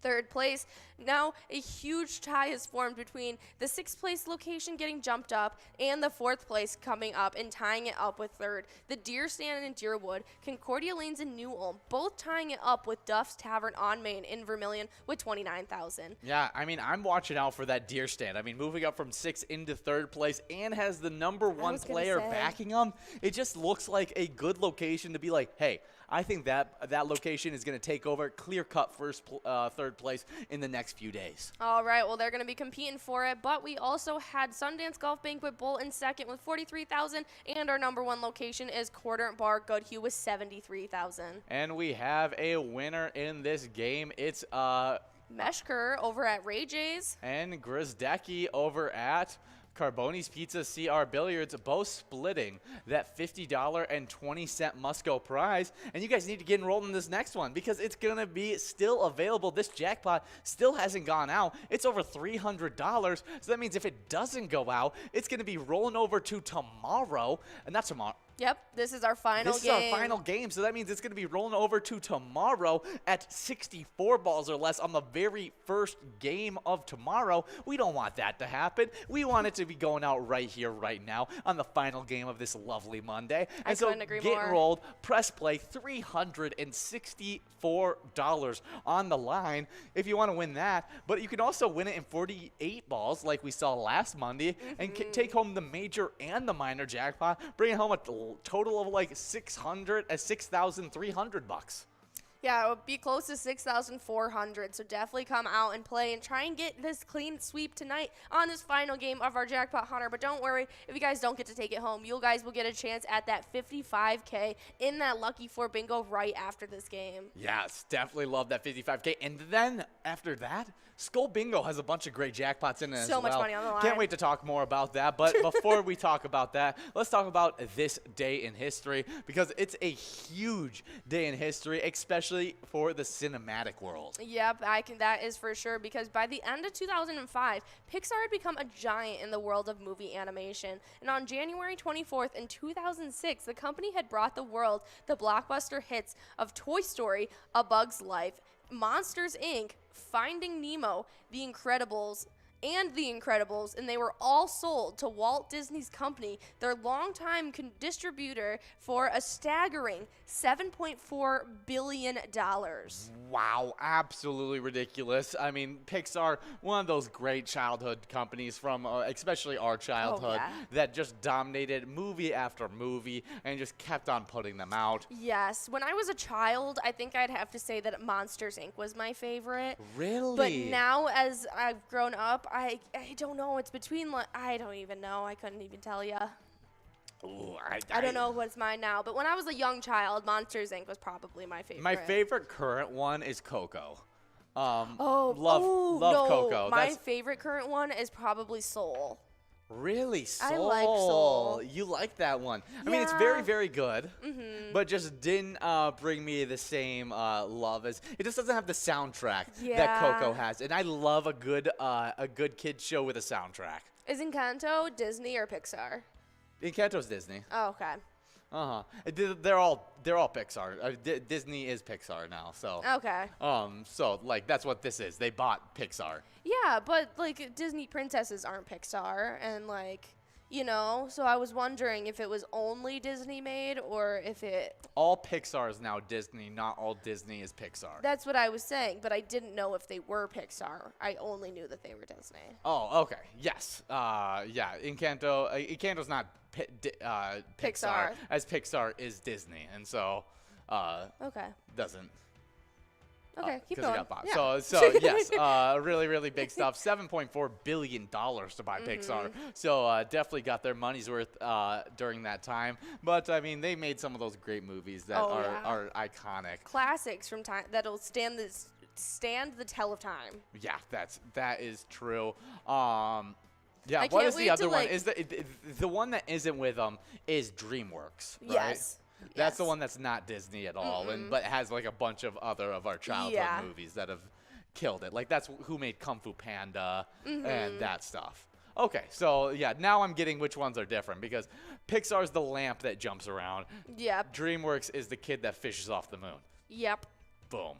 3rd place, now a huge tie has formed between the 6th place location getting jumped up and the 4th place coming up and tying it up with 3rd. The Deer Stand in Deerwood, Concordia Lanes in New Ulm, both tying it up with Duff's Tavern on Main in Vermilion with 29,000. Yeah, I mean, I'm watching out for that Deer Stand. I mean, moving up from 6th into 3rd place and has the number 1 player backing him. It just looks like a good location to be like, hey, I think that location is going to take over clear-cut 3rd place in the next few days. All right, well, they're going to be competing for it, but we also had Sundance Golf Banquet Bowl in 2nd with 43,000, and our number 1 location is Quadrant Bar Goodhue with 73,000. And we have a winner in this game. It's Meshker over at Ray J's. And Grizdecki over at Carboni's Pizza CR Billiards, both splitting that $50.20 Musco prize. And you guys need to get enrolled in this next one because it's going to be still available. This jackpot still hasn't gone out. It's over $300. So that means if it doesn't go out, it's going to be rolling over to tomorrow. And not tomorrow. Yep, this is our final game. This is our final game, so that means it's going to be rolling over to tomorrow at 64 balls or less on the very first game of tomorrow. We don't want that to happen. We want it to be going out right here, right now, on the final game of this lovely Monday. I couldn't agree more. Get enrolled, press play, $364 on the line if you want to win that. But you can also win it in 48 balls like we saw last Monday and take home the major and the minor jackpot, bringing home a total of like $6,300. Yeah, it would be close to 6,400, so definitely come out and play and try and get this clean sweep tonight on this final game of our Jackpot Hunter. But don't worry, if you guys don't get to take it home, you guys will get a chance at that $55K in that Lucky 4 bingo right after this game. Yes, definitely love that $55K. And then after that, Skull Bingo has a bunch of great jackpots in it as well. So much money on the line. Can't wait to talk more about that. But before we talk about that, let's talk about this day in history because it's a huge day in history, especially for the cinematic world. Yep, that is for sure because by the end of 2005, Pixar had become a giant in the world of movie animation. And on January 24th in 2006, the company had brought the world the blockbuster hits of Toy Story, A Bug's Life, Monsters, Inc., Finding Nemo, The Incredibles, and they were all sold to Walt Disney's company, their longtime distributor, for a staggering $7.4 billion. Wow, absolutely ridiculous. I mean, Pixar, one of those great childhood companies from especially our childhood that just dominated movie after movie and just kept on putting them out. Yes, when I was a child, I think I'd have to say that Monsters, Inc. was my favorite. Really? But now as I've grown up, I don't know. It's between, I don't even know. I couldn't even tell you. Ooh, I don't know what's mine now. But when I was a young child, Monsters, Inc. was probably my favorite. My favorite current one is Coco. Love no, Coco. My favorite current one is probably Soul. Really? Soul. I like Soul. You like that one. Yeah. I mean, it's very, very good, but just didn't bring me the same love as it just doesn't have the soundtrack that Yeah. Coco has. And I love a good kids show with a soundtrack. Is Encanto Disney or Pixar? Encanto's Disney. Oh, okay. They're all Pixar. Disney is Pixar now, so. Okay. So like that's what this is. They bought Pixar. Yeah, but like Disney princesses aren't Pixar, and like, you know, so I was wondering if it was only Disney made or if it. All Pixar is now Disney. Not all Disney is Pixar. That's what I was saying, but I didn't know if they were Pixar. I only knew that they were Disney. Oh, okay. Yes. Yeah. Encanto's not Pixar, Pixar. as Pixar is Disney, and so Okay. doesn't. Okay, keep 'cause going. it got bought. Yeah. So yes, really, really big stuff. $7.4 billion to buy Pixar. So definitely got their money's worth during that time. But I mean, they made some of those great movies that are iconic. Classics from time that'll stand the tell of time. Yeah, that is true. Yeah, I what can't is the wait other to, one? like- Is the one that isn't with them is DreamWorks, right? Yes. That's the one that's not Disney at all, but has like a bunch of other of our childhood movies that have killed it. Like that's who made Kung Fu Panda and that stuff. Okay, so yeah, now I'm getting which ones are different because Pixar's the lamp that jumps around. Yep. DreamWorks is the kid that fishes off the moon. Yep. Boom.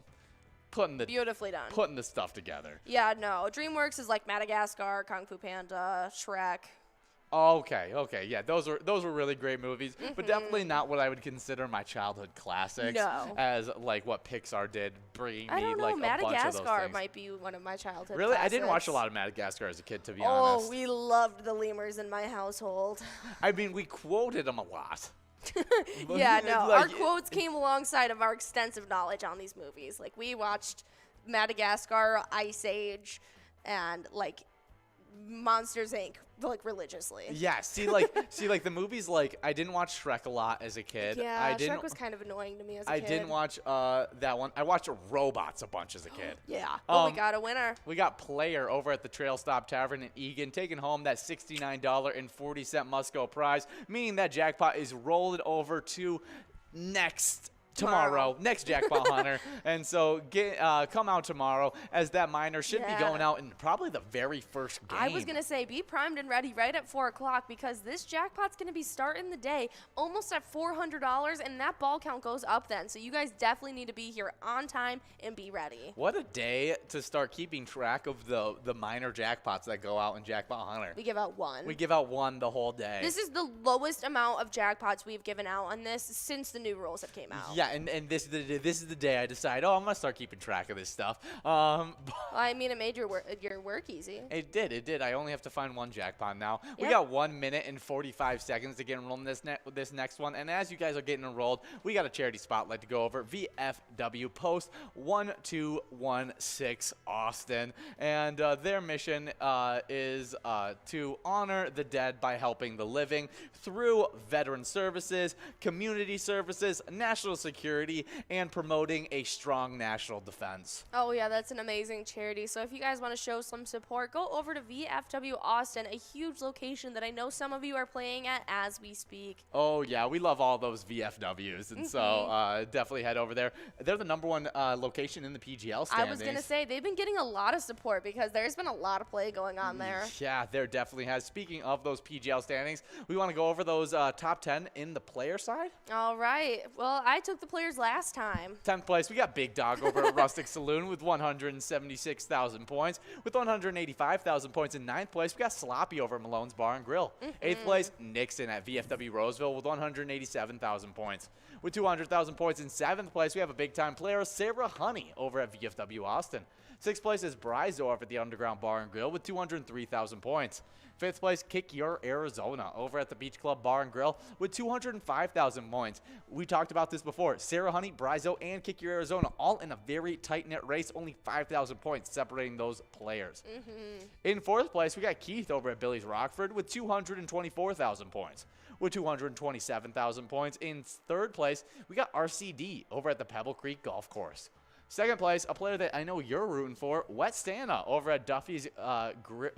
Beautifully done. Putting the stuff together. Yeah, no. DreamWorks is like Madagascar, Kung Fu Panda, Shrek. Okay, yeah, those were really great movies, but definitely not what I would consider my childhood classics. No. As like what Pixar did, bringing I me don't know. like a bunch of those Madagascar things. might be one of my childhood Really, classics. I didn't watch a lot of Madagascar as a kid, to be Oh, honest. we loved the lemurs in my household. I mean, we quoted them a lot. Yeah, no. Like, Our quotes came alongside of our extensive knowledge on these movies. Like we watched Madagascar, Ice Age, and like Monsters Inc. like religiously. Yeah, see, like the movies. Like, I didn't watch Shrek a lot as a kid. Yeah, Shrek was kind of annoying to me as a kid. I didn't watch that one. I watched Robots a bunch as a kid. Yeah, but we got a winner. We got Player over at the Trail Stop Tavern in Eagan, taking home that $69.40 must-go prize, meaning that jackpot is rolled over to tomorrow, next jackpot hunter. And so come out tomorrow, as that miner should be going out in probably the very first game. I was going to say, be primed and ready right at 4 o'clock because this jackpot's going to be starting the day almost at $400, and that ball count goes up then. So you guys definitely need to be here on time and be ready. What a day to start keeping track of the minor jackpots that go out in Jackpot Hunter. We give out one. We give out one the whole day. This is the lowest amount of jackpots we've given out on this since the new rules have came out. Yeah, and this is the day I decide, I'm going to start keeping track of this stuff. Well, I mean, it made your work easy. It did. I only have to find one jackpot now. Yep. We got 1 minute and 45 seconds to get enrolled in this next one. And as you guys are getting enrolled, we got a charity spotlight to go over. VFW Post 1216 Austin. And their mission is to honor the dead by helping the living through veteran services, community services, national security, and promoting a strong national defense. Oh, yeah, that's an amazing charity. So if you guys want to show some support, go over to VFW Austin, a huge location that I know some of you are playing at as we speak. Oh, yeah, we love all those VFWs, and so definitely head over there. They're the #1 location in the PGL standings. I was going to say, they've been getting a lot of support because there's been a lot of play going on there. Yeah, there definitely has. Speaking of those PGL standings, we want to go over those top 10 in the player side. All right. Well, I took the players last time. 10th place, we got Big Dog over at Rustic Saloon with 176,000 points. With 185,000 points in 9th place, we got Sloppy over at Malone's Bar and Grill. 8th place, Nixon at VFW Roseville with 187,000 points. With 200,000 points in 7th place, we have a big-time player, Sarah Honey, over at VFW Austin. 6th place is Bryzo over at the Underground Bar and Grill with 203,000 points. Fifth place, Kick Your Arizona over at the Beach Club Bar and Grill with 205,000 points. We talked about this before. Sarah Honey, Brizo, and Kick Your Arizona all in a very tight-knit race, only 5,000 points separating those players. In fourth place, we got Keith over at Billy's Rockford with 224,000 points. With 227,000 points. In third place, we got RCD over at the Pebble Creek Golf Course. Second place, a player that I know you're rooting for, Wet Stana over at Duffy's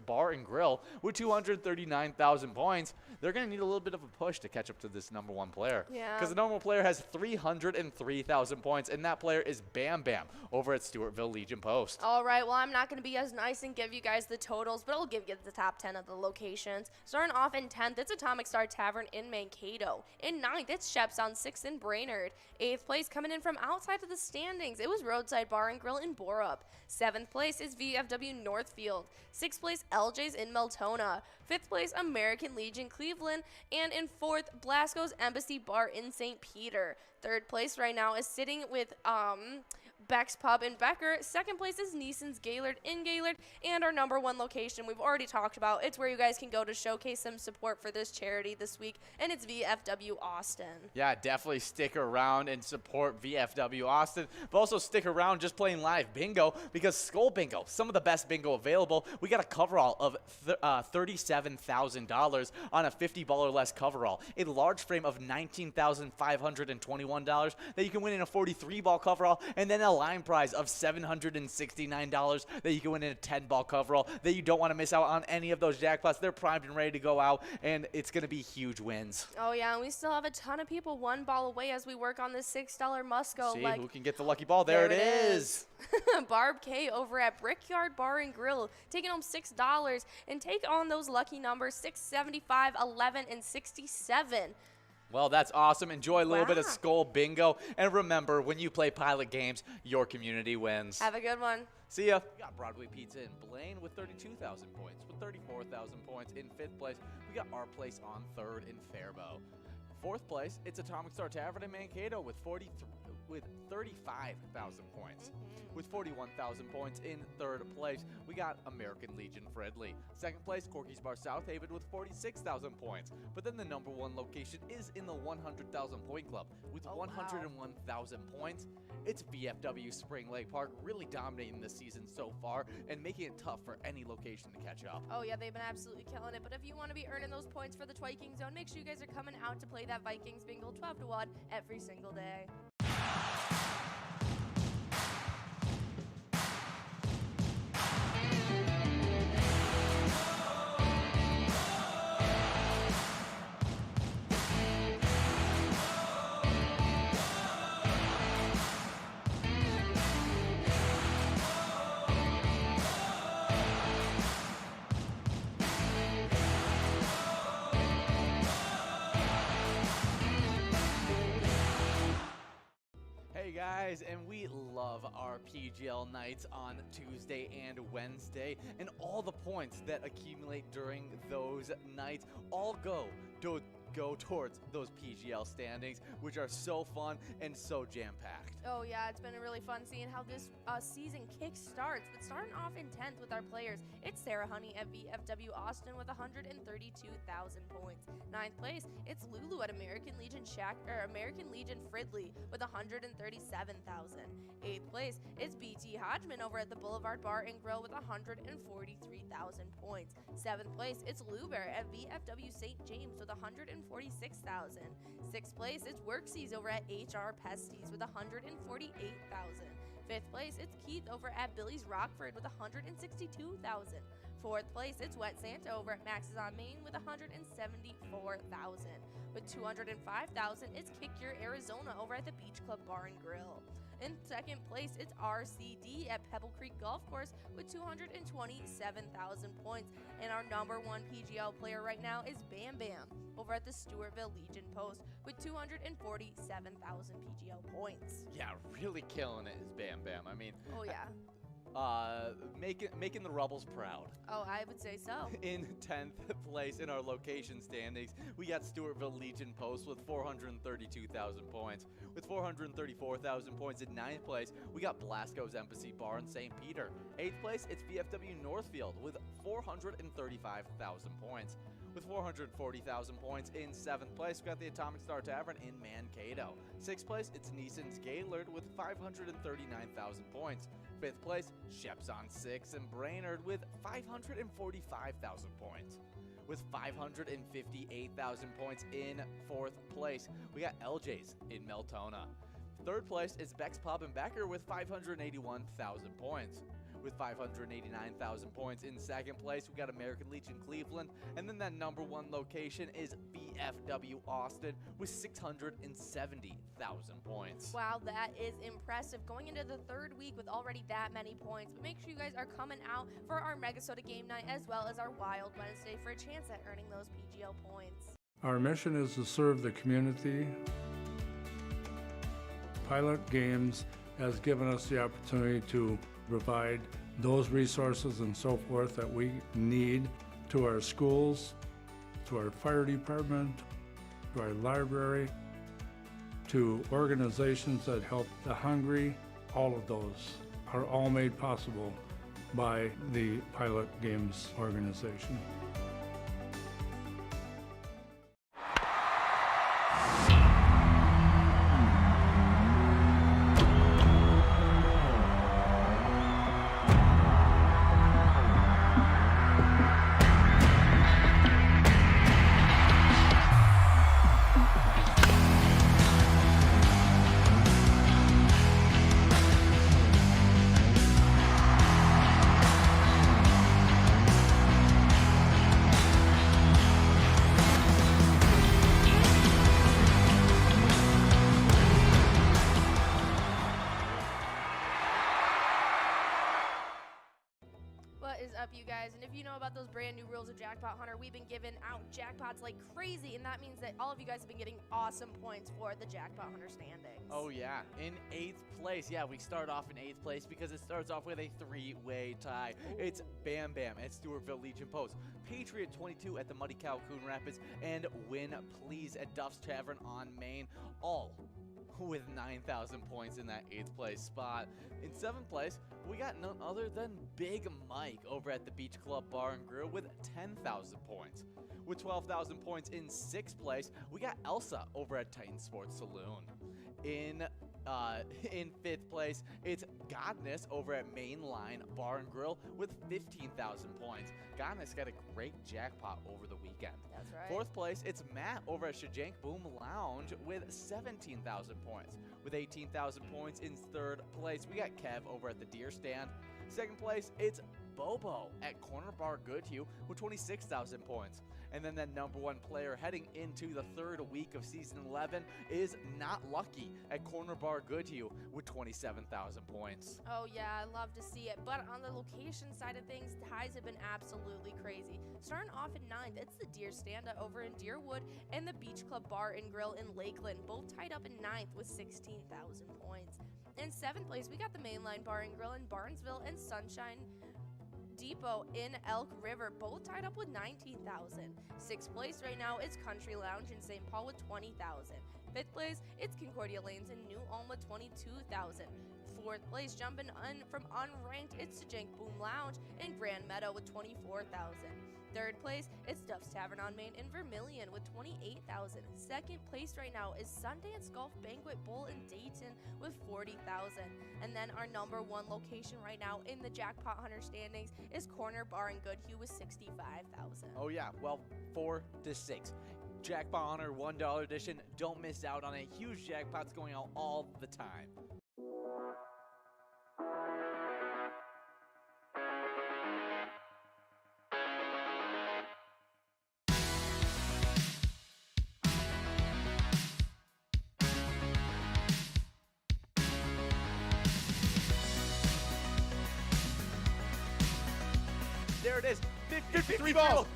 Bar and Grill with 239,000 points. They're going to need a little bit of a push to catch up to this number one player. Yeah. Because the number one player has 303,000 points, and that player is Bam Bam over at Stewartville Legion Post. All right, well, I'm not going to be as nice and give you guys the totals, but I'll give you the top 10 of the locations. Starting off in 10th, it's Atomic Star Tavern in Mankato. In 9th, it's Shep's on 6th in Brainerd. 8th place, coming in from outside of the standings, it was Roadside Bar and Grill in Borup. 7th place is VFW Northfield. 6th place, LJ's in Meltona. 5th place, American Legion Cleveland. And in 4th, Blasco's Embassy Bar in St. Peter. 3rd place right now is sitting with Beck's Pub in Becker. 2nd place is Neeson's Gaylord in Gaylord. And our number 1 location we've already talked about. It's where you guys can go to showcase some support for this charity this week, and it's VFW Austin. Yeah, definitely stick around and support VFW Austin, but also stick around just playing live bingo, because Skull Bingo, some of the best bingo available. We got a coverall of $37,000 on a 50 ball or less coverall, a large frame of $19,521 that you can win in a 43 ball coverall, and then a line prize of $769 that you can win in a 10 ball coverall that you don't want to miss out on any of those jackpots. They're primed and ready to go out, and it's going to be huge wins. Oh, yeah, and we still have a ton of people one ball away as we work on this $6 Musco. See who can get the lucky ball. There it is. Barb K over at Brickyard Bar and Grill, taking home $6 and take on those lucky numbers 6, 75, 11, and 67. Well, that's awesome. Enjoy a little bit of Skull Bingo. And remember, when you play Pilot games, your community wins. Have a good one. See ya. We got Broadway Pizza in Blaine with 32,000 points. With 34,000 points in 5th place, we got Our Place on 3rd in Faribault. 4th place, it's Atomic Star Tavern in Mankato with 35,000 points. With 41,000 points in 3rd place, we got American Legion Fridley. 2nd place, Corky's Bar South Haven with 46,000 points. But then the number 1 location is in the 100,000 point club with 101,000 points. It's VFW Spring Lake Park, really dominating this season so far and making it tough for any location to catch up. Oh, yeah, they've been absolutely killing it. But if you want to be earning those points for the Twiking Zone, make sure you guys are coming out to play that Vikings Bingo 12 to 1 every single day. Hey guys, and we love our PGL nights on Tuesday and Wednesday, and all the points that accumulate during those nights all go towards those PGL standings, which are so fun and so jam-packed. Oh, yeah, it's been really fun seeing how this season kick starts. But starting off in 10th with our players, it's Sarah Honey at VFW Austin with 132,000 points. 9th place, it's Lulu at American Legion Fridley with 137,000. 8th place, it's BT Hodgman over at the Boulevard Bar and Grill with 143,000 points. 7th place, it's Lou Bear at VFW St. James with 146,000. 6th place, it's Worksies over at HR Pesties with 148,000. 5th place, it's Keith over at Billy's Rockford with 162,000. 4th place, it's Wet Santa over at Max's on Main with 174,000. With 205,000, it's Kick Your Arizona over at the Beach Club Bar and Grill. In 2nd place, it's RCD at Pebble Creek Golf Course with 227,000 points. And our number 1 PGL player right now is Bam Bam over at the Stewartville Legion Post with 247,000 PGL points. Yeah, really killing it is Bam Bam. I mean, oh yeah. making the Rebels proud. Oh, I would say so. In 10th place in our location standings, we got Stewartville Legion Post with 432,000 points. With 434,000 points in 9th place, we got Blasco's Embassy Bar in St. Peter. 8th place, it's VFW Northfield with 435,000 points. With 440,000 points in 7th place, we got the Atomic Star Tavern in Mankato. 6th place, it's Neeson's Gaylord with 539,000 points. 5th place, Sheps on 6 and Brainerd with 545,000 points. With 558,000 points in 4th place, we got LJ's in Meltona. 3rd place is Beck's Pub and Becker with 581,000 points. With 589,000 points in 2nd place, we got American Legion Cleveland, and then that number 1 location is VFW Austin with 670,000 points. Wow, that is impressive. Going into the 3rd week with already that many points, but make sure you guys are coming out for our MegaSota game night as well as our Wild Wednesday for a chance at earning those PGO points. Our mission is to serve the community. Pilot Games has given us the opportunity to provide those resources and so forth that we need to our schools, to our fire department, to our library, to organizations that help the hungry. All of those are all made possible by the Pilot Games organization. You guys, and if you know about those brand new rules of Jackpot Hunter, we've been giving out jackpots like crazy, and that means that all of you guys have been getting awesome points for the Jackpot Hunter standings. Oh yeah, in 8th place. Yeah, we start off in 8th place because it starts off with a 3-way tie. Ooh. It's Bam Bam at Stewartville Legion Post, Patriot 22 at the Muddy Cow Coon Rapids, and Win Please at Duff's Tavern on Main, all with 9,000 points in that 8th place spot. In 7th place, we got none other than Big Mike over at the Beach Club Bar and Grill with 10,000 points. With 12,000 points in 6th place, we got Elsa over at Titan Sports Saloon. In 5th place, it's Godness over at Mainline Bar and Grill with 15,000 points. Godness got a great jackpot over the weekend. That's right. 4th place, it's Matt over at Shajank Boom Lounge with 17,000 points. With 18,000 points in 3rd place, we got Kev over at the Deer Stand. 2nd place, it's Bobo at Corner Bar Goodhue with 26,000 points. And then that number 1 player heading into the 3rd week of Season 11 is Not Lucky at Corner Bar Goodhue with 27,000 points. Oh yeah, I love to see it. But on the location side of things, ties have been absolutely crazy. Starting off in 9th, it's the Deer Stand over in Deerwood and the Beach Club Bar and Grill in Lakeland, both tied up in 9th with 16,000 points. In 7th place, we got the Mainline Bar and Grill in Barnesville and Sunshine Depot in Elk River, both tied up with 19,000. 6th place right now is Country Lounge in St. Paul with 20,000. 5th place, it's Concordia Lanes in New Ulm with 22,000. 4th place, jumping from unranked, it's Jank Boom Lounge in Grand Meadow with 24,000. 3rd place, it's Duff's Tavern on Main in Vermilion with 28,000. 2nd place right now is Sundance Golf Banquet Bowl in Dayton with 40,000. And then our number 1 location right now in the Jackpot Hunter standings is Corner Bar and Goodhue with 65,000. Oh yeah, well, 4 to 6. Jackpot Hunter $1 edition. Don't miss out on it. Huge jackpots going out all the time. There it is. 53 balls.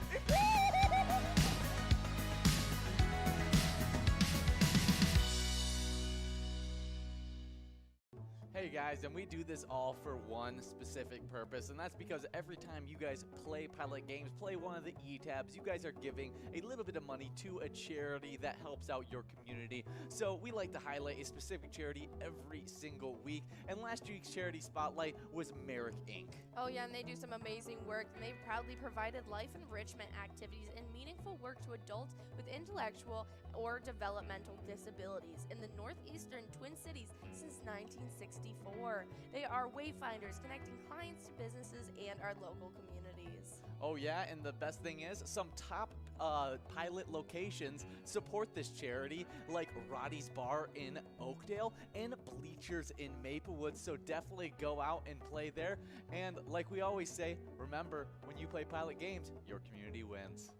Hey guys, guys, and we do this all for one specific purpose, and that's because every time you guys play Pilot Games, play one of the E-tabs, you guys are giving a little bit of money to a charity that helps out your community. So we like to highlight a specific charity every single week, and last week's charity spotlight was Merrick Inc. Oh yeah, and they do some amazing work, and they've proudly provided life enrichment activities and meaningful work to adults with intellectual or developmental disabilities in the northeastern Twin Cities since 1964. They are wayfinders connecting clients to businesses and our local communities. Oh yeah, and the best thing is some top pilot locations support this charity, like Roddy's Bar in Oakdale and Bleachers in Maplewood, so definitely go out and play there. And like we always say, remember, when you play Pilot Games, your community wins.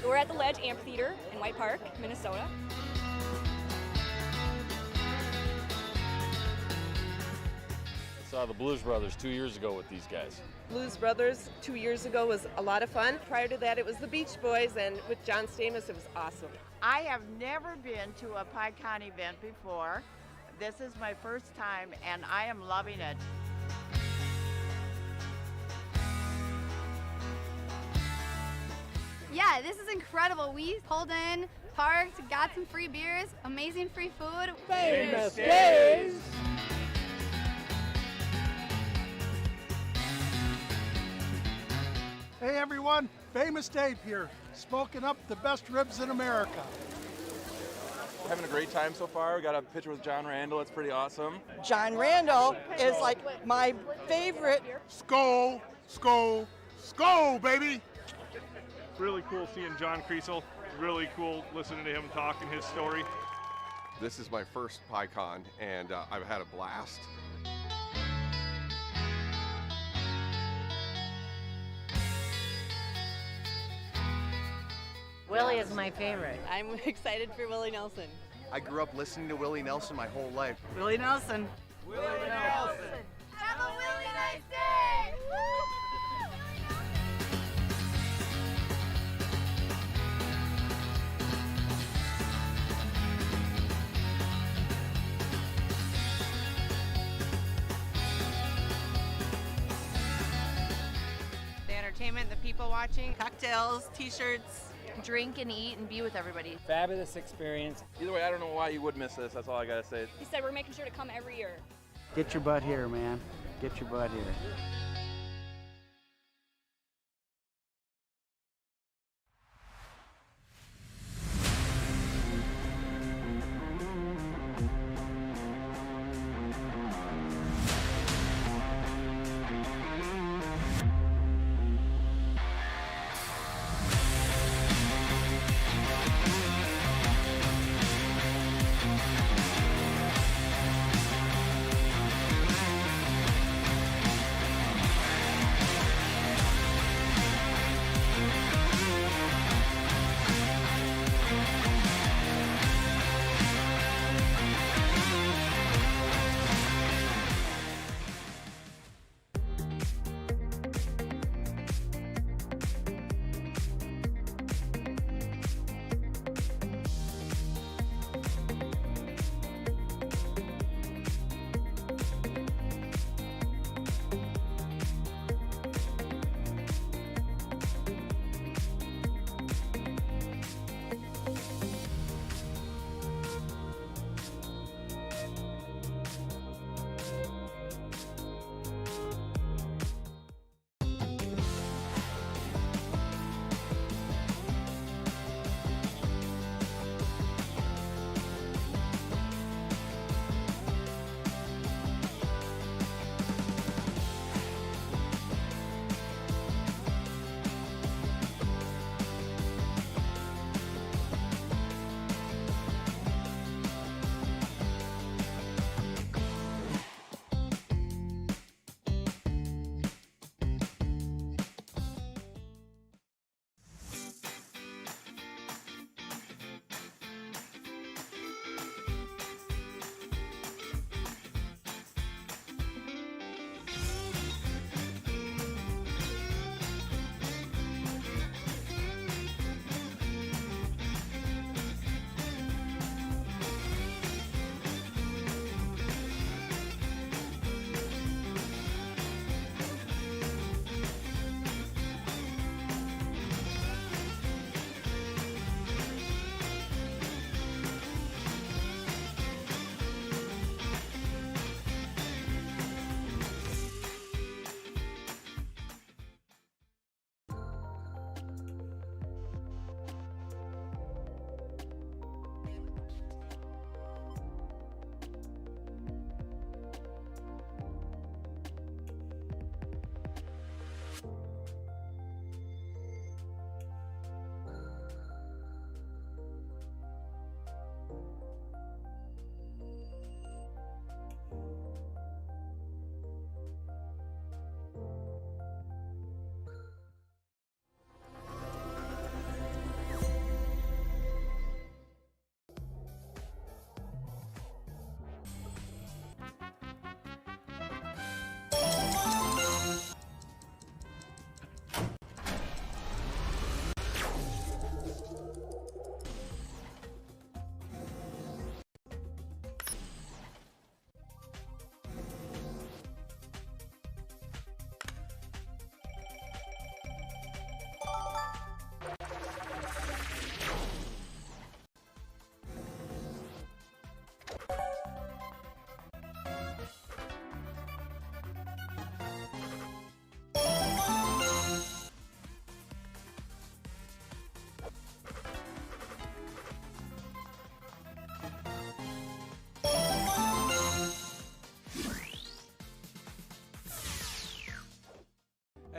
We're at the Ledge Amphitheater in White Park, Minnesota. I saw the Blues Brothers 2 years ago with these guys. Blues Brothers 2 years ago was a lot of fun. Prior to that, it was the Beach Boys, and with John Stamos, it was awesome. I have never been to a PyCon event before. This is my first time, and I am loving it. Yeah, this is incredible. We pulled in, parked, got some free beers, amazing free food. Famous days! Hey everyone, Famous Dave here, smoking up the best ribs in America. Having a great time so far. We got a picture with John Randall. It's pretty awesome. John Randall is like my favorite. Skol, skol, skol, baby! Really cool seeing John Creasel. Really cool listening to him talking his story. This is my first PyCon, and I've had a blast. Willie is my favorite. I'm excited for Willie Nelson. I grew up listening to Willie Nelson my whole life. Willie Nelson. Willie Nelson. Have a Willie nice day! entertainment, the people watching, cocktails, t-shirts. Drink and eat and be with everybody. Fabulous experience. Either way, I don't know why you would miss this. That's all I gotta say. He said we're making sure to come every year. Get your butt here, man. Get your butt here.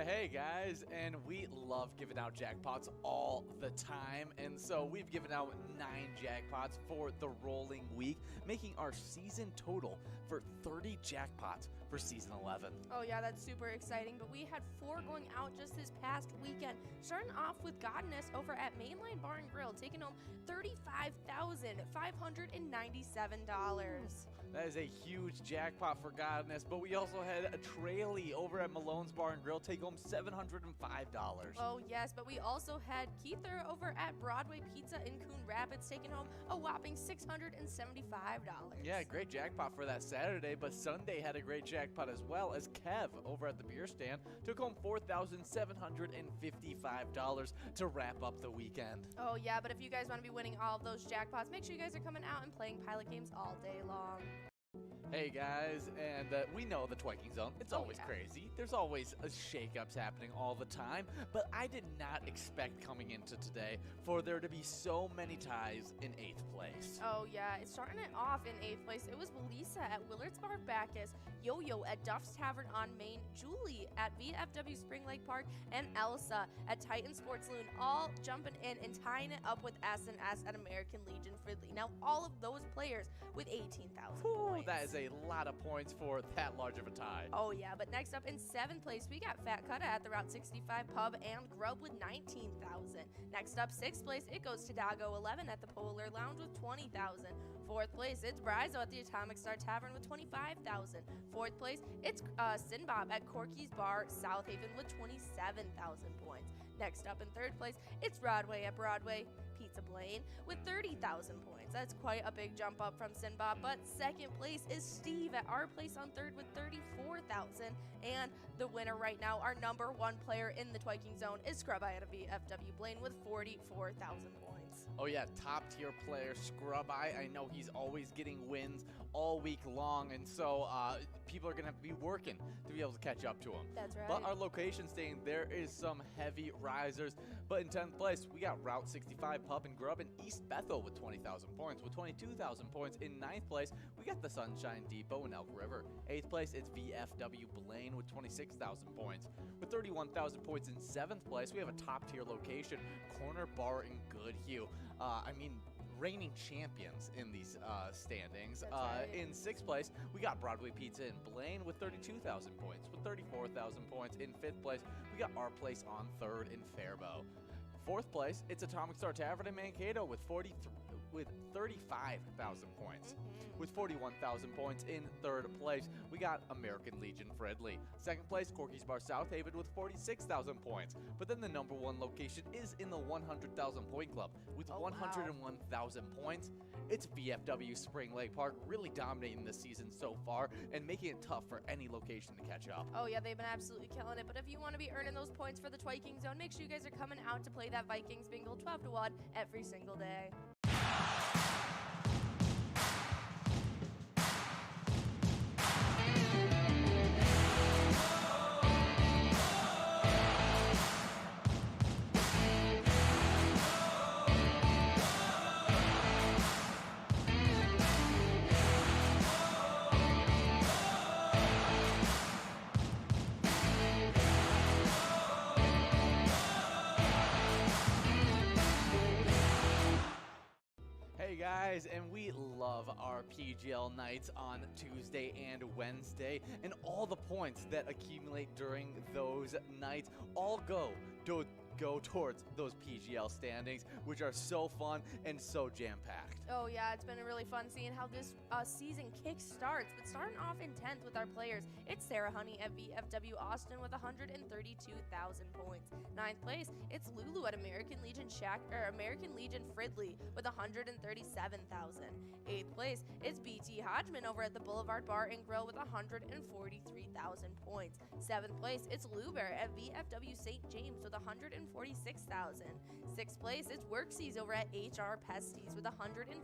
Hey guys, and we love giving out jackpots all the time, and so we've given out 9 jackpots for the rolling week, making our season total for 30 jackpots for season 11. Oh yeah, that's super exciting, but we had 4 going out just this past weekend. starting off with Godness over at Mainline Bar and Grill, taking home $35,597. That is a huge jackpot for Godness, but we also had a Trailey over at Malone's Bar and Grill take home $705. Oh yes, but we also had Keither over at Broadway Pizza in Coon Rapids taking home a whopping $675. Yeah, great jackpot for that Saturday, but Sunday had a great jackpot as well, as Kev over at the beer stand took home $4,755 to wrap up the weekend. Oh yeah, but if you guys want to be winning all of those jackpots, make sure you guys are coming out and playing pilot games all day long. Hey guys, and we know the Twiking Zone, it's always crazy. There's always shakeups happening all the time, but I did not expect coming into today for there to be so many ties in 8th place. Oh yeah, it's starting it off in 8th place. It was Belisa at Willard's Bar Bacchus, Yo-Yo at Duff's Tavern on Main, Julie at VFW Spring Lake Park, and Elsa at Titan Sports Loon, all jumping in and tying it up with S&S at American Legion Fridley. Now all of those players with 18,000 points. That is a lot of points for that large of a tie. Oh yeah, but next up in 7th place, we got Fat Cutta at the Route 65 Pub and Grub with 19,000. Next up, 6th place, it goes to Dago 11 at the Polar Lounge with 20,000. 4th place, it's Brizo at the Atomic Star Tavern with 25,000. 4th place, it's Sinbob at Corky's Bar South Haven with 27,000 points. Next up in 3rd place, it's Broadway at Broadway Pizza Blaine with 30,000 points. That's quite a big jump up from Sinbob, but 2nd place is Steve at Our Place on 3rd with 34,000. And the winner right now, our number 1 player in the Twiking Zone, is Scrub Eye at a VFW Blaine with 44,000 points. Oh yeah, top tier player Scrub Eye. I know he's always getting wins all week long, and so people are gonna have to be working to be able to catch up to him. That's right. But our location staying, there is some heavy risers. But in 10th place, we got Route 65 Pub and Grub in East Bethel with 20,000 points. With 22,000 points in 9th place, we got the Sunshine Depot in Elk River. 8th place, it's VFW Blaine with 26,000 points. With 31,000 points in 7th place, we have a top tier location, Corner Bar in Goodhue. I mean, reigning champions in these standings. In 6th place, we got Broadway Pizza in Blaine with 32,000 points. With 34,000 points in 5th place, we got Our Place on 3rd in Faribault. 4th place, it's Atomic Star Tavern in Mankato with 35,000 points. With 41,000 points in 3rd place, we got American Legion Fridley. 2nd place, Corky's Bar South Haven with 46,000 points. But then the number 1 location is in the 100,000 point club with 101,000 points. It's VFW Spring Lake Park, really dominating this season so far and making it tough for any location to catch up. Oh yeah, they've been absolutely killing it. But if you want to be earning those points for the Twiking Zone, make sure you guys are coming out to play that Vikings Bingo 12 to 1 every single day. Hey guys, and we love our PGL nights on Tuesday and Wednesday, and all the points that accumulate during those nights all go towards those PGL standings, which are so fun and so jam-packed. Oh yeah, it's been really fun seeing how this season kick starts. But starting off in 10th with our players, it's Sarah Honey at VFW Austin with 132,000 points. 9th place, it's Lulu at American Legion Fridley with 137,000. 8th place, it's BT Hodgman over at the Boulevard Bar and Grill with 143,000 points. 7th place, it's Lou Bear at VFW St. James with 146,000. 6th place, it's Worksies over at HR Pesties with 148,000.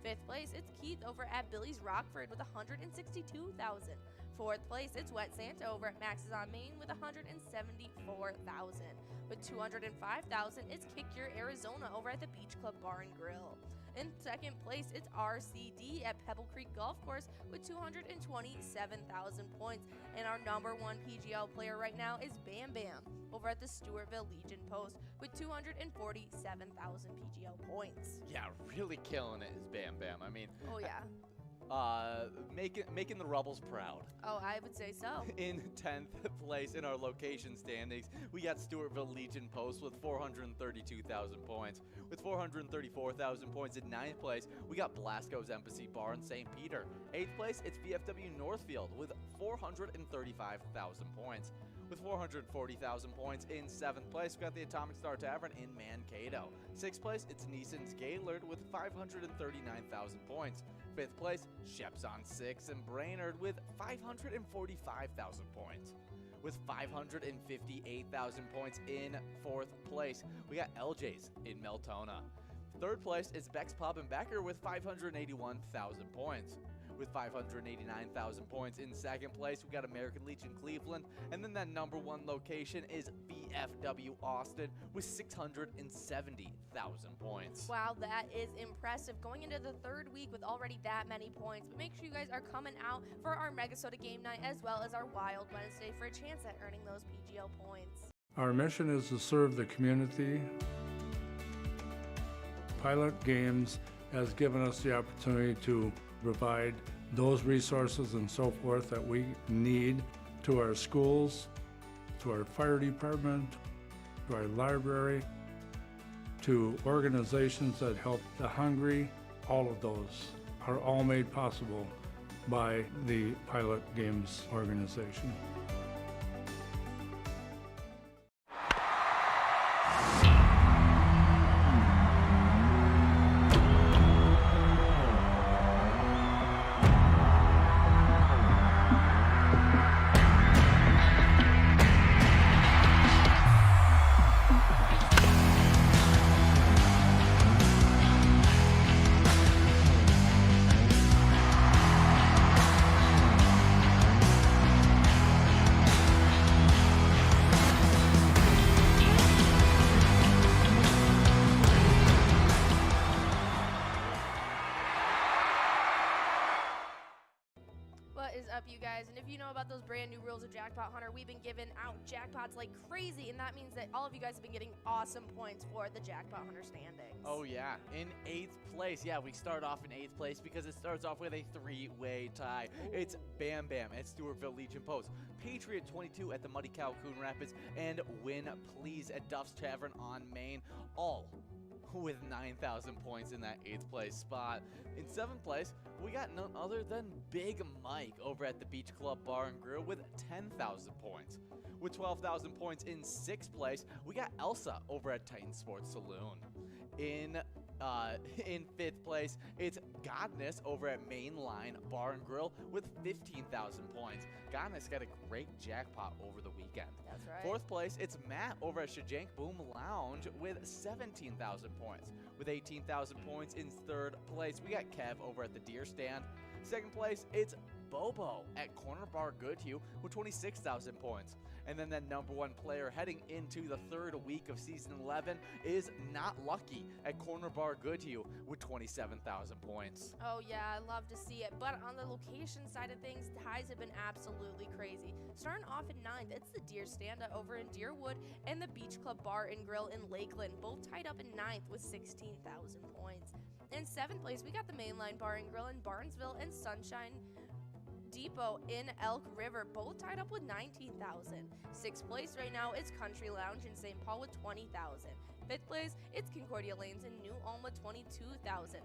5th place, it's Keith over at Billy's Rockford with 162,000. 4th place, it's Wet Santa over at Max's on Main with 174,000. With 205,000, it's Kick Your Arizona over at the Beach Club Bar and Grill. In 2nd place, it's RCD at Pebble Creek Golf Course with 227,000 points. And our number 1 PGL player right now is Bam Bam over at the Stewartville Legion Post with 247,000 PGL points. Yeah, really killing it is Bam Bam. I mean, oh yeah. making the Rebels proud. Oh, I would say so. In 10th place in our location standings, we got Stewartville Legion Post with 432,000 points. With 434,000 points in 9th place, we got Blasco's Embassy Bar in St. Peter. 8th place, it's VFW Northfield with 435,000 points. With 440,000 points in 7th place, we got the Atomic Star Tavern in Mankato. 6th place, it's Neeson's Gaylord with 539,000 points. 5th place, Sheps on 6 and Brainerd with 545,000 points. With 558,000 points in 4th place, we got LJ's in Meltona. 3rd place is Beck's Pub and Becker with 581,000 points. With 589,000 points in 2nd place, we got American Legion Cleveland, and then that number 1 location is VFW Austin with 670,000 points. Wow, that is impressive. Going into the 3rd week with already that many points, but make sure you guys are coming out for our MegaSota game night as well as our Wild Wednesday for a chance at earning those PGO points. Our mission is to serve the community. Pilot Games has given us the opportunity to provide those resources and so forth that we need to our schools, to our fire department, to our library, to organizations that help the hungry. All of those are all made possible by the Pilot Games organization. What is up, you guys? And if you know about those brand new rules of Jackpot Hunter, we've been giving out jackpots like crazy, and that means that all of you guys have been getting awesome points for the Jackpot Hunter standings. Oh yeah, in 8th place. Yeah, we start off in 8th place because it starts off with a 3-way tie. Ooh. It's Bam Bam at Stewartville Legion Post, Patriot 22 at the Muddy Cow Coon Rapids, and Win Please at Duff's Tavern on Main, all with 9,000 points in that 8th place spot. In 7th place, we got none other than Big Mike over at the Beach Club Bar and Grill with 10,000 points. With 12,000 points in 6th place, we got Elsa over at Titan Sports Saloon. In 5th place, it's Godness over at Mainline Bar and Grill with 15,000 points. Godness got a great jackpot over the weekend. That's right. 4th place, it's Matt over at Shajank Boom Lounge with 17,000 points. With 18,000 points in 3rd place, we got Kev over at the Deer Stand. 2nd place, it's Bobo at Corner Bar Goodhue with 26,000 points. And then that number 1 player heading into the 3rd week of season 11 is Not Lucky at Corner Bar Goodhue with 27,000 points. Oh yeah, I love to see it. But on the location side of things, ties have been absolutely crazy. Starting off in 9th, it's the Deer Stand over in Deerwood and the Beach Club Bar and Grill in Lakeland, both tied up in 9th with 16,000 points. In 7th place, we got the Mainline Bar and Grill in Barnesville and Sunshine Depot in Elk River, both tied up with 19,000. 6th place right now is Country Lounge in St. Paul with 20,000. 5th place, it's Concordia Lanes in New Ulm with 22,000.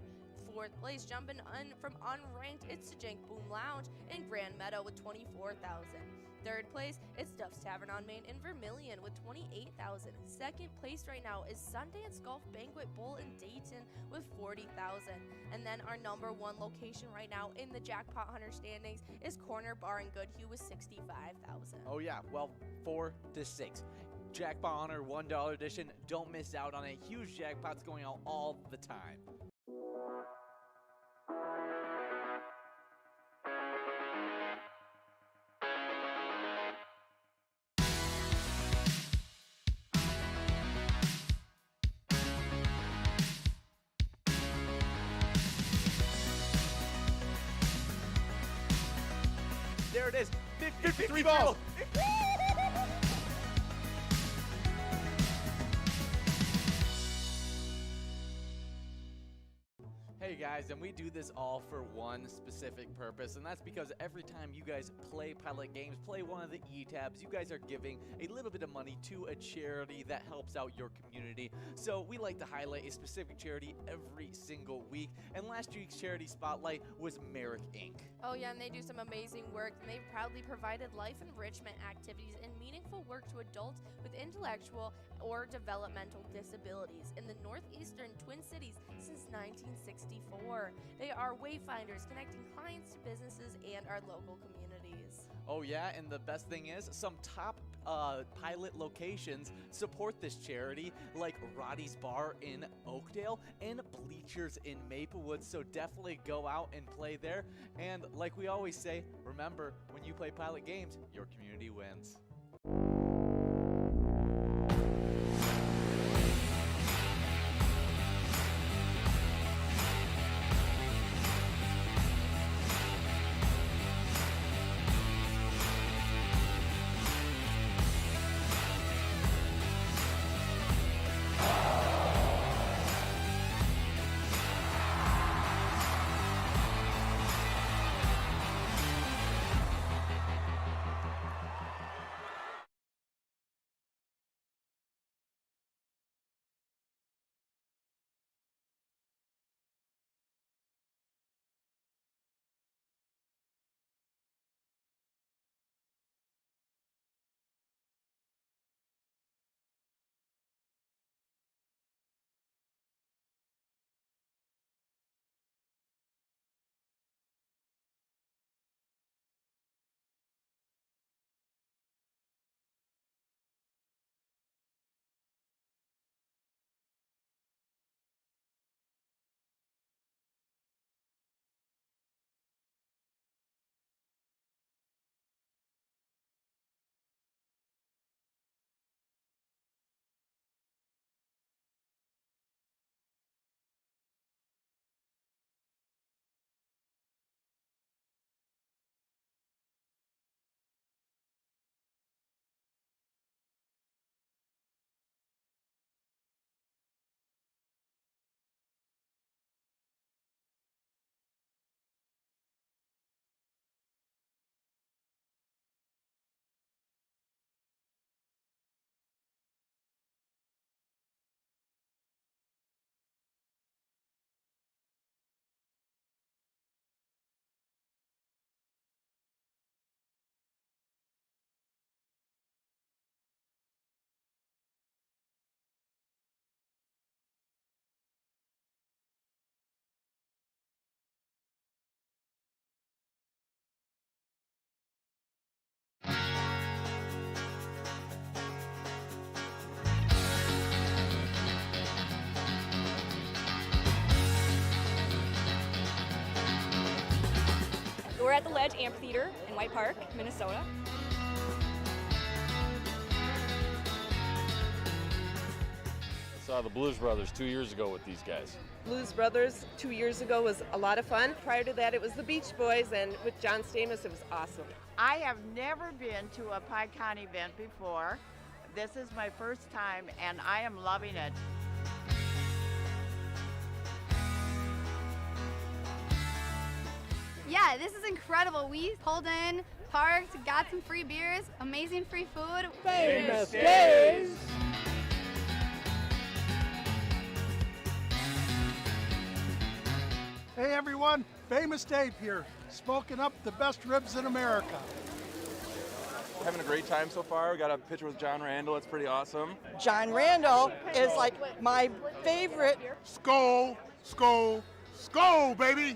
4th place, jumping from unranked, it's Shajank Boom Lounge in Grand Meadow with 24,000. 3rd place, it's Duff's Tavern on Main in Vermilion with 28,000. 2nd place right now is Sundance Golf Banquet Bowl in Dayton with 40,000. And then our number 1 location right now in the Jackpot Hunter standings is Corner Bar and Goodhue with 65,000. Oh yeah, well, 4 to 6. Jackpot Hunter $1 edition. Don't miss out on it. Huge jackpots going out all the time. There it is. 53 balls. Hey Hey guys, and we do this all for one specific purpose, and that's because every time you guys play Pilot Games, play one of the E-tabs, you guys are giving a little bit of money to a charity that helps out your community. So we like to highlight a specific charity every single week, and last week's charity spotlight was Merrick Inc. Oh yeah, and they do some amazing work, and they've proudly provided life enrichment activities and meaningful work to adults with intellectual or developmental disabilities in the northeastern Twin Cities since 1964. They are wayfinders connecting clients to businesses and our local communities. Oh yeah, and the best thing is, some top pilot locations support this charity, like Roddy's Bar in Oakdale and Bleachers in Maplewood, so definitely go out and play there. And like we always say, remember, when you play Pilot Games, your community wins. We're at the Ledge Amphitheater in White Park, Minnesota. I saw the Blues Brothers 2 years ago with these guys. Blues Brothers 2 years ago was a lot of fun. Prior to that, it was the Beach Boys, and with John Stamos, it was awesome. I have never been to a PyCon event before. This is my first time, and I am loving it. Yeah, this is incredible. We pulled in, parked, got some free beers, amazing free food. Famous Days! Hey everyone, Famous Dave here, smoking up the best ribs in America. Having a great time so far. We got a picture with John Randall. It's pretty awesome. John Randall is like my favorite. Skol, skol, skol, baby!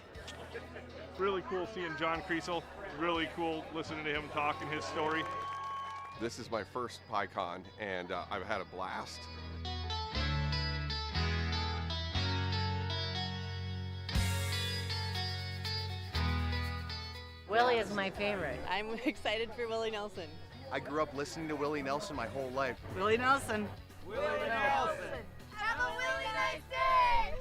Really cool seeing John Creasel. Really cool listening to him talk and his story. This is my first PyCon, and I've had a blast. Willie is my favorite. I'm excited for Willie Nelson. I grew up listening to Willie Nelson my whole life. Willie Nelson. Willie Nelson. Have a really nice day!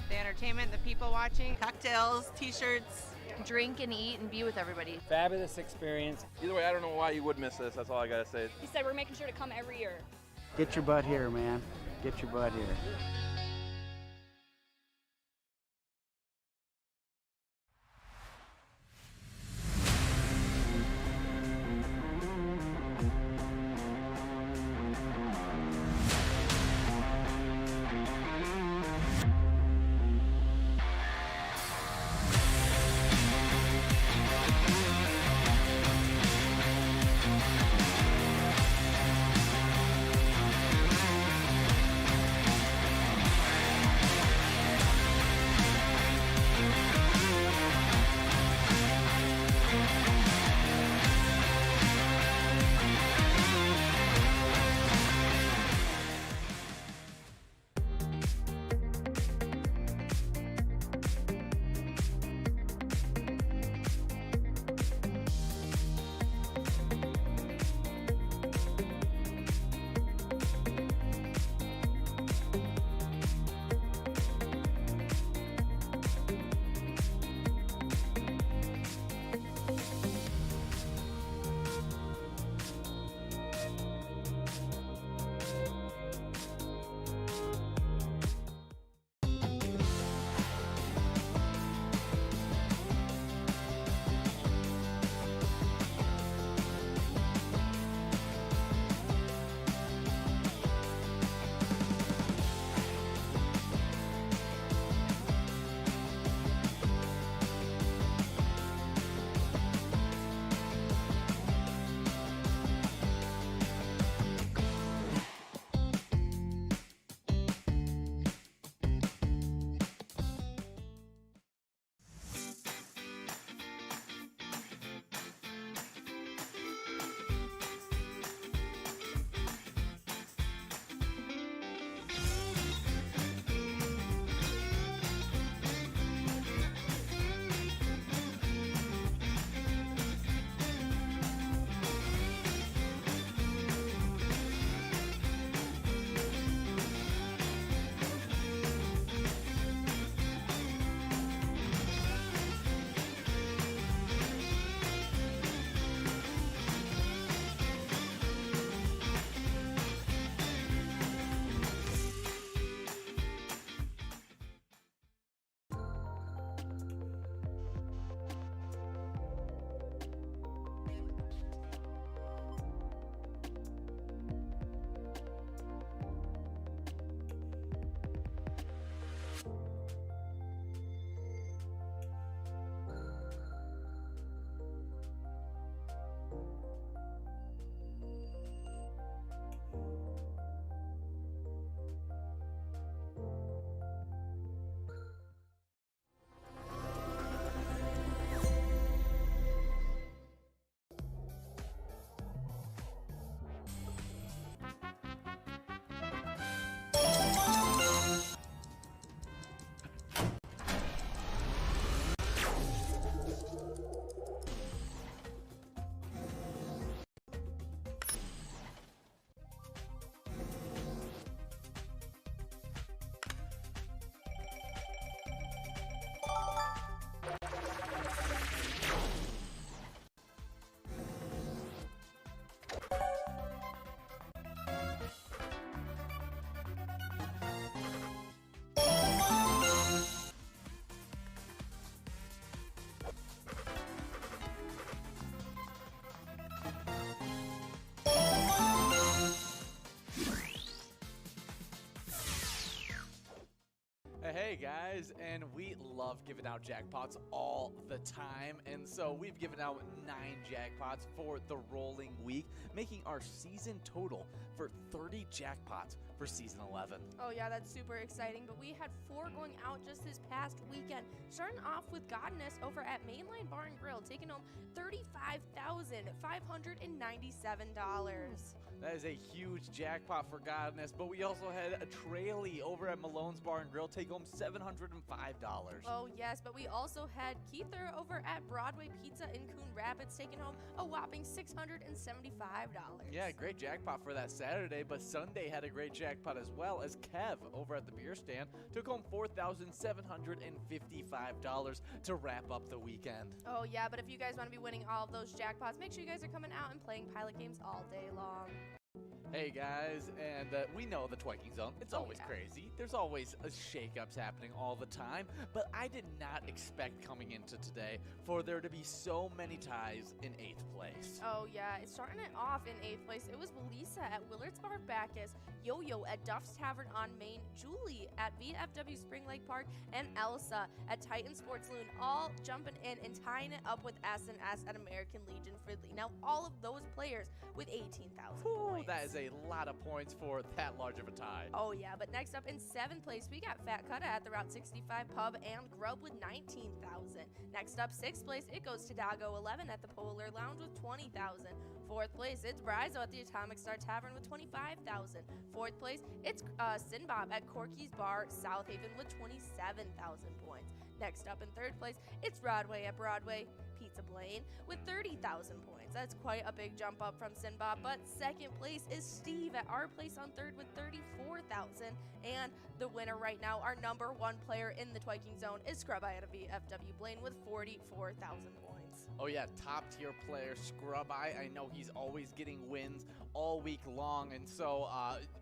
The entertainment, the people watching, cocktails, t-shirts. Drink and eat and be with everybody. Fabulous experience. Either way, I don't know why you would miss this. That's all I gotta say. He said we're making sure to come every year. Get your butt here, man. Get your butt here. Hey guys, and we love giving out jackpots all the time, and so we've given out 9 jackpots for the rolling week, making our season total for 30 jackpots for season 11. Oh yeah, that's super exciting, but we had 4 going out just this past weekend. Starting off with Godness over at Mainline Bar and Grill, taking home $35,597. That is a huge jackpot for Godness, but we also had a Trailey over at Malone's Bar and Grill take home $705. Oh, yes, but we also had Keither over at Broadway Pizza in Coon Rapids taking home a whopping $675. Yeah, great jackpot for that Saturday, but Sunday had a great jackpot as well, as Kev over at the beer stand took home $4,755 to wrap up the weekend. Oh, yeah, but if you guys want to be winning all of those jackpots, make sure you guys are coming out and playing Pilot games all day long. Hey guys, and we know the Twiking Zone, it's always crazy. There's always shakeups happening all the time, but I did not expect coming into today for there to be so many ties in 8th place. Oh yeah, it's starting it off in 8th place. It was Melissa at Willard's Bar Bacchus, Yo-Yo at Duff's Tavern on Main, Julie at VFW Spring Lake Park, and Elsa at Titan Sports Loon, all jumping in and tying it up with S&S at American Legion Fridley. Now all of those players with 18,000 points. That is a lot of points for that large of a tie. Oh yeah, but next up in 7th place, we got Fat Cutta at the Route 65 Pub and Grub with 19,000. Next up, 6th place, it goes to Dago 11 at the Polar Lounge with 20,000. 4th place, it's Brizo at the Atomic Star Tavern with 25,000. 4th place, it's Sinbob at Corky's Bar South Haven with 27,000 points. Next up in 3rd place, it's Broadway at Broadway Pizza Blaine with 30,000 points. That's quite a big jump up from Sinbob, but 2nd place is Steve at Our Place on 3rd with 34,000. And the winner right now, our number 1 player in the Twiking Zone, is Scrub Eye at VFW Blaine with 44,000 points. Oh yeah, top tier player Scrub Eye. I know he's always getting wins all week long, and so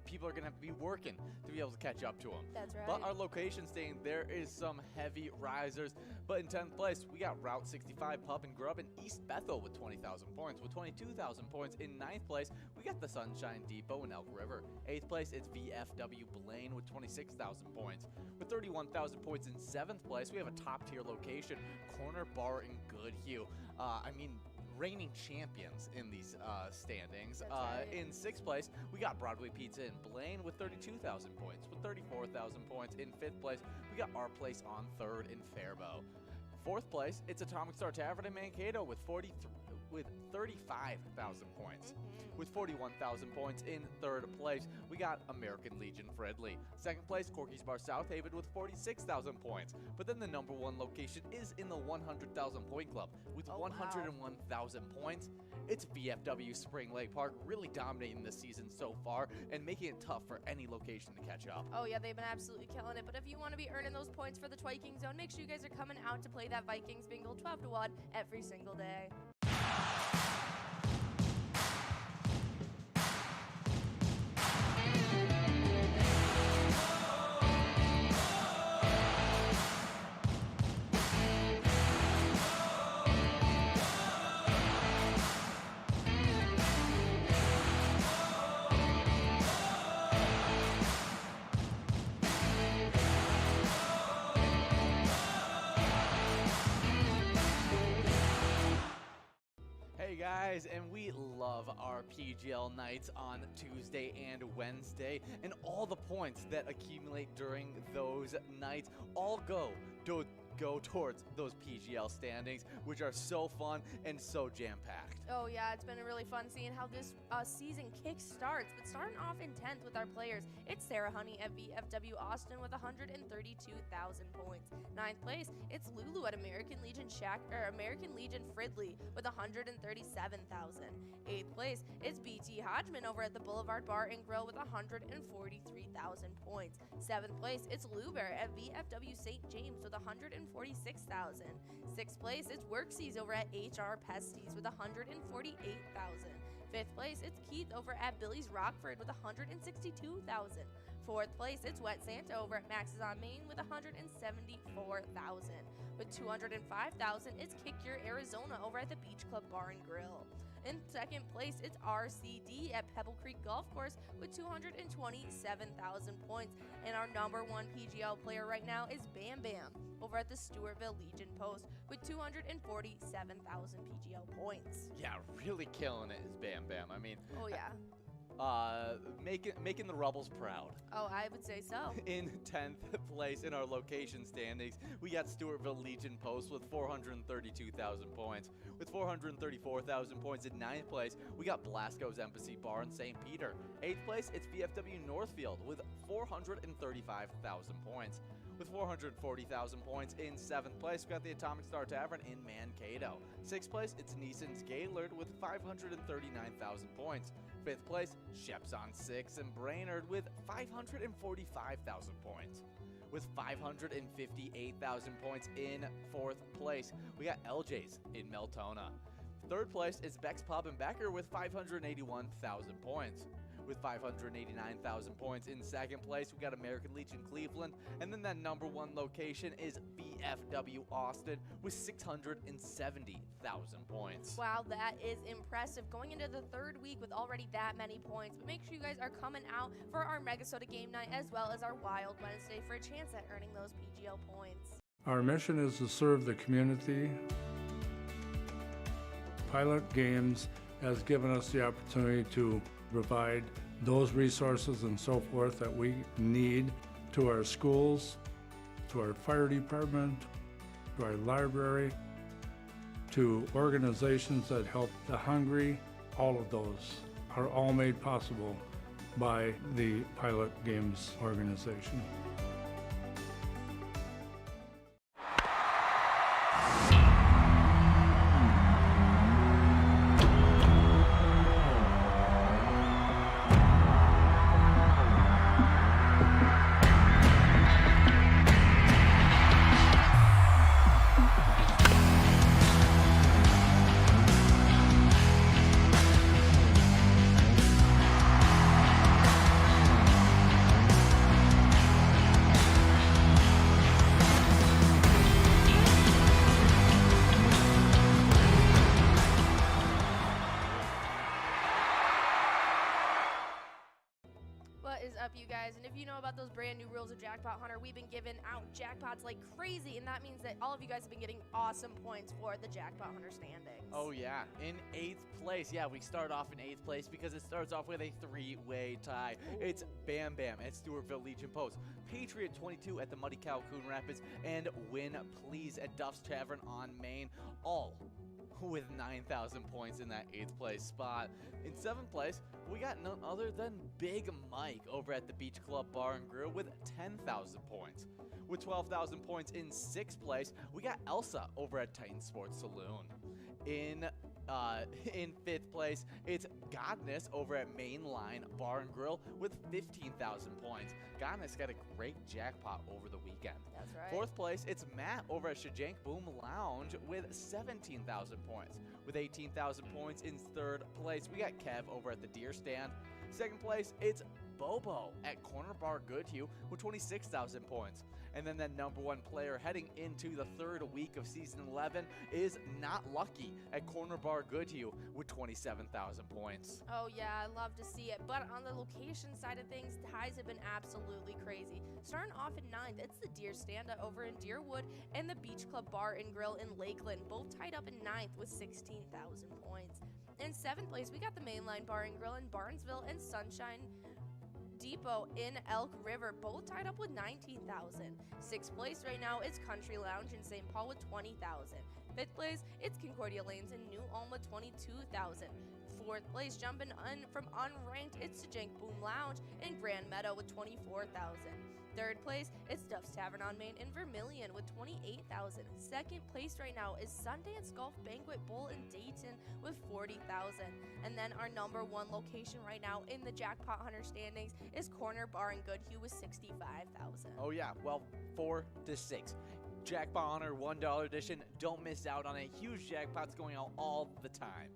people are gonna have to be working to be able to catch up to him. That's right. But our location staying, there is some heavy risers. But in 10th place, we got Route 65 Pub and Grub in East Bethel with 20,000 points. With 22,000 points in 9th place, we got the Sunshine Depot in Elk River. 8th place, it's VFW Blaine with 26,000 points. With 31,000 points in 7th place, we have a top tier location, Corner Bar in Goodhue. Reigning champions in these standings. In 6th place, we got Broadway Pizza in Blaine with 32,000 points. With 34,000 points in 5th place, we got Our Place on 3rd in Faribault. 4th place, it's Atomic Star Tavern in Mankato with 35,000 points. With 41,000 points in 3rd place, we got American Legion Fridley. 2nd place, Corky's Bar South Haven with 46,000 points. But then the number 1 location is in the 100,000 point club with 101,000 points. It's VFW Spring Lake Park, really dominating this season so far and making it tough for any location to catch up. Oh yeah, they've been absolutely killing it. But if you want to be earning those points for the Twiking Zone, make sure you guys are coming out to play that Vikings Bingo 12 to 1 every single day. Hey guys, and we love our PGL nights on Tuesday and Wednesday, and all the points that accumulate during those nights all go towards those PGL standings, which are so fun and so jam-packed. Oh yeah, it's been really fun seeing how this season kick starts. But starting off in 10th with our players, it's Sarah Honey at VFW Austin with 132,000 points. 9th place, it's Lulu at American Legion Fridley with 137,000. 8th place, it's BT Hodgman over at the Boulevard Bar and Grill with 143,000 points. 7th place, it's Lou Bear at VFW St. James with 146,000. 6th place, it's Worksies over at HR Pesties with 148,000. 5th place, it's Keith over at Billy's Rockford with 162,000. 4th place, it's Wet Santa over at Max's on Main with 174,000. With 205,000, it's Kick Your Arizona over at the Beach Club Bar and Grill. In 2nd place, it's RCD at Pebble Creek Golf Course with 227,000 points. And our number 1 PGL player right now is Bam Bam over at the Stewartville Legion Post with 247,000 PGL points. Yeah, really killing it is Bam Bam. Oh yeah. making the Rebels proud. Oh, I would say so. In 10th place in our location standings, we got Stewartville Legion Post with 432,000 points. With 434,000 points in 9th place, we got Blasco's Embassy Bar in St. Peter. 8th place, it's VFW Northfield with 435,000 points. With 440,000 points in 7th place, we got the Atomic Star Tavern in Mankato. 6th place, it's Neeson's Gaylord with 539,000 points. 5th place, Sheps on 6 in Brainerd with 545,000 points. With 558,000 points in 4th place, we got LJ's in Meltona. 3rd place is Beck's Pub and Becker with 581,000 points. With 589,000 points in 2nd place, we got American Legion Cleveland, and then that number 1 location is VFW Austin with 670,000 points. Wow, that is impressive. Going into the 3rd week with already that many points, but make sure you guys are coming out for our MegaSota game night as well as our Wild Wednesday for a chance at earning those PGO points. Our mission is to serve the community. Pilot Games has given us the opportunity to provide those resources and so forth that we need to our schools, to our fire department, to our library, to organizations that help the hungry. All of those are all made possible by the Pilot Games organization. You guys, and if you know about those brand new rules of Jackpot Hunter, we've been giving out jackpots like crazy, and that means that all of you guys have been getting awesome points for the Jackpot Hunter standings. Oh yeah, in 8th place. Yeah, we start off in 8th place because it starts off with a 3-way tie. Ooh. It's Bam Bam at Stewartville Legion Post, Patriot 22 at the Muddy Cow Coon Rapids, and Win Please at Duff's Tavern on Main, all with 9,000 points in that 8th place spot. In 7th place, we got none other than Big Mike over at the Beach Club Bar and Grill with 10,000 points. With 12,000 points in 6th place, we got Elsa over at Titan Sports Saloon. In 5th place, it's Godness over at Mainline Bar and Grill with 15,000 points. Godness got a great jackpot over the weekend. That's right. 4th place, it's Matt over at Shajank Boom Lounge with 17,000 points. With 18,000 points in 3rd place, we got Kev over at the Deer Stand. 2nd place, it's Bobo at Corner Bar Goodhue with 26,000 points. And then that number 1 player heading into the 3rd week of Season 11 is Not Lucky at Corner Bar Goodhue with 27,000 points. Oh yeah, I love to see it. But on the location side of things, ties have been absolutely crazy. Starting off in 9th, it's the Deer Stand over in Deerwood and the Beach Club Bar and Grill in Lakeland, both tied up in 9th with 16,000 points. In 7th place, we got the Mainline Bar and Grill in Barnesville and Sunshine Depot in Elk River, both tied up with 19,000. 6th place right now is Country Lounge in St. Paul with 20,000. 5th place, it's Concordia Lanes in New Ulm with 22,000. 4th place, jumping from unranked, it's Jank Boom Lounge in Grand Meadow with 24,000. 3rd place, it's Duff's Tavern on Main in Vermilion with 28,000. 2nd place right now is Sundance Golf Banquet Bowl in Dayton with 40,000. And then our number 1 location right now in the Jackpot Hunter standings is Corner Bar and Goodhue with 65,000. Oh yeah, well, 4 to 6. Jackpot Hunter $1 edition. Don't miss out on it. Huge jackpots going out all the time.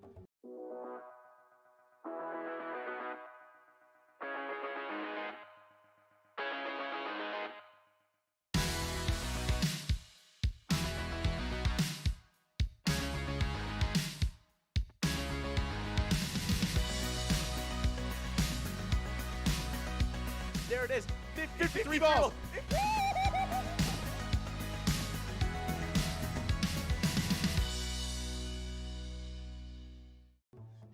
There it is, 53 balls.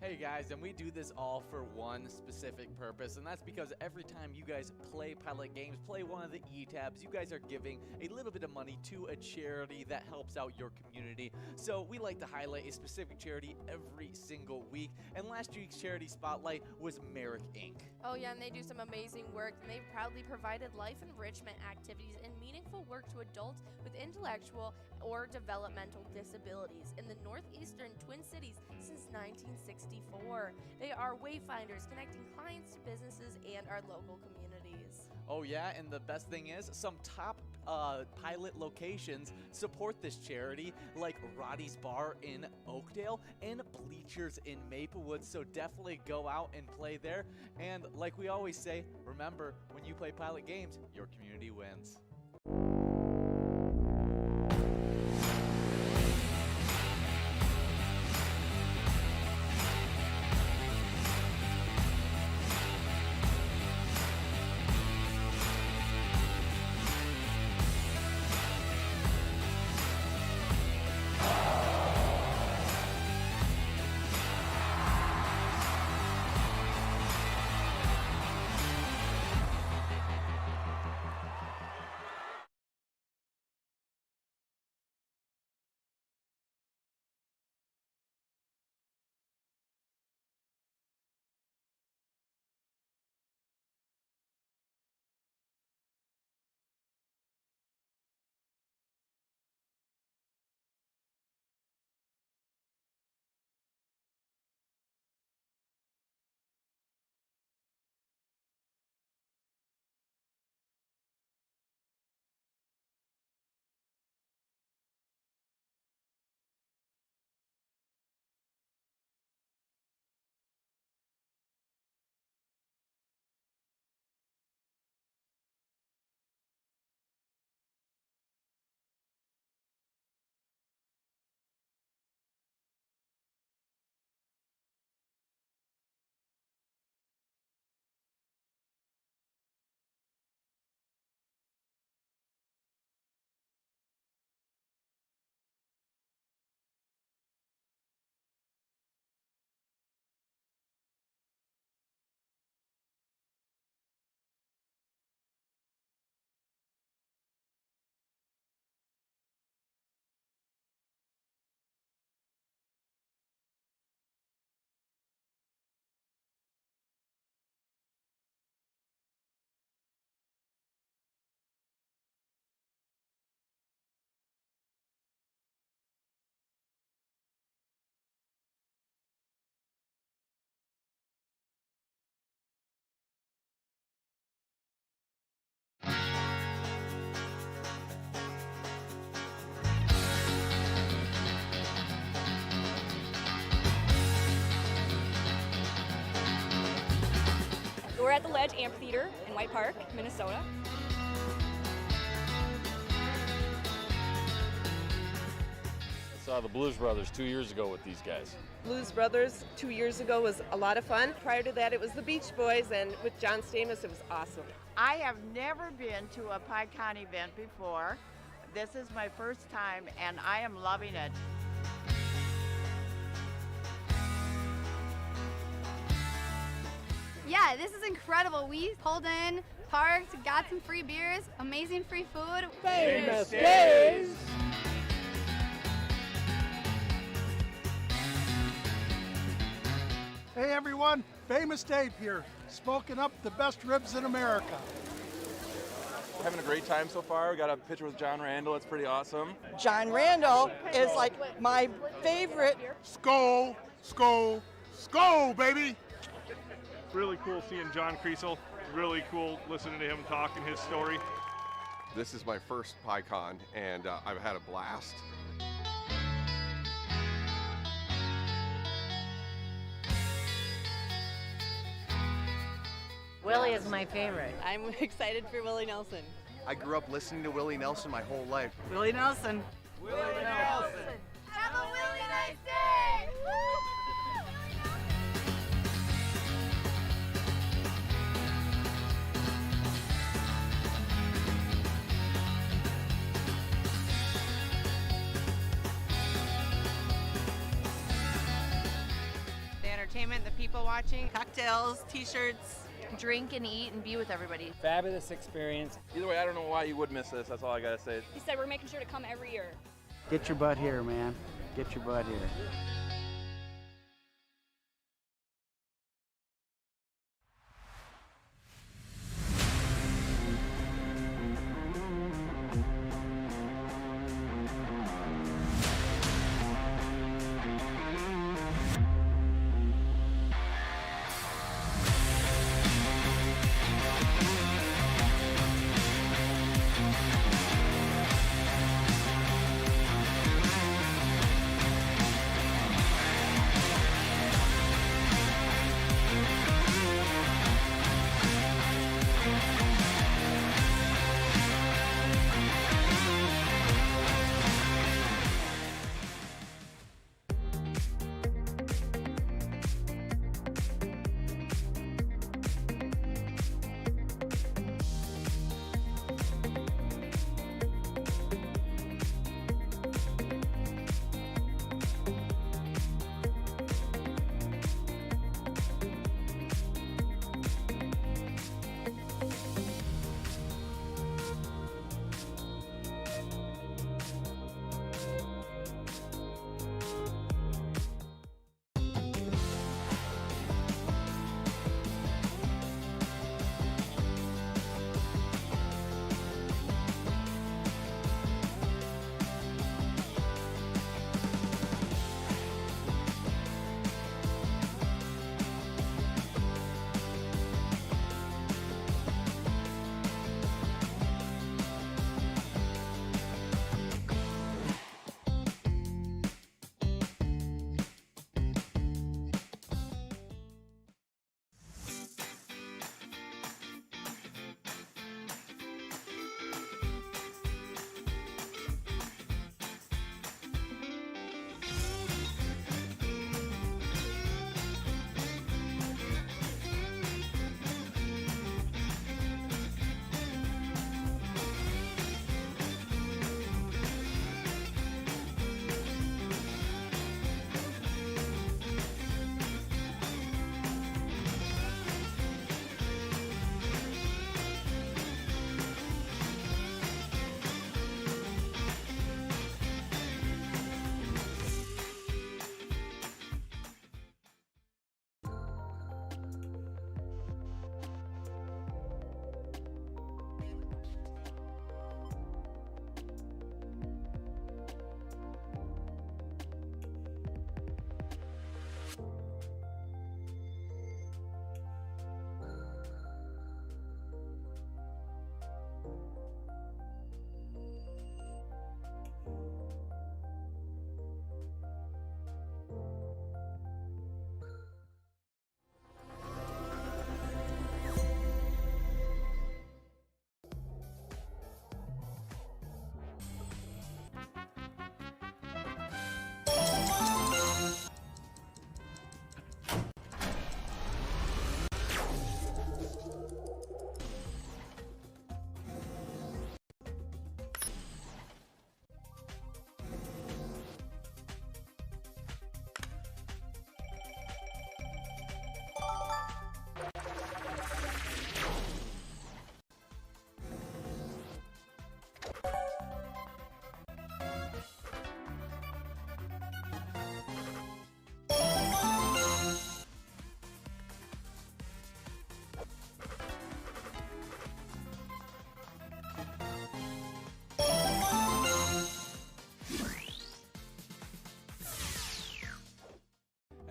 Hey guys. guys, and we do this all for one specific purpose, and that's because every time you guys play Pilot Games, play one of the e-tabs, you guys are giving a little bit of money to a charity that helps out your community. So we like to highlight a specific charity every single week, and last week's charity spotlight was Merrick Inc. Oh yeah, and they do some amazing work, and they've proudly provided life enrichment activities and meaningful work to adults with intellectual or developmental disabilities in the northeastern Twin Cities since 1964. They are wayfinders connecting clients to businesses and our local communities. Oh yeah, and the best thing is some top pilot locations support this charity, like Roddy's Bar in Oakdale and Bleachers in Maplewood, so definitely go out and play there. And like we always say, remember, when you play Pilot Games, your community wins. We're at the Ledge Amphitheater in White Park, Minnesota. I saw the Blues Brothers 2 years ago with these guys. Blues Brothers 2 years ago was a lot of fun. Prior to that, it was the Beach Boys, and with John Stamos, it was awesome. I have never been to a PyCon event before. This is my first time, and I am loving it. Yeah, this is incredible. We pulled in, parked, got some free beers, amazing free food. Famous Days! Hey everyone, Famous Dave here, smoking up the best ribs in America. Having a great time so far. We got a picture with John Randall. It's pretty awesome. John Randall is like my favorite. Skull, skull, skull, baby! Really cool seeing John Creasel. Really cool listening to him talking his story. This is my first PyCon, and I've had a blast. Willie is my favorite. I'm excited for Willie Nelson. I grew up listening to Willie Nelson my whole life. Willie Nelson. Willie Nelson. Have a really nice day! The entertainment, the people watching, cocktails, t-shirts. Drink and eat and be with everybody. Fabulous experience. Either way, I don't know why you would miss this. That's all I gotta say. He said we're making sure to come every year. Get your butt here, man. Get your butt here.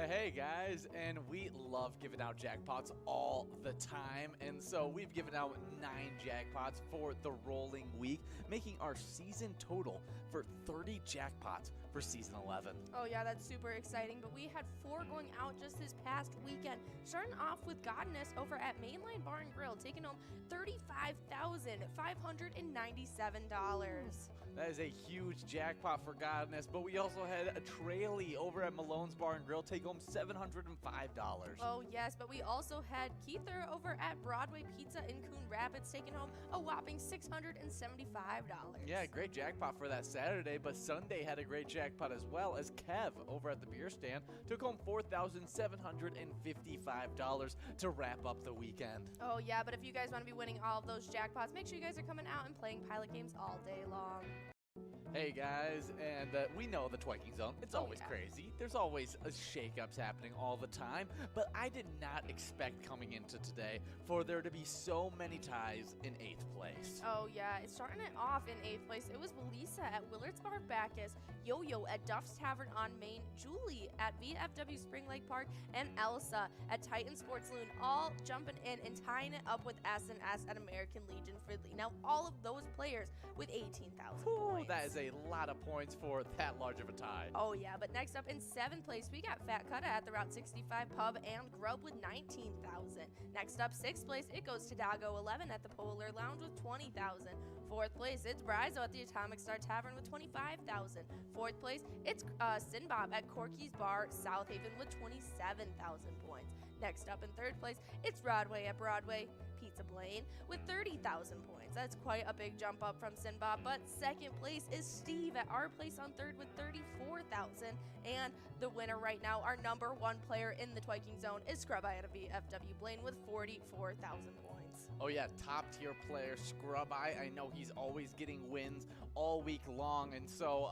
Hey guys, and we love giving out jackpots all the time, and so we've given out 9 jackpots for the rolling week, making our season total for 30 jackpots for season 11. Oh yeah, that's super exciting, but we had 4 going out just this past weekend. Starting off with Godness over at Mainline Bar and Grill, taking home $35,597. That is a huge jackpot for Godness, but we also had a Trailey over at Malone's Bar and Grill take home $705. Oh yes, but we also had Keither over at Broadway Pizza in Coon Rapids taking home a whopping $675. Yeah, great jackpot for that Saturday, but Sunday had a great jackpot jackpot as well, as Kev over at the beer stand took home $4,755 to wrap up the weekend. Oh, yeah, but if you guys want to be winning all of those jackpots, make sure you guys are coming out and playing Pilot games all day long. Hey guys, and we know the Twiking Zone, it's always crazy. There's always shakeups happening all the time, but I did not expect coming into today for there to be so many ties in 8th place. Oh yeah, it's starting it off in 8th place. It was Lisa at Willard's Bar Bacchus, Yo-Yo at Duff's Tavern on Main, Julie at VFW Spring Lake Park, and Elsa at Titan Sports Saloon, all jumping in and tying it up with S&S at American Legion Fridley. Now all of those players with 18,000 points. That is a lot of points for that large of a tie. Oh yeah, but next up in 7th place, we got Fat Cutta at the Route 65 Pub and Grub with 19,000. Next up, 6th place, it goes to Dago 11 at the Polar Lounge with 20,000. 4th place, it's Brizo at the Atomic Star Tavern with 25,000. 4th place, it's Sinbob at Corky's Bar South Haven with 27,000 points. Next up in 3rd place, it's Broadway at Broadway Pizza Blaine with 30,000 points. That's quite a big jump up from Sinbob, but 2nd place is Steve at Our Place on 3rd with 34,000. And the winner right now, our number 1 player in the Twiking Zone, is Scrub Eye at a VFW Blaine with 44,000 points. Oh yeah, top tier player Scrub Eye. I know he's always getting wins all week long, and so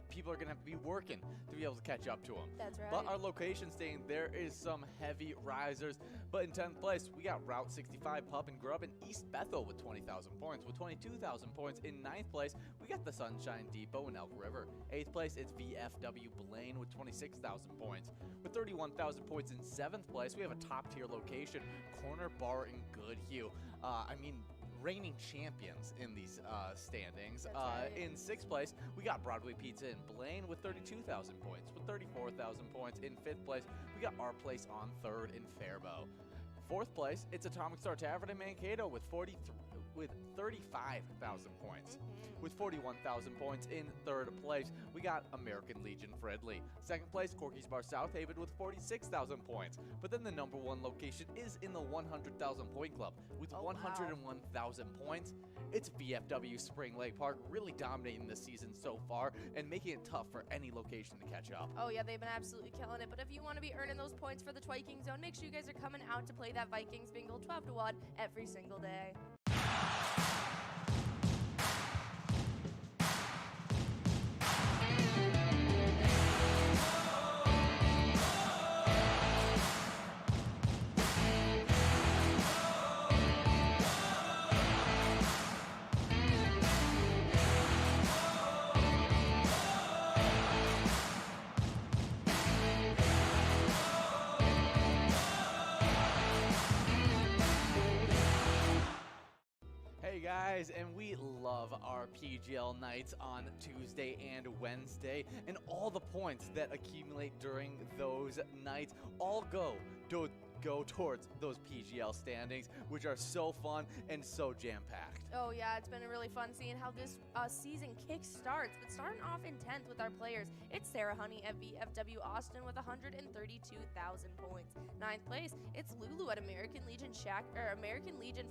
people are gonna have to be working to be able to catch up to him. That's right. But our location staying, there is some heavy risers. But in 10th place, we got Route 65 Pub and Grub in East Bethel with 20,000 points. With 22,000 points in 9th place, we got the Sunshine Depot in Elk River. 8th place, it's VFW Blaine with 26,000 points. With 31,000 points in 7th place, we have a top tier location, Corner Bar in Goodhue. Reigning champions in these standings. In 6th place, we got Broadway Pizza in Blaine with 32,000 points. With 34,000 points in 5th place, we got Our Place on 3rd in Faribault. 4th place, it's Atomic Star Tavern in Mankato with 35,000 points. With 41,000 points in 3rd place, we got American Legion Fridley. 2nd place, Corky's Bar South Haven with 46,000 points. But then the number 1 location is in the 100,000 point club with 101,000 points. It's VFW Spring Lake Park, really dominating this season so far and making it tough for any location to catch up. Oh yeah, they've been absolutely killing it. But if you want to be earning those points for the Twiking Zone, make sure you guys are coming out to play that Vikings bingo 12 to 1 every single day. Hey guys, and we love our PGL nights on Tuesday and Wednesday, and all the points that accumulate during those nights all go towards those PGL standings, which are so fun and so jam-packed. Oh yeah, it's been really fun seeing how this season kick starts. But starting off in 10th with our players, it's Sarah Honey at VFW Austin with 132,000 points. 9th place, it's Lulu at American Legion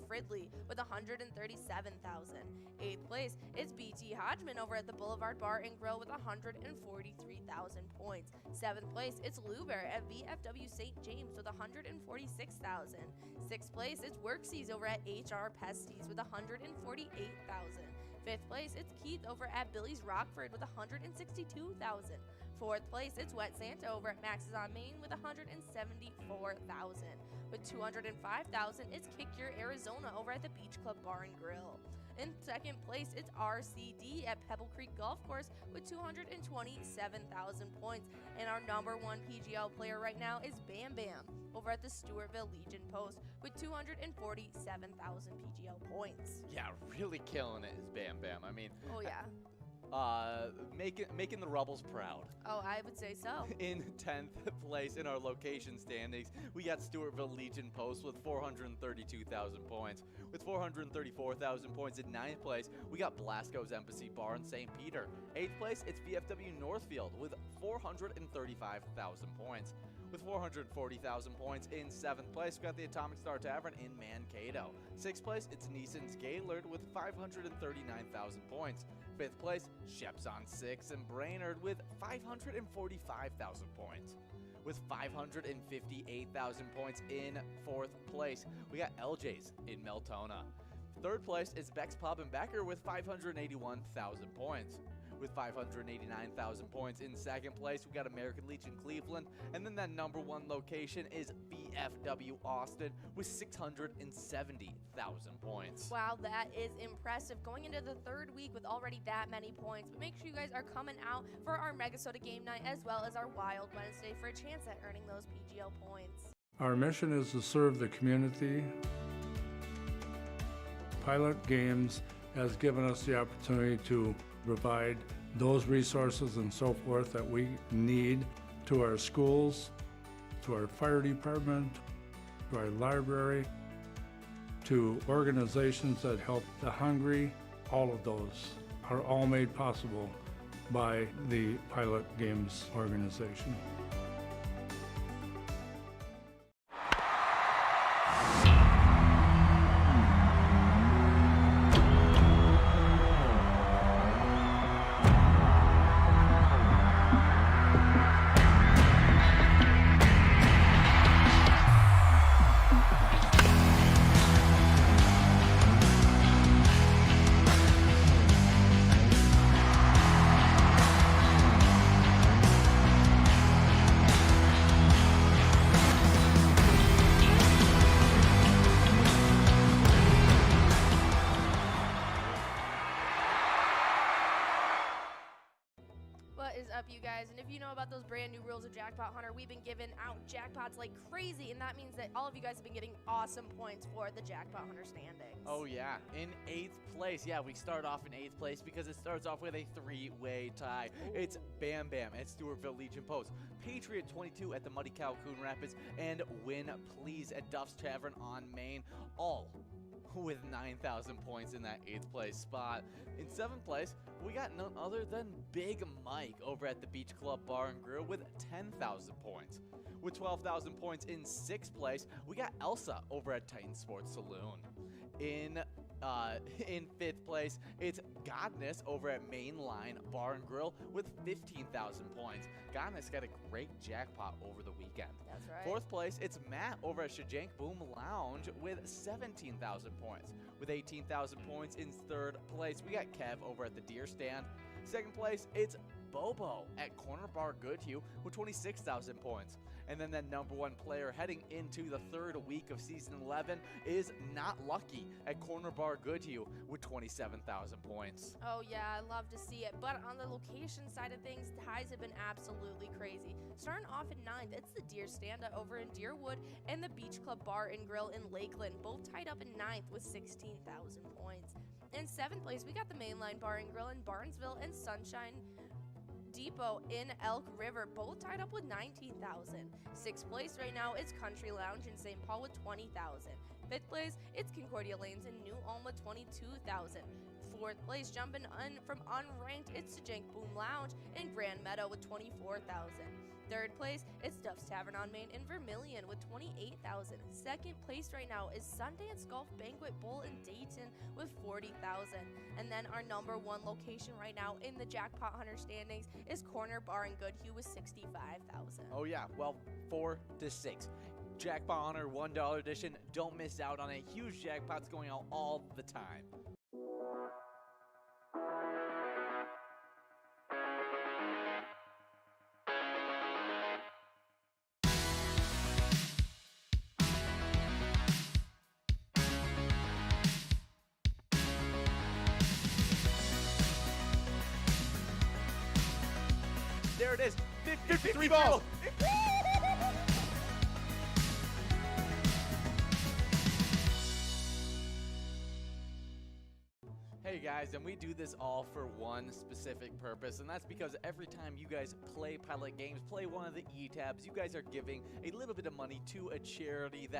Fridley with 137,000. 8th place, it's BT Hodgman over at the Boulevard Bar and Grill with 143,000 points. 7th place, it's Lou Bear at VFW St. James with 146,000. 6th place, it's Worksies over at HR Pesties with 148,000. 5th place, it's Keith over at Billy's Rockford with 162,000. 4th place, it's Wet Santa over at Max's on Main with 174,000. With 205,000, it's Kick Your Arizona over at the Beach Club Bar and Grill. In 2nd place, it's RCD at Pebble Creek Golf Course with 227,000 points. And our number 1 PGL player right now is Bam Bam over at the Stewartville Legion Post with 247,000 PGL points. Yeah, really killing it is Bam Bam. Oh yeah. Making the Rebels proud. Oh, I would say so. In 10th place in our location standings, we got Stewartville Legion Post with 432,000 points. With 434,000 points in 9th place, we got Blasco's Embassy Bar in St. Peter. 8th place, it's VFW Northfield with 435,000 points. With 440,000 points in 7th place, we got the Atomic Star Tavern in Mankato. 6th place, it's Neeson's Gaylord with 539,000 points. 5th place, Sheps on 6 in Brainerd with 545,000 points. With 558,000 points in 4th place, we got LJ's in Meltona. 3rd place is Beck's Pub and Becker with 581,000 points. With 589,000 points in 2nd place, we got American Legion Cleveland, and then that number 1 location is VFW Austin with 670,000 points. Wow, that is impressive. Going into the 3rd week with already that many points, but make sure you guys are coming out for our MegaSota game night as well as our Wild Wednesday for a chance at earning those PGO points. Our mission is to serve the community. Pilot Games has given us the opportunity to provide those resources and so forth that we need to our schools, to our fire department, to our library, to organizations that help the hungry. All of those are all made possible by the Pilot Games organization. You guys, and if you know about those brand new rules of Jackpot Hunter, we've been giving out jackpots like crazy, and that means that all of you guys have been getting awesome points for the Jackpot Hunter standings. Oh yeah, in 8th place. Yeah, we start off in 8th place because it starts off with a 3-way tie. Ooh. It's Bam Bam at Stewartville Legion Post, Patriot 22 at the Muddy Cow Coon Rapids, and Win Please at Duff's Tavern on Main, all with 9,000 points in that 8th place spot. In 7th place, we got none other than Big Mike over at the Beach Club Bar and Grill with 10,000 points. With 12,000 points in 6th place, we got Elsa over at Titan Sports Saloon. In 5th place, it's Godness over at Mainline Bar and Grill with 15,000 points. Godness got a great jackpot over the weekend. That's right. 4th place, it's Matt over at Shajank Boom Lounge with 17,000 points. With 18,000 points in 3rd place, we got Kev over at the Deer Stand. 2nd place, it's Bobo at Corner Bar Goodhue with 26,000 points. And then that number 1 player heading into the 3rd week of season 11 is Not Lucky at Corner Bar Goodhue with 27,000 points. Oh yeah, I love to see it. But on the location side of things, ties have been absolutely crazy. Starting off in 9th, it's the Deer Stand over in Deerwood and the Beach Club Bar and Grill in Lakeland, both tied up in 9th with 16,000 points. In 7th place, we got the Mainline Bar and Grill in Barnesville and Sunshine Depot in Elk River, both tied up with 19,000. 6th place right now is Country Lounge in St. Paul with 20,000. 5th place, it's Concordia Lanes in New Ulm with 22,000. 4th place, jumping from unranked, it's the Jank Boom Lounge in Grand Meadow with 24,000. 3rd place, it's Duff's Tavern on Main in Vermilion with 28,000. 2nd place right now is Sundance Golf Banquet Bowl in Dayton with 40,000. And then our number 1 location right now in the Jackpot Hunter standings is Corner Bar and Goodhue with 65,000. Oh yeah, well, 4 to 6. Jackpot Hunter $1 edition. Don't miss out on it. Huge jackpots going out all the time. There it is. 53 balls. Hey guys, and we do this all for one specific purpose, and that's because every time you guys play Pilot Games, play one of the E-tabs, you guys are giving a little bit of money to a charity that